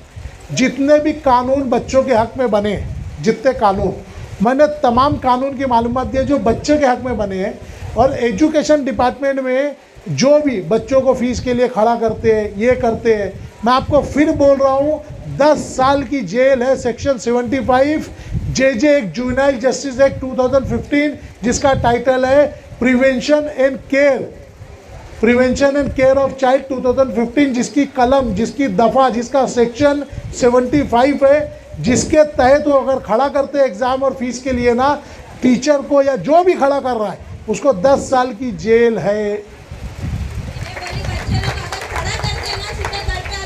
जितने भी कानून बच्चों के हक़ में बने हैं, जितने कानून, मैंने तमाम कानून की मालूमात दी है जो बच्चे के हक़ में बने हैं। और एजुकेशन डिपार्टमेंट में जो भी बच्चों को फ़ीस के लिए खड़ा करते हैं, ये करते हैं, मैं आपको फिर बोल रहा हूँ, 10 साल की जेल है। सेक्शन 75 जे एक जुवेनाइल जस्टिस एक्ट 2015, जिसका टाइटल है prevention and care of child 2015, जिसकी कलम, जिसकी दफ़ा, जिसका सेक्शन 75 है, जिसके तहत वो अगर खड़ा करते हैं एग्ज़ाम और फीस के लिए ना, टीचर को या जो भी खड़ा कर रहा है उसको 10 साल की जेल है।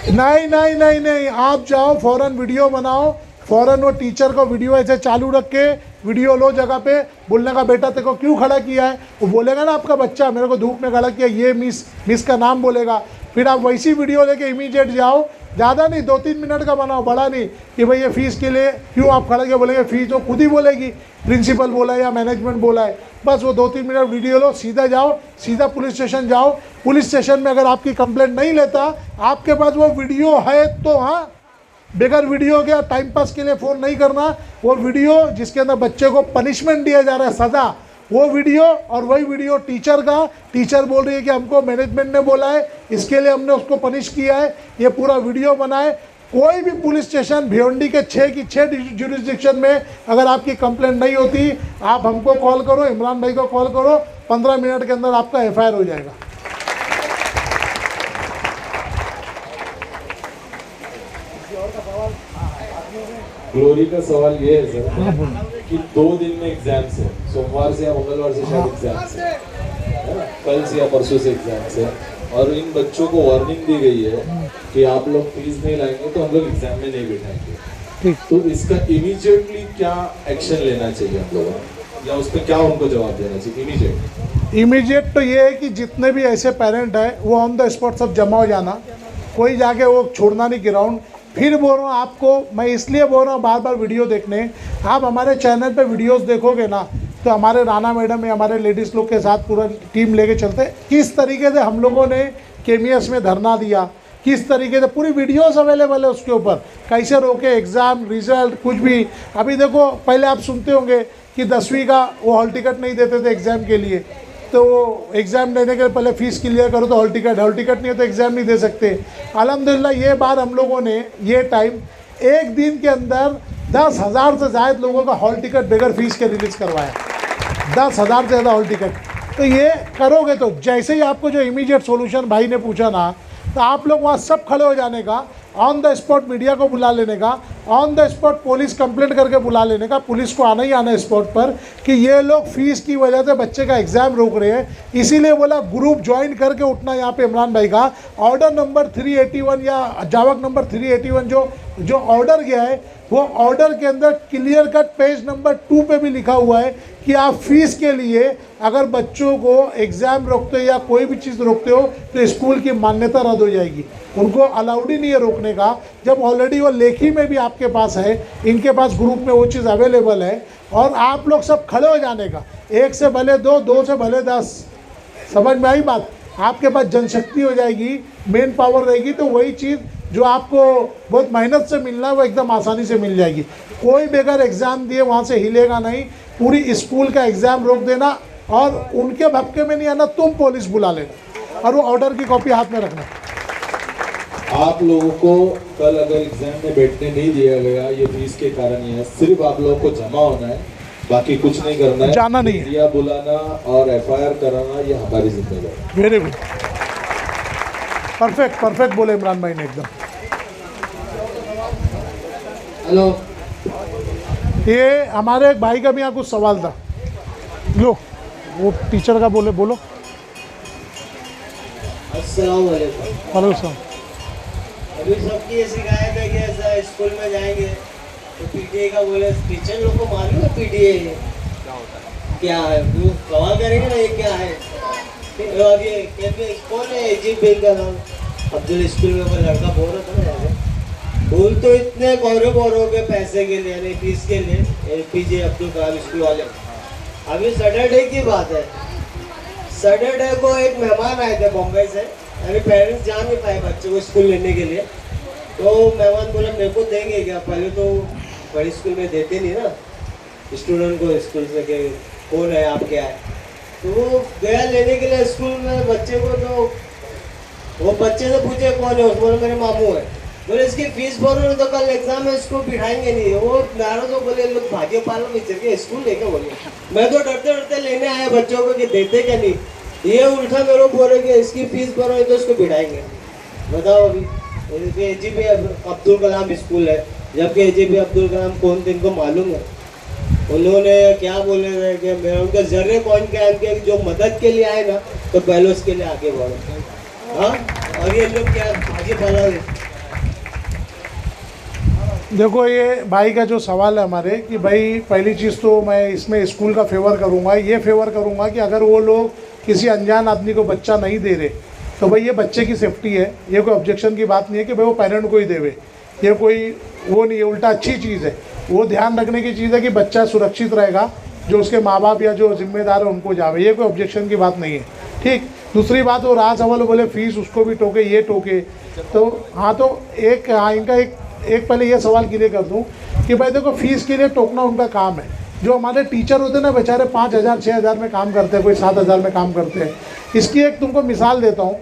नहीं, आप जाओ फ़ौरन वीडियो बनाओ, फ़ौरन वो टीचर को वीडियो ऐसे चालू रख के वीडियो लो जगह पे, बोलने का बेटा तेरे को क्यों खड़ा किया है, वो बोलेगा ना आपका बच्चा मेरे को धूप में खड़ा किया, ये मिस का नाम बोलेगा, फिर आप वैसी वीडियो लेके इमीडिएट जाओ, ज़्यादा नहीं 2-3 मिनट का बनाओ, बड़ा नहीं कि भाई ये फ़ीस के लिए क्यों आप खड़ा किया, बोलेंगे फ़ीस तो खुद ही बोलेगी, प्रिंसिपल बोला है या मैनेजमेंट बोला है, बस वो 2-3 मिनट वीडियो लो, सीधा जाओ, सीधा पुलिस स्टेशन जाओ। पुलिस स्टेशन में अगर आपकी कंप्लेंट नहीं लेता, आपके पास वो वीडियो है तो, हाँ, बगैर वीडियो के टाइम पास के लिए फ़ोन नहीं करना, वो वीडियो जिसके अंदर बच्चे को पनिशमेंट दिया जा रहा है, सज़ा, वो वीडियो, और वही वीडियो टीचर का, टीचर बोल रही है कि हमको मैनेजमेंट ने बोला है, इसके लिए हमने उसको पनिश किया है, ये पूरा वीडियो बनाए। कोई भी पुलिस स्टेशन भिवंडी के 6 की 6 जुरिस्डिक्शन में अगर आपकी कंप्लेंट नहीं होती, आप हमको कॉल करो, इमरान भाई को कॉल करो, 15 मिनट के अंदर आपका FIR हो जाएगा। ग्लोरी का सवाल ये है सर कि 2 दिन में एग्जाम्स है, सोमवार से या मंगलवार से शायद एग्जाम्स है ना? कल से या परसों से एग्जाम्स है, और इन बच्चों को वार्निंग दी गई है कि आप लोग फीस नहीं लाएंगे तो हम लोग एग्जाम में नहीं बैठाएंगे। तो इसका इमीडिएटली क्या एक्शन लेना चाहिए हम लोगों को, या उस पर क्या उनको जवाब देना चाहिए इमीडिएट? तो ये है कि जितने भी ऐसे पेरेंट हैं वो ऑन द स्पॉट सब जमा हो जाना, कोई जाके वो छोड़ना नहीं ग्राउंड। फिर बोल रहा हूँ आपको, मैं इसलिए बोल रहा हूँ बार बार वीडियो देखने, आप हमारे चैनल पे वीडियोस देखोगे ना, तो हमारे राना मैडम या हमारे लेडीज़ लोग के साथ पूरा टीम लेके चलते, किस तरीके से हम लोगों ने केमियस में धरना दिया, किस तरीके से पूरी वीडियोस अवेलेबल है उसके ऊपर, कैसे रोके एग्ज़ाम रिजल्ट कुछ भी। अभी देखो, पहले आप सुनते होंगे कि 10वीं का वो हॉल टिकट नहीं देते थे एग्ज़ाम के लिए, तो एग्ज़ाम देने के पहले फ़ीस क्लियर करो तो हॉल टिकट नहीं है तो एग्ज़ाम नहीं दे सकते। अल्हम्दुलिल्लाह ये बार हम लोगों ने ये टाइम एक दिन के अंदर 10,000 से ज़्यादा लोगों का हॉल टिकट बगैर फ़ीस के रिलीज़ करवाया, 10,000 से ज़्यादा हॉल टिकट। तो ये करोगे तो जैसे ही आपको जो इमीडिएट सोल्यूशन भाई ने पूछा ना, तो आप लोग वहाँ सब खड़े हो जाने का, ऑन द स्पॉट मीडिया को बुला लेने का, on the spot police complaint करके बुला लेने का, पुलिस को आना ही आना है स्पॉट पर कि ये लोग फ़ीस की वजह से बच्चे का एग्ज़ाम रोक रहे हैं। इसीलिए बोला ग्रुप ज्वाइन करके उठना। यहाँ पे इमरान भाई का ऑर्डर नंबर 381 या जावक नंबर 381 जो ऑर्डर गया है, वो ऑर्डर के अंदर क्लियर कट पेज नंबर 2 पे भी लिखा हुआ है कि आप फीस के लिए अगर बच्चों को एग्ज़ाम रोकते हो या कोई भी चीज़ रोकते हो तो स्कूल की मान्यता रद्द हो जाएगी। उनको अलाउड ही नहीं है रोकने का, जब ऑलरेडी वो लेखी में भी आपके पास है, इनके पास ग्रुप में वो चीज़ अवेलेबल है। और आप लोग सब खड़े हो जाने का, 1 से भले 2, 2 से भले 10, समझ में आई बात। आपके पास जनशक्ति हो जाएगी, मेन पावर रहेगी, तो वही चीज़ जो आपको बहुत मेहनत से मिलना है वो एकदम आसानी से मिल जाएगी। कोई बगैर एग्ज़ाम दिए वहाँ से हिलेगा नहीं। पूरी स्कूल का एग्ज़ाम रोक देना और उनके भपके में नहीं आना, तुम पुलिस बुला लेना और वो ऑर्डर की कॉपी हाथ में रखना। आप लोगों को कल अगर एग्जाम में बैठने नहीं दिया गया, ये फीस के कारण ही है, सिर्फ आप लोगों को जमा होना है, बाकी कुछ नहीं करना है, जाना नहीं है, मीडिया बुलाना और FIR कराना ये हमारी जिम्मेदारी। वेरी गुड, परफेक्ट परफेक्ट बोले इमरान भाई ने एकदम। हेलो, ये हमारे एक भाई का भी यहाँ कुछ सवाल था, लो वो टीचर का बोलो। अस्सलाम वालेकुम। वालेकुम। अभी सबकी ये शिकायत है कि ऐसा स्कूल में जाएंगे तो PTA का बोले, टीचर लोग को मालूम है PTA क्या है, वो सवाल करेंगे ना ये क्या है। और ये कहते कौन है अजीब बेग का नाम, अब्दुल स्कूल में वो लड़का बोल रहा था ना, बोल तो इतने कौरों के पैसे के लिए, यानी फीस के लिए, APJ अब्दुल कलाम स्कूल वाले। अभी सैटरडे की बात है, सैटरडे को एक मेहमान आए थे बॉम्बे से, अभी पेरेंट्स जा नहीं पाए बच्चों को स्कूल लेने के लिए, तो मेहमान बोला मेरे को देंगे क्या, पहले तो बड़ी स्कूल में देते नहीं ना स्टूडेंट को स्कूल से कि कौन है आप क्या है। तो वो गया लेने के लिए स्कूल में बच्चे को, तो वो बच्चे से पूछे कौन है, उसको मेरे मामू है। बोले इसकी फीस भरो तो कल एग्जाम में इसको बिठाएंगे नहीं। वो नाराज हो बोले लोग भाग्य पालो विचर के स्कूल लेके बोले, मैं तो डरते डरते लेने आया बच्चों को कि देते क्या नहीं, ये उल्टा मेरे को बोले कि इसकी फीस भरो तो इसको बिठाएंगे। बताओ अभी AJP अब्दुल कलाम स्कूल है, जबकि AJP अब्दुल कलाम कौन थे इनको मालूम है। उन्होंने क्या बोले थे कि मैं उनका जर्रे कौन क्या है, जो मदद के लिए आए ना तो पहले उसके लिए आगे बढ़ो। हाँ, और ये लोग क्या आगे बढ़ा रहे। देखो ये भाई का जो सवाल है हमारे कि भाई पहली चीज़ तो मैं इसमें स्कूल का फेवर करूँगा, ये फेवर करूँगा कि अगर वो लोग किसी अनजान आदमी को बच्चा नहीं दे रहे तो भाई ये बच्चे की सेफ्टी है, ये कोई ऑब्जेक्शन की बात नहीं है कि भाई वो पेरेंट को ही देवे, ये कोई वो नहीं है, उल्टा अच्छी चीज़ है। वो ध्यान रखने की चीज़ है कि बच्चा सुरक्षित रहेगा, जो उसके माँ बाप या जो जिम्मेदार है उनको जावे, ये कोई ऑब्जेक्शन की बात नहीं है। ठीक, दूसरी बात वो राज अव्वल बोले फीस उसको भी टोके ये टोके, तो हाँ तो एक हाँ इनका एक पहले ये सवाल क्लियर कर दूं कि भाई देखो फीस के लिए टोकना उनका काम है। जो हमारे टीचर होते हैं ना बेचारे 5,000 6,000 में काम करते हैं, कोई 7,000 में काम करते हैं। इसकी एक तुमको मिसाल देता हूँ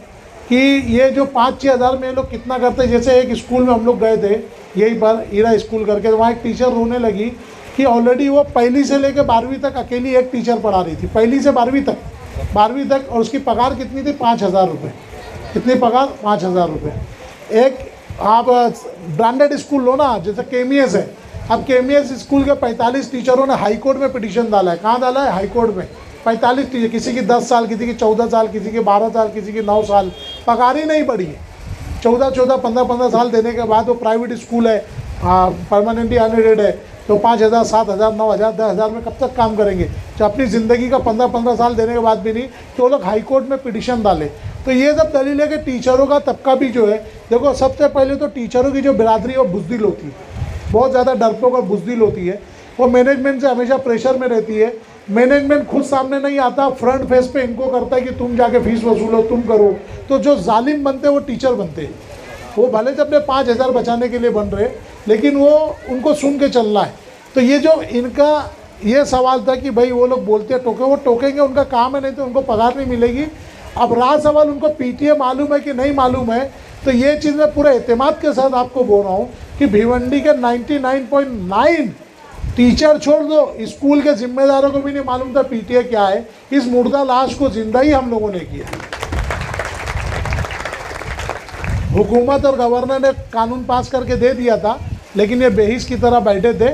कि ये जो 5-6 हज़ार में लोग कितना करते हैं। जैसे एक स्कूल में हम लोग गए थे यहीं पर ईरा स्कूल करके, तो वहाँ एक टीचर रोने लगी कि ऑलरेडी वो पहली से लेकर 12वीं तक अकेली एक टीचर पढ़ा रही थी, पहली से 12वीं तक, और उसकी पगार कितनी थी 5,000 रुपये। कितनी पगार? 5,000 रुपये। एक आप ब्रांडेड स्कूल लो ना, जैसे KMS है, अब KMS स्कूल के 45 टीचरों ने हाई कोर्ट में पिटीशन डाला है। कहाँ डाला है? हाई कोर्ट में। 45 टीचर, किसी की 10 साल, किसी की 14 साल, किसी की 12 साल, किसी की 9 साल, पगार ही नहीं बढ़ी है। 14, 15 साल देने के बाद वो प्राइवेट स्कूल है, परमानेंटली अनएडेड है, तो 5,000, 7,000, 9,000, 10,000 में कब तक काम करेंगे? जो अपनी ज़िंदगी का 15 साल देने के बाद भी नहीं, तो लोग हाई कोर्ट में पिटीशन डाले। तो ये सब दलील है कि टीचरों का तबका भी जो है, देखो सबसे पहले तो टीचरों की जो बिरादरी है वो बुज़दिल होती है, बहुत ज़्यादा डरपोक और बुज़दिल होती है। वो मैनेजमेंट से हमेशा प्रेशर में रहती है। मैनेजमेंट खुद सामने नहीं आता, फ्रंट फेस पे इनको करता है कि तुम जाके फीस वसूलो, तुम करो। तो जो जालिम बनते हैं वो टीचर बनते हैं। वो भले से अपने 5,000 बचाने के लिए बन रहे, लेकिन वो उनको सुन के चलना है। तो ये जो इनका ये सवाल था कि भाई वो लोग बोलते हैं टोके, वो टोकेंगे, उनका काम है, नहीं तो उनको पगार नहीं मिलेगी। अब रहा सवाल उनको PTA मालूम है कि नहीं मालूम है, तो ये चीज़ मैं पूरे एतमाद के साथ आपको बोल रहा हूँ कि भिवंडी के 99.9 टीचर छोड़ दो, स्कूल के जिम्मेदारों को भी नहीं मालूम था PTA क्या है। इस मुर्दा लाश को जिंदा ही हम लोगों ने किया। हुकूमत और गवर्नर ने कानून पास करके दे दिया था, लेकिन ये बेहिस की तरह बैठे थे।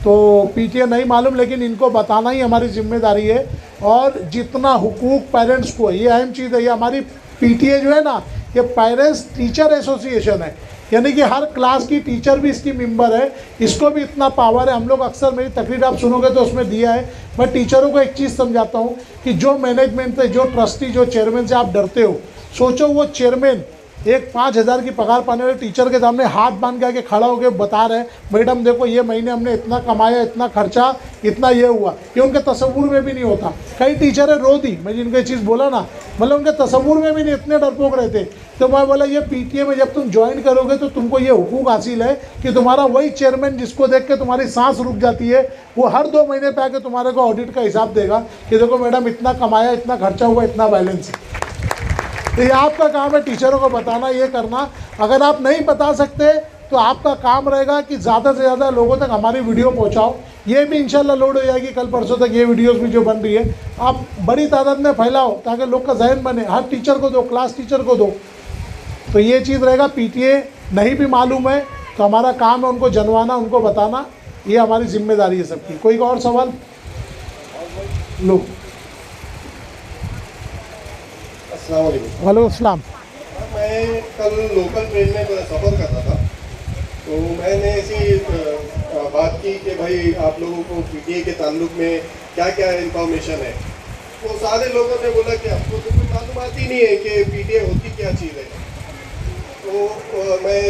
तो PTA नहीं मालूम, लेकिन इनको बताना ही हमारी जिम्मेदारी है। और जितना हुकूक पेरेंट्स को है, ये अहम चीज़ है। ये हमारी PTA जो है ना, ये पेरेंट्स टीचर एसोसिएशन है। यानी कि हर क्लास की टीचर भी इसकी मेंबर है, इसको भी इतना पावर है। हम लोग अक्सर मेरी तकरीर आप सुनोगे तो उसमें दिया है। मैं टीचरों को एक चीज़ समझाता हूँ कि जो मैनेजमेंट से, जो ट्रस्टी, जो चेयरमैन से आप डरते हो, सोचो वो चेयरमैन एक 5,000 की पगार पाने वाले टीचर के सामने हाथ बांध के आके खड़ा होकर बता रहे, मैडम देखो ये महीने हमने इतना कमाया, इतना खर्चा, इतना ये हुआ, ये उनके तसव्वुर में भी नहीं होता। कई टीचरें रो दी, मैं जिनको ये चीज़ बोला ना, मतलब उनके तसव्वुर में भी नहीं, इतने डरपोक रहते। तो मैं बोला ये पीटीए में जब तुम ज्वाइन करोगे तो तुमको ये हुकूक हासिल है कि तुम्हारा वही चेयरमैन जिसको देख के तुम्हारी सांस रुक जाती है, वो हर 2 महीने पे आके तुम्हारे को ऑडिट का हिसाब देगा कि देखो मैडम इतना कमाया, इतना खर्चा हुआ, इतना बैलेंस है। तो ये आपका काम है टीचरों को बताना, ये करना। अगर आप नहीं बता सकते तो आपका काम रहेगा कि ज़्यादा से ज़्यादा लोगों तक हमारी वीडियो पहुंचाओ। ये भी इंशाल्लाह लोड हो जाएगी कल परसों तक, ये वीडियोस भी जो बन रही है आप बड़ी तादाद में फैलाओ ताकि लोग का जहन बने। हर टीचर को दो, क्लास टीचर को दो, तो ये चीज़ रहेगा। पीटीए नहीं भी मालूम है तो हमारा काम है उनको जनवाना, उनको बताना, ये हमारी जिम्मेदारी है सबकी। कोई और सवाल? लो। अस्सलाम वालेकुम। वालेकुम अस्सलाम। मैं कल लोकल ट्रेन में सफ़र कर रहा था, तो मैंने ऐसी बात की कि भाई आप लोगों को पीटीए के ताल्लुक में क्या क्या इंफॉर्मेशन है। तो सारे लोगों ने बोला कि आपको तो कोई मालूमात ही नहीं है कि पीटीए होती क्या चीज़ है। तो मैं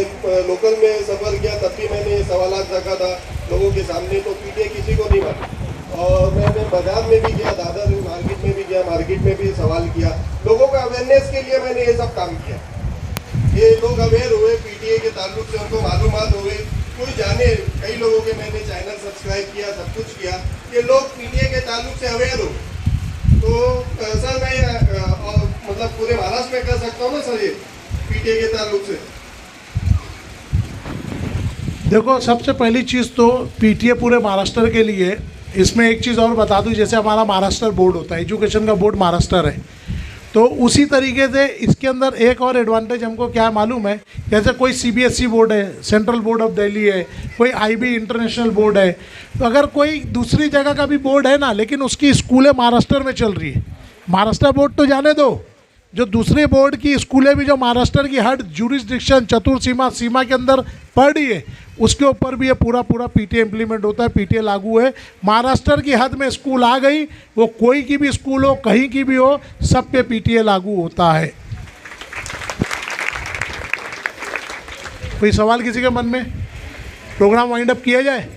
लोकल में सफ़र किया तब भी मैंने ये सवालात रखा था लोगों के सामने, तो पीटीए किसी को नहीं मालूम। और मैंने बाजार में भी गया, दादर मार्केट में भी गया, मार्केट में भी सवाल किया, लोगों का अवेयरनेस के लिए मैंने ये सब काम किया। ये लोग अवेयर हुए पीटीए के ताल्लुक से, उनको मालूमात हुए, कोई जाने। कई लोगों के मैंने चैनल सब्सक्राइब किया, सब कुछ किया कि लोग पीटीए के ताल्लुक से अवेयर हो। तो सर मैं मतलब पूरे महाराष्ट्र में कर सकता हूँ ना सर ये पीटीए के ताल्लुक से? देखो सबसे पहली चीज़ तो पीटीए पूरे महाराष्ट्र के लिए। इसमें एक चीज़ और बता दूं, जैसे हमारा महाराष्ट्र बोर्ड होता है, एजुकेशन का बोर्ड महाराष्ट्र है, तो उसी तरीके से इसके अंदर एक और एडवांटेज हमको क्या है मालूम है, जैसे कोई सीबीएसई बोर्ड है, सेंट्रल बोर्ड ऑफ दिल्ली है, कोई आईबी इंटरनेशनल बोर्ड है, तो अगर कोई दूसरी जगह का भी बोर्ड है ना, लेकिन उसकी स्कूलें महाराष्ट्र में चल रही है, महाराष्ट्र बोर्ड तो जाने दो, जो दूसरे बोर्ड की स्कूलें भी जो महाराष्ट्र की हर जुरिस्डिक्शन सीमा के अंदर पड़ रही है, उसके ऊपर भी ये पूरा पीटीए इम्प्लीमेंट होता है, पीटीए लागू है। महाराष्ट्र की हद में स्कूल आ गई, वो कोई की भी स्कूल हो, कहीं की भी हो, सब पे पीटीए लागू होता है। कोई सवाल किसी के मन में? प्रोग्राम वाइंड अप किया जाए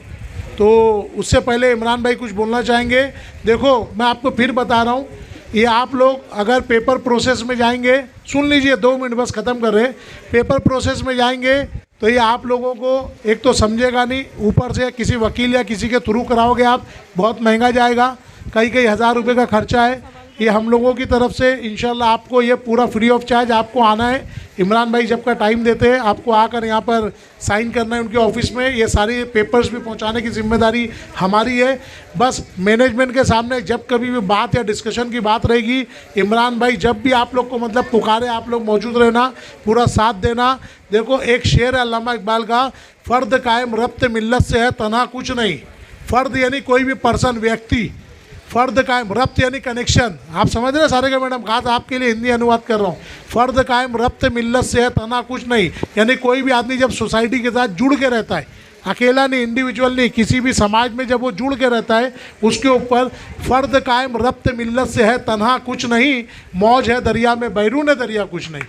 तो उससे पहले इमरान भाई कुछ बोलना चाहेंगे। देखो मैं आपको फिर बता रहा हूँ, ये आप लोग अगर पेपर प्रोसेस में जाएंगे, सुन लीजिए 2 मिनट बस ख़त्म कर रहे, पेपर प्रोसेस में जाएंगे तो ये आप लोगों को एक तो समझेगा नहीं, ऊपर से किसी वकील या किसी के थ्रू कराओगे आप, बहुत महंगा जाएगा, कई हज़ार रुपए का खर्चा है। ये हम लोगों की तरफ से इंशाल्लाह आपको ये पूरा फ्री ऑफ चार्ज आपको आना है। इमरान भाई जब का टाइम देते हैं आपको आकर यहाँ पर साइन करना है उनके ऑफिस में, ये सारी पेपर्स भी पहुँचाने की जिम्मेदारी हमारी है। बस मैनेजमेंट के सामने जब कभी भी बात या डिस्कशन की बात रहेगी, इमरान भाई जब भी आप लोग को मतलब पुकारे, आप लोग मौजूद रहना, पूरा साथ देना। देखो एक शेर है अल्लामा इकबाल का, फ़र्द कायम रब्त मिल्लत से है तन्हा कुछ नहीं। फ़र्द यानी कोई भी पर्सन, व्यक्ति, फ़र्द कायम, रब्त यानी कनेक्शन, आप समझ रहे सारे का मैडम, खास आपके लिए हिंदी अनुवाद कर रहा हूँ। फ़र्द कायम रब्त मिल्लत से है तना कुछ नहीं, यानी कोई भी आदमी जब सोसाइटी के साथ जुड़ के रहता है, अकेला नहीं, इंडिविजुअल नहीं, किसी भी समाज में जब वो जुड़ के रहता है, उसके ऊपर फ़र्द कायम रब्त मिल्लत से है तन्हा कुछ नहीं, मौज है दरिया में बैरून दरिया कुछ नहीं।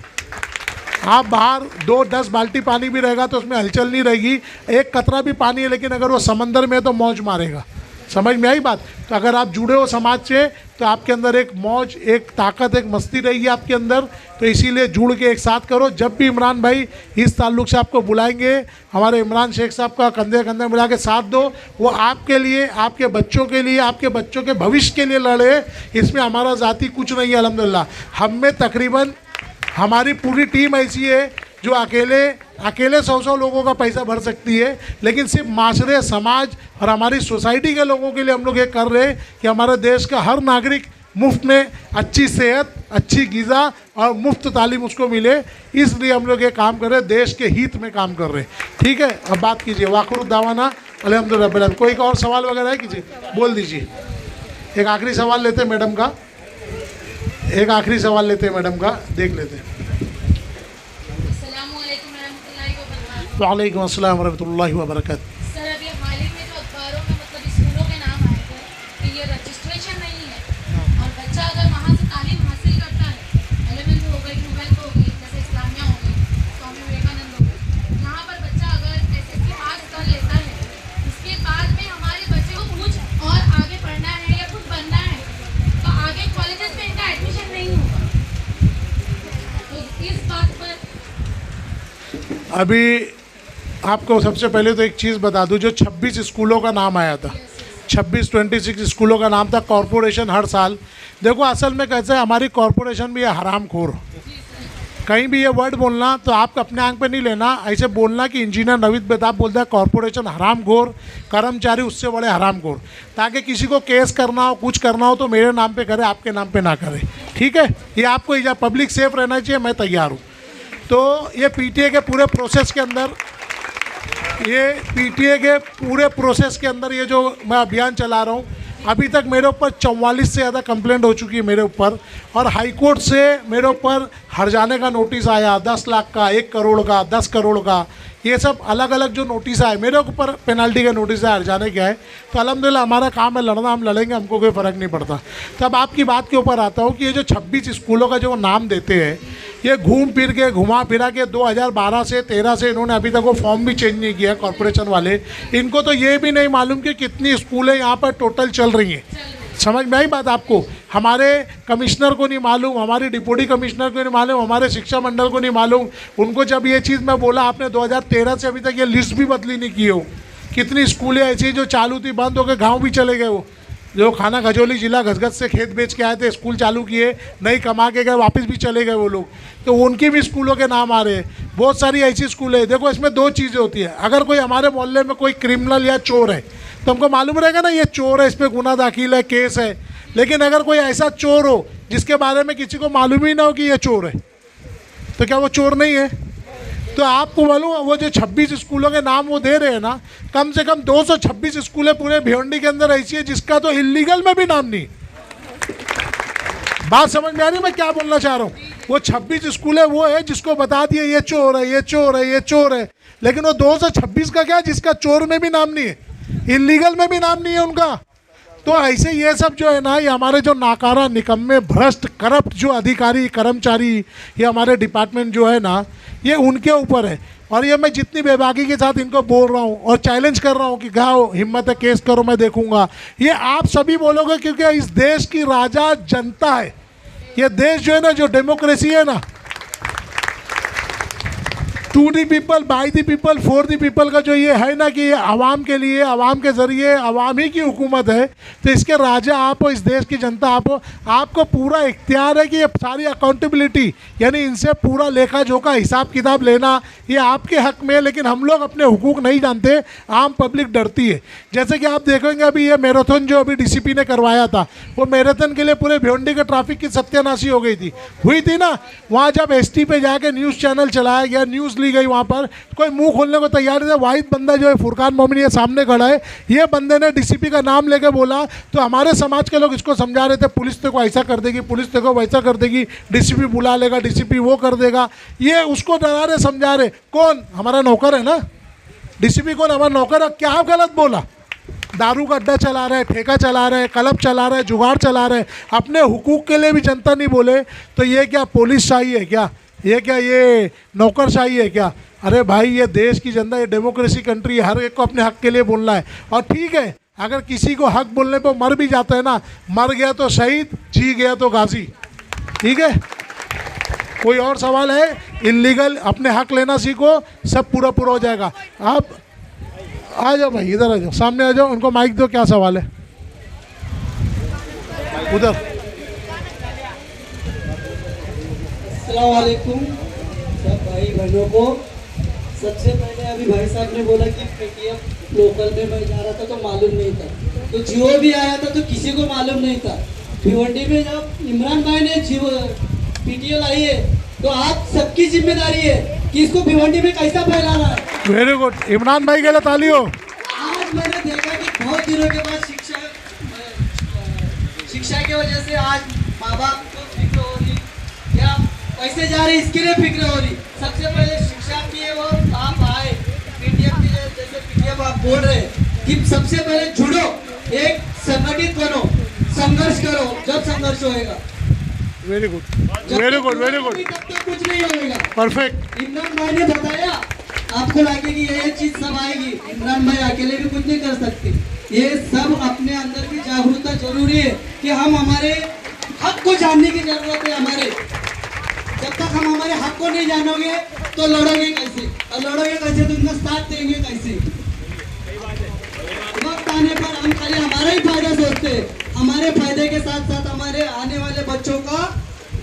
आप बाहर 2-10 बाल्टी पानी भी रहेगा तो उसमें हलचल नहीं रहेगी, एक कतरा भी पानी है, लेकिन अगर वो समंदर में है तो मौज मारेगा। समझ में आई बात? तो अगर आप जुड़े हो समाज से तो आपके अंदर एक मौज, एक ताकत, एक मस्ती रहेगी आपके अंदर। तो इसीलिए जुड़ के एक साथ करो। जब भी इमरान भाई इस ताल्लुक से आपको बुलाएंगे, हमारे इमरान शेख साहब का कंधे कंधे मिला के साथ दो, वो आपके लिए, आपके बच्चों के लिए, आपके बच्चों के भविष्य के लिए लड़े। इसमें हमारा ज़ाती कुछ नहीं है अल्हम्दुलिल्लाह। हम में तकरीबन हमारी पूरी टीम ऐसी है जो अकेले 100 लोगों का पैसा भर सकती है, लेकिन सिर्फ माशरे, समाज और हमारी सोसाइटी के लोगों के लिए हम लोग ये कर रहे हैं कि हमारे देश का हर नागरिक मुफ्त में अच्छी सेहत, अच्छी ग़िज़ा और मुफ्त तालीम उसको मिले। इसलिए हम लोग ये काम कर रहे हैं, देश के हित में काम कर रहे हैं। ठीक है, अब बात कीजिए। वाखिर दावाना अल्हम्दुलिल्लाह। कोई और सवाल वगैरह है कीजिए, बोल दीजिए। एक आखिरी सवाल लेते हैं मैडम का, एक आखिरी सवाल लेते हैं मैडम का, देख लेते हैं। वालेकुम अस्सलाम वरहमतुल्लाहि वबरकातुहू। सर अभी हाल ही में जो अखबारों में मतलब स्कूलों के नाम आए थे कि ये रजिस्ट्रेशन नहीं है और बच्चा अगर वहाँ से तालीम हासिल करता है, 11th हो गई, 12th हो गई, जैसे इस्लामिया हो गई, स्वामी विवेकानंद हो गई, यहाँ पर बच्चा अगर SSC पास कर लेता है, उसके बाद में हमारे बच्चे को कुछ और आगे पढ़ना है या कुछ बनना है तो आगे कॉलेजेस में इनका एडमिशन नहीं होगा। तो इस बात पर अभी आपको सबसे पहले तो एक चीज़ बता दूं, जो 26 स्कूलों का नाम आया था, 26 स्कूलों का नाम था कॉरपोरेशन हर साल। देखो असल में कैसे है, हमारी कॉरपोरेशन भी है हरामखोर। कहीं भी ये वर्ड बोलना तो आप अपने आंख पे नहीं लेना, ऐसे बोलना कि इंजीनियर नवीद बेताब बोलता है कॉरपोरेशन हरामखोर, कर्मचारी उससे बड़े हरामखोर, ताकि किसी को केस करना हो, कुछ करना हो तो मेरे नाम पे करे, आपके नाम पे ना करे। ठीक है, ये आपको पब्लिक सेफ रहना चाहिए, मैं तैयार हूँ। तो ये PTA के पूरे प्रोसेस के अंदर ये जो मैं अभियान चला रहा हूँ, अभी तक मेरे ऊपर 44 से ज़्यादा कंप्लेंट हो चुकी है मेरे ऊपर, और हाई कोर्ट से मेरे ऊपर हर्जाने का नोटिस आया, 10 लाख का, 1 करोड़ का, 10 करोड़ का, ये सब अलग अलग जो नोटिस आए मेरे ऊपर, पेनल्टी के नोटिस है, हर्जाने के आए। तो अल्हम्दुलिल्लाह हमारा काम है लड़ना, हम लड़ेंगे, हमको कोई फ़र्क नहीं पड़ता। तब आपकी बात के ऊपर आता हूँ कि ये जो 26 स्कूलों का जो नाम देते हैं, ये घुमा फिरा के 2012 से 13 से इन्होंने अभी तक वो फॉर्म भी चेंज नहीं किया कॉरपोरेशन वाले। इनको तो ये भी नहीं मालूम कि कितनी स्कूलें यहाँ पर टोटल चल रही हैं। समझ में आई बात आपको? हमारे कमिश्नर को नहीं मालूम, हमारी डिप्टी कमिश्नर को नहीं मालूम, हमारे शिक्षा मंडल को नहीं मालूम। उनको जब ये चीज़ मैं बोला, आपने 2013 से अभी तक ये लिस्ट भी बदली नहीं की हो, कितनी स्कूलें ऐसी जो चालू थी, बंद होकर गाँव भी चले गए, वो जो खाना खजौली जिला घसघस से खेत बेच के आए थे, स्कूल चालू किए, नहीं कमा के गए, वापस भी चले गए वो लोग, तो उनकी भी स्कूलों के नाम आ रहे हैं। बहुत सारी ऐसी स्कूलें हैं। देखो इसमें 2 चीज़ें होती है, अगर कोई हमारे मोहल्ले में कोई क्रिमिनल या चोर है तो हमको मालूम रहेगा ना ये चोर है, इस पर गुना दाखिल है, केस है। लेकिन अगर कोई ऐसा चोर हो जिसके बारे में किसी को मालूम ही ना हो कि ये चोर है, तो क्या वो चोर नहीं है? तो आपको मालूम वो जो 26 स्कूलों के नाम वो दे रहे हैं ना, कम से कम 226 स्कूलें पूरे भिवंडी के अंदर ऐसी है जिसका तो इलीगल में भी नाम नहीं। बात समझ में आ रही है मैं क्या बोलना चाह रहा हूँ? वो 26 स्कूलें वो है जिसको बता दिए ये चोर है, ये चोर है, ये चोर है, लेकिन वो 226 का क्या, जिसका चोर में भी नाम नहीं है, इलीगल में भी नाम नहीं है उनका। तो ऐसे ये सब जो है ना, ये हमारे जो नाकारा, निकम्मे, भ्रष्ट, करप्ट जो अधिकारी, कर्मचारी, ये हमारे डिपार्टमेंट जो है ना, ये उनके ऊपर है। और ये मैं जितनी बेबाकी के साथ इनको बोल रहा हूँ और चैलेंज कर रहा हूँ कि गाओ, हिम्मत है, केस करो, मैं देखूंगा, ये आप सभी बोलोगे, क्योंकि इस देश की राजा जनता है। ये देश जो है ना, जो डेमोक्रेसी है ना, to the people, by the people, for the people का जो ये है ना कि ये आवाम के लिए, आवाम के ज़रिए, आवाम ही की हुकूमत है, तो इसके राजा आप हो, इस देश की जनता आप हो। आपको पूरा इख्तियार है कि ये सारी अकाउंटेबिलिटी, यानी इनसे पूरा लेखा जोखा, हिसाब किताब लेना, ये आपके हक़ में है। लेकिन हम लोग अपने हुकूक नहीं जानते, आम पब्लिक डरती है। जैसे कि आप देखेंगे अभी ये मैराथन जो अभी DCP ने करवाया था, वो मैराथन के लिए पूरे भिवंडी के ट्रैफिक की सत्यानाशी हो गई थी, हुई थी ना। वहाँ जब ST पे जाके न्यूज़ चैनल चलाया गया, न्यूज़ ली गई, वहाँ पर कोई मुंह खोलने को तैयार नहीं था। वाहिद बंदा जो है फुरकान मोमिन ये सामने खड़ा है, ये बंदे ने DCP का नाम लेके बोला, तो हमारे समाज के लोग इसको समझा रहे थे पुलिस तेको ऐसा कर देगी, पुलिस तेको वैसा कर देगी, DCP बुला लेगा, DCP वो कर देगा। ये उसको डरा रहे, समझा रहे। कौन? हमारा नौकर है ना DCP, कौन? हमारा नौकर है। क्या गलत बोला? दारू का अड्डा चला रहे, ठेका चला रहे, क्लब चला रहे, जुगाड़ चला रहे, अपने हुकूक के लिए भी जनता नहीं बोले, तो ये क्या पुलिस शाही है क्या? ये क्या ये नौकरशाही है क्या? अरे भाई, ये देश की जनता, ये डेमोक्रेसी कंट्री है, हर एक को अपने हक के लिए बोलना है। और ठीक है, अगर किसी को हक बोलने पर मर भी जाता है ना, मर गया तो शहीद, जी गया तो गाजी। ठीक है, कोई और सवाल है? इलीगल अपने हक लेना सीखो, सब पूरा पूरा हो जाएगा। आप आ जाओ भाई, इधर आ जाओ, सामने आ जाओ, उनको माइक दो। क्या सवाल है? उधर। अस्सलामुअलैकुम सब भाई बहनों को। सबसे पहले अभी भाई साहब ने बोला कि PTF लोकल में मैं जा रहा था तो मालूम नहीं था, तो जियो भी आया था तो किसी को मालूम नहीं था। भिवंडी में जब इमरान भाई ने जियो PTL लाई है, तो आप सबकी जिम्मेदारी है कि इसको भिवंडी में कैसा फैलाना है। वेरी गुड, इमरान भाई के लिए ताली हो। आज मैंने देखा कि बहुत दिनों के बाद शिक्षा की वजह से आज माँ बाप को फिक्र हो रही, या पैसे जा रहे इसके लिए फिक्र हो रही। सबसे पहले शिक्षा की है वो आप आए बोल रहे हैं कि सबसे पहले जुड़ो, एक संगठित बनो, संघर्ष करो, जब संघर्ष होएगा। Very good, very good, very good, तब तक कुछ नहीं होएगा। परफेक्ट। इमरान भाई ने बताया, आपको लगे कि ये चीज सब आएगी, इमरान भाई अकेले भी कुछ नहीं कर सकते। ये सब अपने अंदर भी जागरूकता जरूरी है कि हम हमारे हक को जानने की जरूरत है। हमारे जब तक हम हमारे हक को नहीं जानोगे तो लड़ोगे कैसे, और लड़ोगे कैसे तो उनका साथ देंगे कैसे। वक्त आने पर हम खाली हमारा ही फायदा सोचते हैं, हमारे फायदे के साथ साथ हमारे आने वाले बच्चों का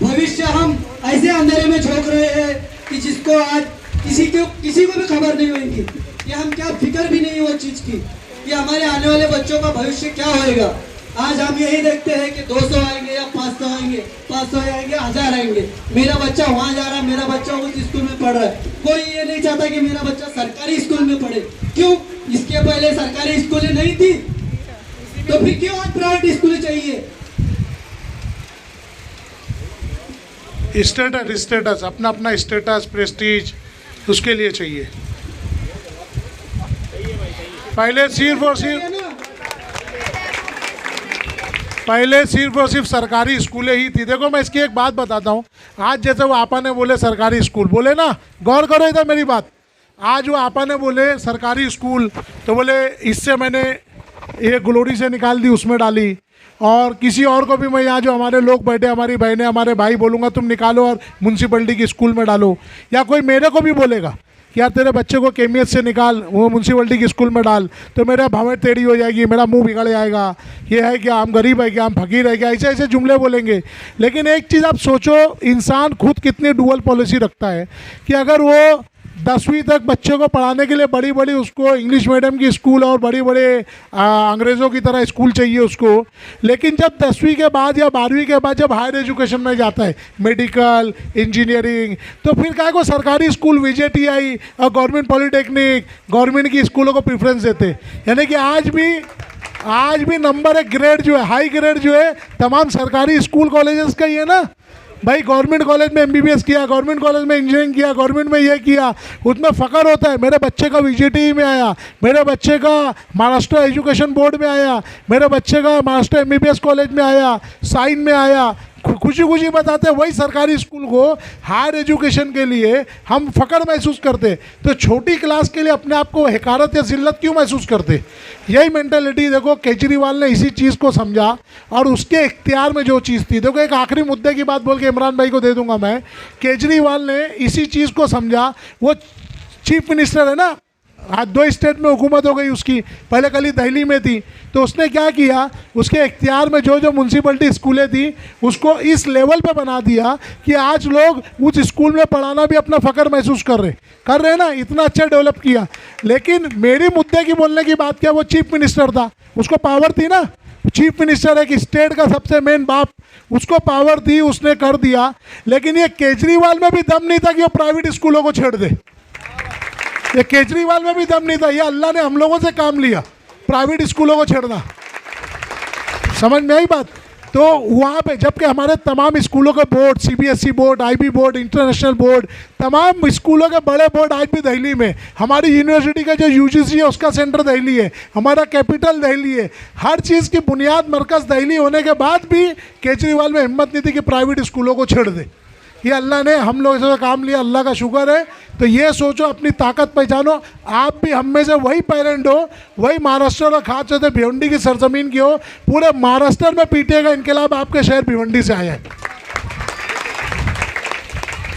भविष्य हम ऐसे अंधेरे में झोंक रहे हैं कि जिसको आज किसी को भी खबर नहीं होगी कि हम क्या फिक्र भी नहीं वो चीज की कि हमारे आने वाले बच्चों का भविष्य क्या होएगा। आज हम यही देखते हैं कि 200 आएंगे या 500 आएंगे, 500 आएंगे, 1000 आएंगे। मेरा बच्चा वहाँ जा रहा है, मेरा बच्चा उस स्कूल में पढ़ रहा है। कोई ये नहीं चाहता कि मेरा बच्चा सरकारी स्कूल में पढ़े। क्यों? इसके पहले सरकारी स्कूलें नहीं थी, तो फिर क्यों आज प्राइवेट स्कूल चाहिए? स्टेटस, अपना अपना स्टेटस, प्रेस्टीज उसके लिए चाहिए। पहले सिर्फ और सिर्फ सरकारी स्कूलें ही थी। देखो मैं इसकी एक बात बताता हूँ। आज जैसे वो आपा ने बोले सरकारी स्कूल, बोले ना, गौर करो इधर मेरी बात। आज वो आपा ने बोले सरकारी स्कूल, तो बोले इससे मैंने ये ग्लोरी से निकाल दी, उसमें डाली। और किसी और को भी मैं यहाँ जो हमारे लोग बैठे, हमारी बहनें, हमारे भाई, बोलूँगा तुम निकालो और म्यूनसिपलिटी की स्कूल में डालो। या कोई मेरे को भी बोलेगा कि यार तेरे बच्चे को केमियत से निकाल, वो म्यूनसिपलिटी की स्कूल में डाल, तो मेरा भवें टेढ़ी हो जाएगी, मेरा मुंह बिगड़ जाएगा, ये है क्या, हम गरीब है क्या, हम फकीर है क्या, ऐसे ऐसे जुमले बोलेंगे। लेकिन एक चीज़ आप सोचो, इंसान खुद कितनी डुअल पॉलिसी रखता है कि अगर वो 10वीं तक बच्चों को पढ़ाने के लिए बड़ी बड़ी उसको इंग्लिश मीडियम की स्कूल और बड़े बड़े अंग्रेज़ों की तरह स्कूल चाहिए उसको, लेकिन जब 10वीं के बाद या 12वीं के बाद जब हायर एजुकेशन में जाता है, मेडिकल, इंजीनियरिंग, तो फिर क्या को सरकारी स्कूल, VJTI और गवर्नमेंट पॉलिटेक्निक, गवर्नमेंट की स्कूलों को प्रेफरेंस देते। यानी कि आज भी नंबर 1 ग्रेड जो है, हाई ग्रेड जो है, तमाम सरकारी स्कूल कॉलेजेस का ही है ना भाई। गवर्नमेंट कॉलेज में MBBS किया, गवर्नमेंट कॉलेज में इंजीनियरिंग किया, गवर्नमेंट में ये किया, उसमें फ़ख्र होता है। मेरे बच्चे का VJTI में आया, मेरे बच्चे का महाराष्ट्र एजुकेशन बोर्ड में आया, मेरे बच्चे का महाराष्ट्र MBBS कॉलेज में आया, साइन में आया, खुशी खुशी बताते हैं। वही सरकारी स्कूल को हायर एजुकेशन के लिए हम फ़ख्र महसूस करते, तो छोटी क्लास के लिए अपने आप को हकारत या जिल्लत क्यों महसूस करते? यही मेंटालिटी देखो केजरीवाल ने इसी चीज़ को समझा और उसके इख्तियार में जो चीज़ थी। देखो एक आखिरी मुद्दे की बात बोल के इमरान भाई को दे दूंगा मैं। केजरीवाल ने इसी चीज़ को समझा, वो चीफ मिनिस्टर है ना, आज 2 स्टेट में हुकूमत हो गई उसकी, पहले कल ही दिल्ली में थी, तो उसने क्या किया, उसके इख्तियार में जो जो म्यूनसिपलिटी स्कूलें थी उसको इस लेवल पे बना दिया कि आज लोग उस स्कूल में पढ़ाना भी अपना फ़ख्र महसूस कर रहे हैं ना, इतना अच्छा डेवलप किया। लेकिन मेरी मुद्दे की बोलने की बात क्या, वो चीफ मिनिस्टर था, उसको पावर थी ना, चीफ मिनिस्टर एक स्टेट का सबसे मेन बाप, उसको पावर थी, उसने कर दिया। लेकिन ये केजरीवाल में भी दम नहीं था कि वो प्राइवेट स्कूलों को छेड़ दे। ये केजरीवाल में भी दम नहीं था, ये अल्लाह ने हम लोगों से काम लिया प्राइवेट स्कूलों को छेड़ना। समझ में आई बात? तो वहाँ पे जबकि हमारे तमाम स्कूलों के board, CBSE board, IB board, international board, तमाम स्कूलों के बड़े बोर्ड आज भी दिल्ली में, हमारी यूनिवर्सिटी का जो UGC है उसका सेंटर दिल्ली है, हमारा कैपिटल दिल्ली है, हर चीज़ की बुनियाद मरकज़ दिल्ली होने के बाद भी केजरीवाल में हिम्मत नहीं थी कि प्राइवेट स्कूलों को छेड़ दे। ये अल्लाह ने हम लोग से काम लिया, अल्लाह का शुक्र है। तो ये सोचो, अपनी ताकत पहचानो, आप भी हम में से वही पेरेंट हो, वही महाराष्ट्र और खास होते भिवंडी की सरजमीन की हो, पूरे महाराष्ट्र में पीटीआई का इनकलाब आपके शहर भिवंडी से आया है।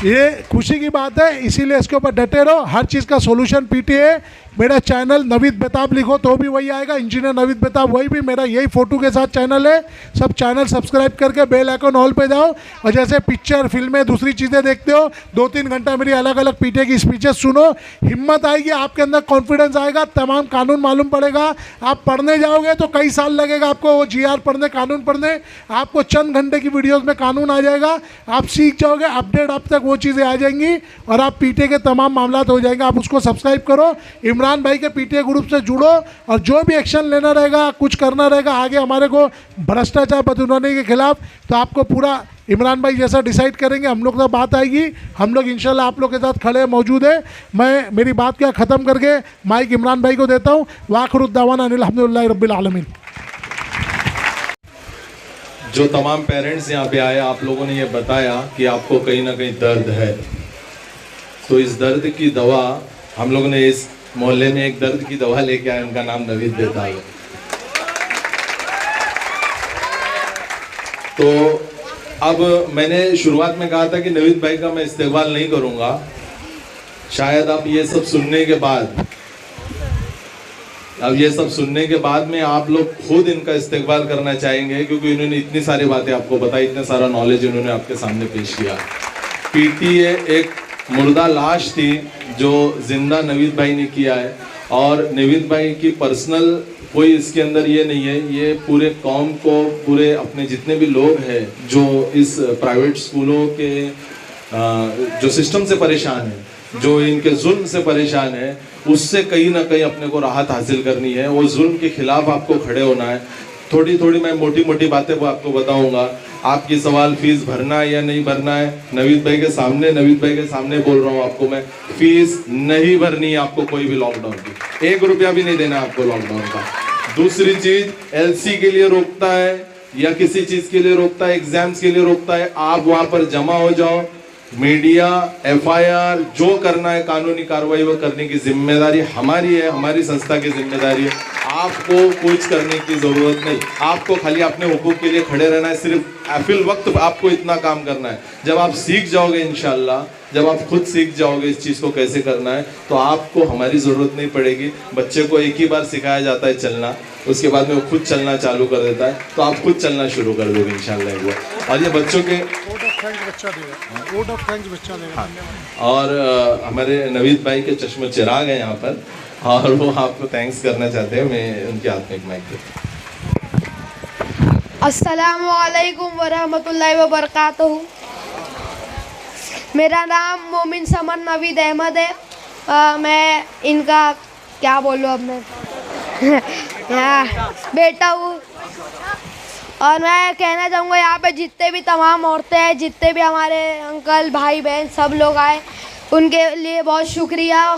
ये खुशी की बात है, इसीलिए इसके ऊपर डटे रहो। हर चीज़ का सोल्यूशन पीटीआई। मेरा चैनल नवीद बेताब लिखो तो भी वही आएगा, इंजीनियर नवीद बेताब वही भी मेरा यही फ़ोटो के साथ चैनल है। सब चैनल सब्सक्राइब करके बेल आइकन ऑल पे जाओ, और जैसे पिक्चर, फिल्में, दूसरी चीज़ें देखते हो, 2-3 घंटा मेरी अलग अलग पीटीआई की स्पीचेस सुनो, हिम्मत आएगी, आपके अंदर कॉन्फिडेंस आएगा, तमाम कानून मालूम पड़ेगा। आप पढ़ने जाओगे तो कई साल लगेगा आपको वो GR पढ़ने, कानून पढ़ने, आपको चंद घंटे की वीडियोज़ में कानून आ जाएगा, आप सीख जाओगे, अपडेट आप तक वो चीज़ें आ जाएंगी और आप पीटीआई के तमाम मामला हो जाएंगे। आप उसको सब्सक्राइब करो, इमरान भाई के पीटीआई ग्रुप से जुड़ो, और जो भी एक्शन लेना रहेगा, कुछ करना रहेगा आगे हमारे को भ्रष्टाचार बदुनानी के खिलाफ, तो आपको पूरा इमरान भाई जैसा डिसाइड करेंगे हम लोग का बात आएगी, हम लोग इंशाल्लाह आप लोग के साथ खड़े मौजूद है। मैं मेरी बात क्या ख़त्म करके माइक इमरान भाई को देता हूँ। वाखिरुद्दावाना अल्हम्दुलिल्लाहि रब्बिल आलमीन। जो तमाम पेरेंट्स यहाँ पे आए, आप लोगों ने ये बताया कि आपको कहीं ना कहीं दर्द है, तो इस दर्द की दवा हम लोगों ने इस मोहल्ले में एक दर्द की दवा लेके आए, उनका नाम नवीद बेताल है। तो अब मैंने शुरुआत में कहा था कि नवीद भाई का मैं इस्तेकबाल नहीं करूंगा, शायद अब ये सब सुनने के बाद में आप लोग खुद इनका इस्तेकबाल करना चाहेंगे, क्योंकि इन्होंने इतनी सारी बातें आपको बताई, इतना सारा नॉलेज इन्होंने आपके सामने पेश किया। पीटीए एक मुर्दा लाश थी जो जिंदा नवीद भाई ने किया है, और नवीद भाई की पर्सनल कोई इसके अंदर ये नहीं है, ये पूरे कौम को, पूरे अपने जितने भी लोग हैं जो इस प्राइवेट स्कूलों के जो सिस्टम से परेशान है, जो इनके जुल्म से परेशान है, उससे कहीं ना कहीं अपने को राहत हासिल करनी है। वो जुल्म के खिलाफ आपको खड़े होना है। थोड़ी थोड़ी मैं मोटी मोटी बातें वो आपको बताऊंगा। आपकी सवाल फीस भरना है या नहीं भरना है, नवीद भाई के सामने बोल रहा हूँ आपको मैं, फीस नहीं भरनी है आपको कोई भी लॉकडाउन की, 1 रुपया भी नहीं देना आपको लॉकडाउन का। दूसरी चीज, एलसी के लिए रोकता है या किसी चीज के लिए रोकता है, एग्जाम्स के लिए रोकता है, आप वहां पर जमा हो जाओ। मीडिया, एफआईआर, जो करना है कानूनी कार्रवाई वो करने की जिम्मेदारी हमारी है, हमारी संस्था की जिम्मेदारी है। आपको कुछ करने की जरूरत नहीं, आपको खाली अपने हुकूक के लिए खड़े रहना है। सिर्फ फिल वक्त आपको इतना काम करना है। जब आप सीख जाओगे इंशाल्लाह, जब आप खुद सीख जाओगे इस चीज़ को कैसे करना है, तो आपको हमारी ज़रूरत नहीं पड़ेगी। बच्चे को एक ही बार सिखाया जाता है चलना, उसके बाद में वो खुद चलना चालू कर देता है, तो आप खुद चलना शुरू कर दोगे इंशाल्लाह एक बार। और ये बच्चों के और हमारे नवीद भाई के चश्मे चिराग हैं यहाँ पर, और वो आपको थैंक्स करना चाहते हैं। मैं उनके हाथ में एक माइक देता हूँ। अस्सलामु अलैकुम वरहमतुल्लाहि वबरकातुहू। मेरा नाम मोमिन समन नवीद अहमद है। मैं इनका क्या बोलूँ अब मैं बेटा हूँ। और मैं कहना चाहूँगा यहाँ पे जितने भी तमाम औरतें हैं, जितने भी हमारे अंकल भाई बहन सब लोग आए, उनके लिए बहुत शुक्रिया।